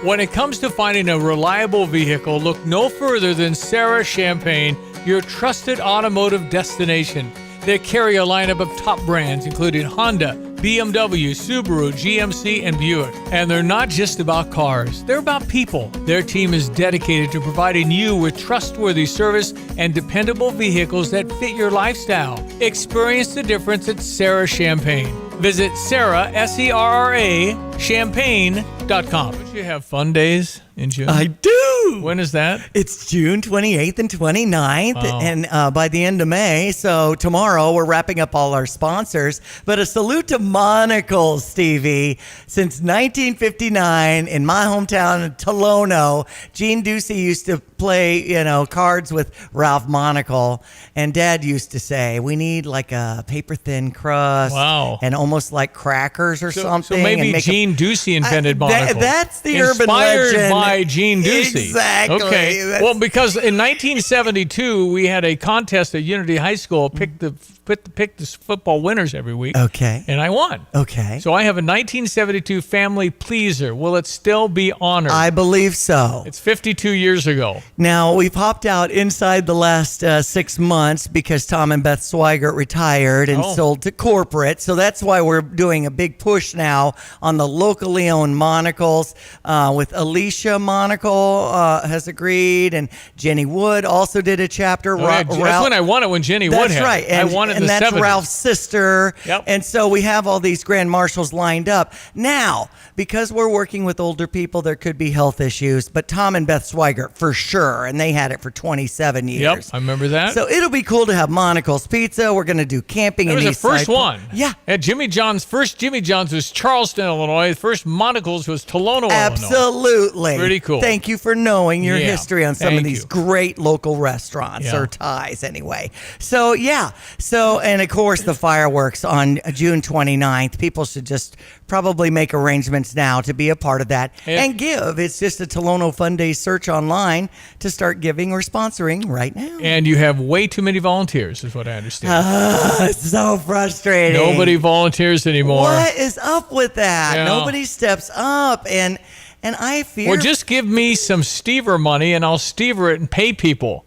When it comes to finding a reliable vehicle, look no further than Sarah Champagne, your trusted automotive destination. They carry a lineup of top brands including Honda, BMW, Subaru, GMC, and Buick. And they're not just about cars, they're about people. Their team is dedicated to providing you with trustworthy service and dependable vehicles that fit your lifestyle. Experience the difference at Sarah Champagne. Visit Sarah, S-E-R-R-A, Champagne.com. Don't you have fun days in June? I do. When is that? It's June 28th and 29th, Wow. and by the end of May. So tomorrow we're wrapping up all our sponsors. But a salute to Monocles, Stevie. Since 1959, in my hometown of Tolono, Gene Ducey used to play, cards with Ralph Monocle, and Dad used to say, "We need like a paper-thin crust, Wow. and almost like crackers or something." So maybe and Gene Ducey invented Monocle. That's the urban Inspired legend. by Gene Ducey. Exactly. Okay. That's- Well, because in 1972 we had a contest at Unity High School, pick the football winners every week. Okay. And I won. Okay. So I have a 1972 family pleaser. Will it still be honored? I believe so. It's 52 years ago. Now, we've hopped out inside the last 6 months because Tom and Beth Swigert retired and sold to corporate. So that's why we're doing a big push now on the locally owned Monocles with Alicia Monocle has agreed, and Jenny Wood also did a chapter. That's when I won it, when Jenny Wood had it. That's right. I won it in the that's 70s. Ralph's sister. Yep. And so we have all these grand marshals lined up. Now, because we're working with older people, there could be health issues, but Tom and Beth Swigert for sure, and they had it for 27 years. Yep, I remember that. So it'll be cool to have Monocle's Pizza. We're going to do camping That in was the East first Side. one. Yeah. At Jimmy John's, first Jimmy John's was Charleston, Illinois. Illinois. The first monocles was Tolono, Illinois. Absolutely. Pretty cool. Thank you for knowing your Yeah. history on some of Thank these you. great local restaurants Yeah. or ties anyway. So, yeah. So, and of course, the fireworks on June 29th. People should just probably make arrangements now to be a part of that and give. It's just a Tolono Fun Day search online to start giving or sponsoring right now. And you have way too many volunteers, is what I understand. It's so frustrating. Nobody volunteers anymore. What is up with that? Yeah. Nobody steps up, and I fear. Well, just give me some Stever money, and I'll Stever it and pay people.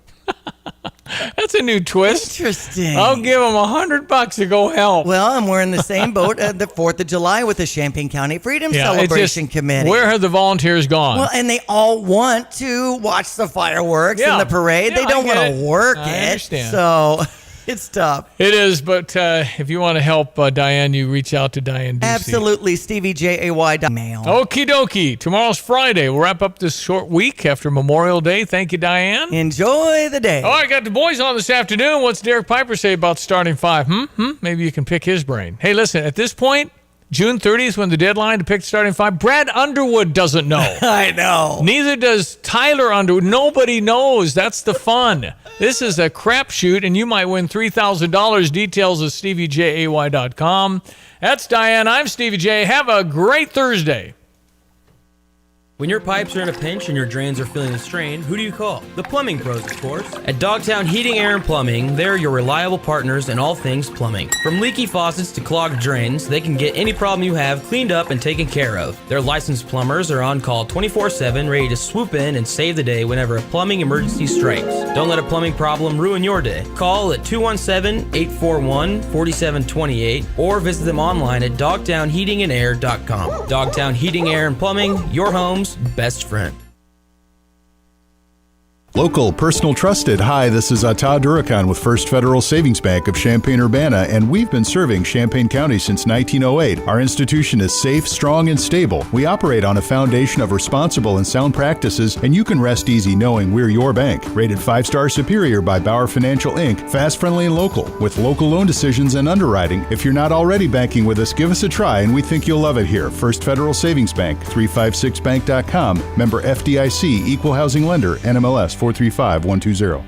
That's a new twist. Interesting. I'll give them $100 to go help. Well, I'm wearing the same boat at the 4th of July with the Champaign County Freedom Celebration Committee. Where have the volunteers gone? Well, and they all want to watch the fireworks Yeah. and the parade. Yeah, They don't I get want to it. work I it. understand. So it's tough. It is, but if you want to help Diane, you reach out to Diane DC. Absolutely. Stevie Jay mail. Okie dokie. Tomorrow's Friday. We'll wrap up this short week after Memorial Day. Thank you, Diane. Enjoy the day. Oh, I got the boys on this afternoon. What's Derek Piper say about starting 5? Maybe you can pick his brain. Hey, listen, at this point, June 30th, when the deadline to pick starting 5, Brad Underwood doesn't know. I know. Neither does Tyler Underwood. Nobody knows. That's the fun. This is a crapshoot, and you might win $3,000. Details at StevieJay.com. That's Diane. I'm Stevie J. Have a great Thursday. When your pipes are in a pinch and your drains are feeling the strain, who do you call? The plumbing pros, of course. At Dogtown Heating, Air, and Plumbing, they're your reliable partners in all things plumbing. From leaky faucets to clogged drains, they can get any problem you have cleaned up and taken care of. Their licensed plumbers are on call 24/7, ready to swoop in and save the day whenever a plumbing emergency strikes. Don't let a plumbing problem ruin your day. Call at 217-841-4728 or visit them online at dogtownheatingandair.com. Dogtown Heating, Air, and Plumbing, your home's best friend. Local, personal, trusted. Hi, this is Ata Durakan with First Federal Savings Bank of Champaign-Urbana, and we've been serving Champaign County since 1908. Our institution is safe, strong, and stable. We operate on a foundation of responsible and sound practices, and you can rest easy knowing we're your bank. Rated 5-star superior by Bauer Financial Inc., fast, friendly, and local, with local loan decisions and underwriting. If you're not already banking with us, give us a try, and we think you'll love it here. First Federal Savings Bank, 356bank.com, member FDIC, equal housing lender, NMLS 435120.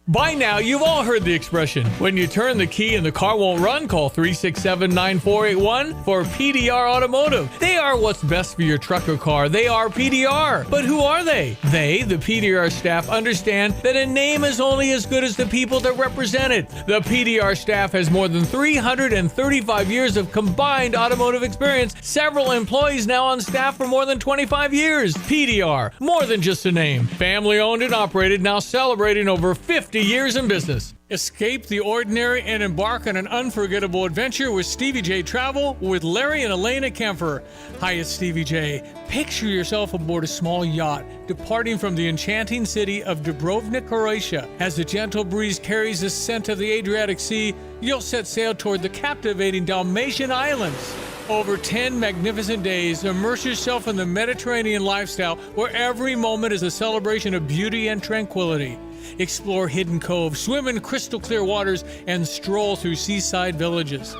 By now, you've all heard the expression, when you turn the key and the car won't run, call 367-9481 for PDR Automotive. They are what's best for your truck or car. They are PDR. But who are they? They, the PDR staff, understand that a name is only as good as the people that represent it. The PDR staff has more than 335 years of combined automotive experience. Several employees now on staff for more than 25 years. PDR, more than just a name. Family owned and operated, now celebrating over 50 years in business. Escape the ordinary and embark on an unforgettable adventure with Stevie Jay Travel with Larry and Elena Kemper. Hi, it's Stevie J. Picture yourself aboard a small yacht departing from the enchanting city of Dubrovnik, Croatia. As the gentle breeze carries the scent of the Adriatic Sea, you'll set sail toward the captivating Dalmatian Islands. Over 10 magnificent days, immerse yourself in the Mediterranean lifestyle where every moment is a celebration of beauty and tranquility. Explore hidden coves, swim in crystal clear waters, and stroll through seaside villages.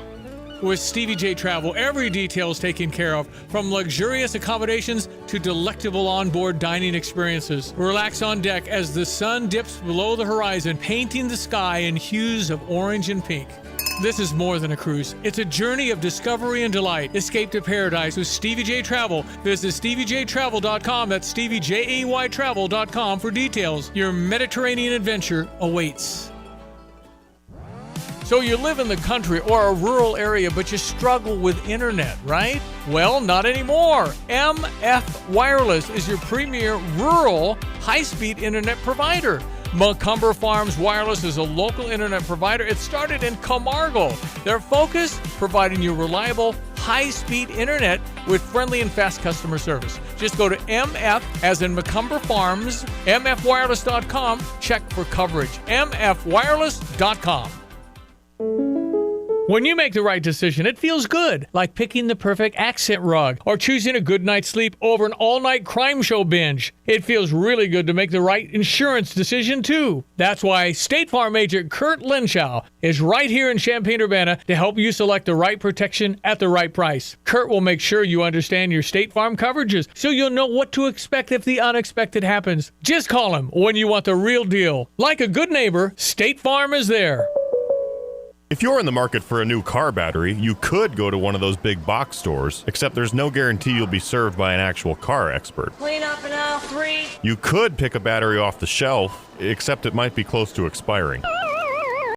With Stevie J Travel, every detail is taken care of, from luxurious accommodations to delectable onboard dining experiences. Relax on deck as the sun dips below the horizon, painting the sky in hues of orange and pink. This is more than a cruise. It's a journey of discovery and delight. Escape to paradise with Stevie J Travel. Visit StevieJTravel.com. That's StevieJayTravel.com for details. Your Mediterranean adventure awaits. So you live in the country or a rural area, but you struggle with internet, right? Well, not anymore. MF Wireless is your premier rural high-speed internet provider. Macomber Farms Wireless is a local internet provider. It started in Camargo. Their focus, providing you reliable, high-speed internet with friendly and fast customer service. Just go to MF, as in Macomber Farms, mfwireless.com. Check for coverage. mfwireless.com. When you make the right decision, it feels good, like picking the perfect accent rug or choosing a good night's sleep over an all-night crime show binge. It feels really good to make the right insurance decision, too. That's why State Farm agent Kurt Lenschow is right here in Champaign-Urbana to help you select the right protection at the right price. Kurt will make sure you understand your State Farm coverages so you'll know what to expect if the unexpected happens. Just call him when you want the real deal. Like a good neighbor, State Farm is there. If you're in the market for a new car battery, you could go to one of those big box stores, except there's no guarantee you'll be served by an actual car expert. Clean up in aisle 3. You could pick a battery off the shelf, except it might be close to expiring.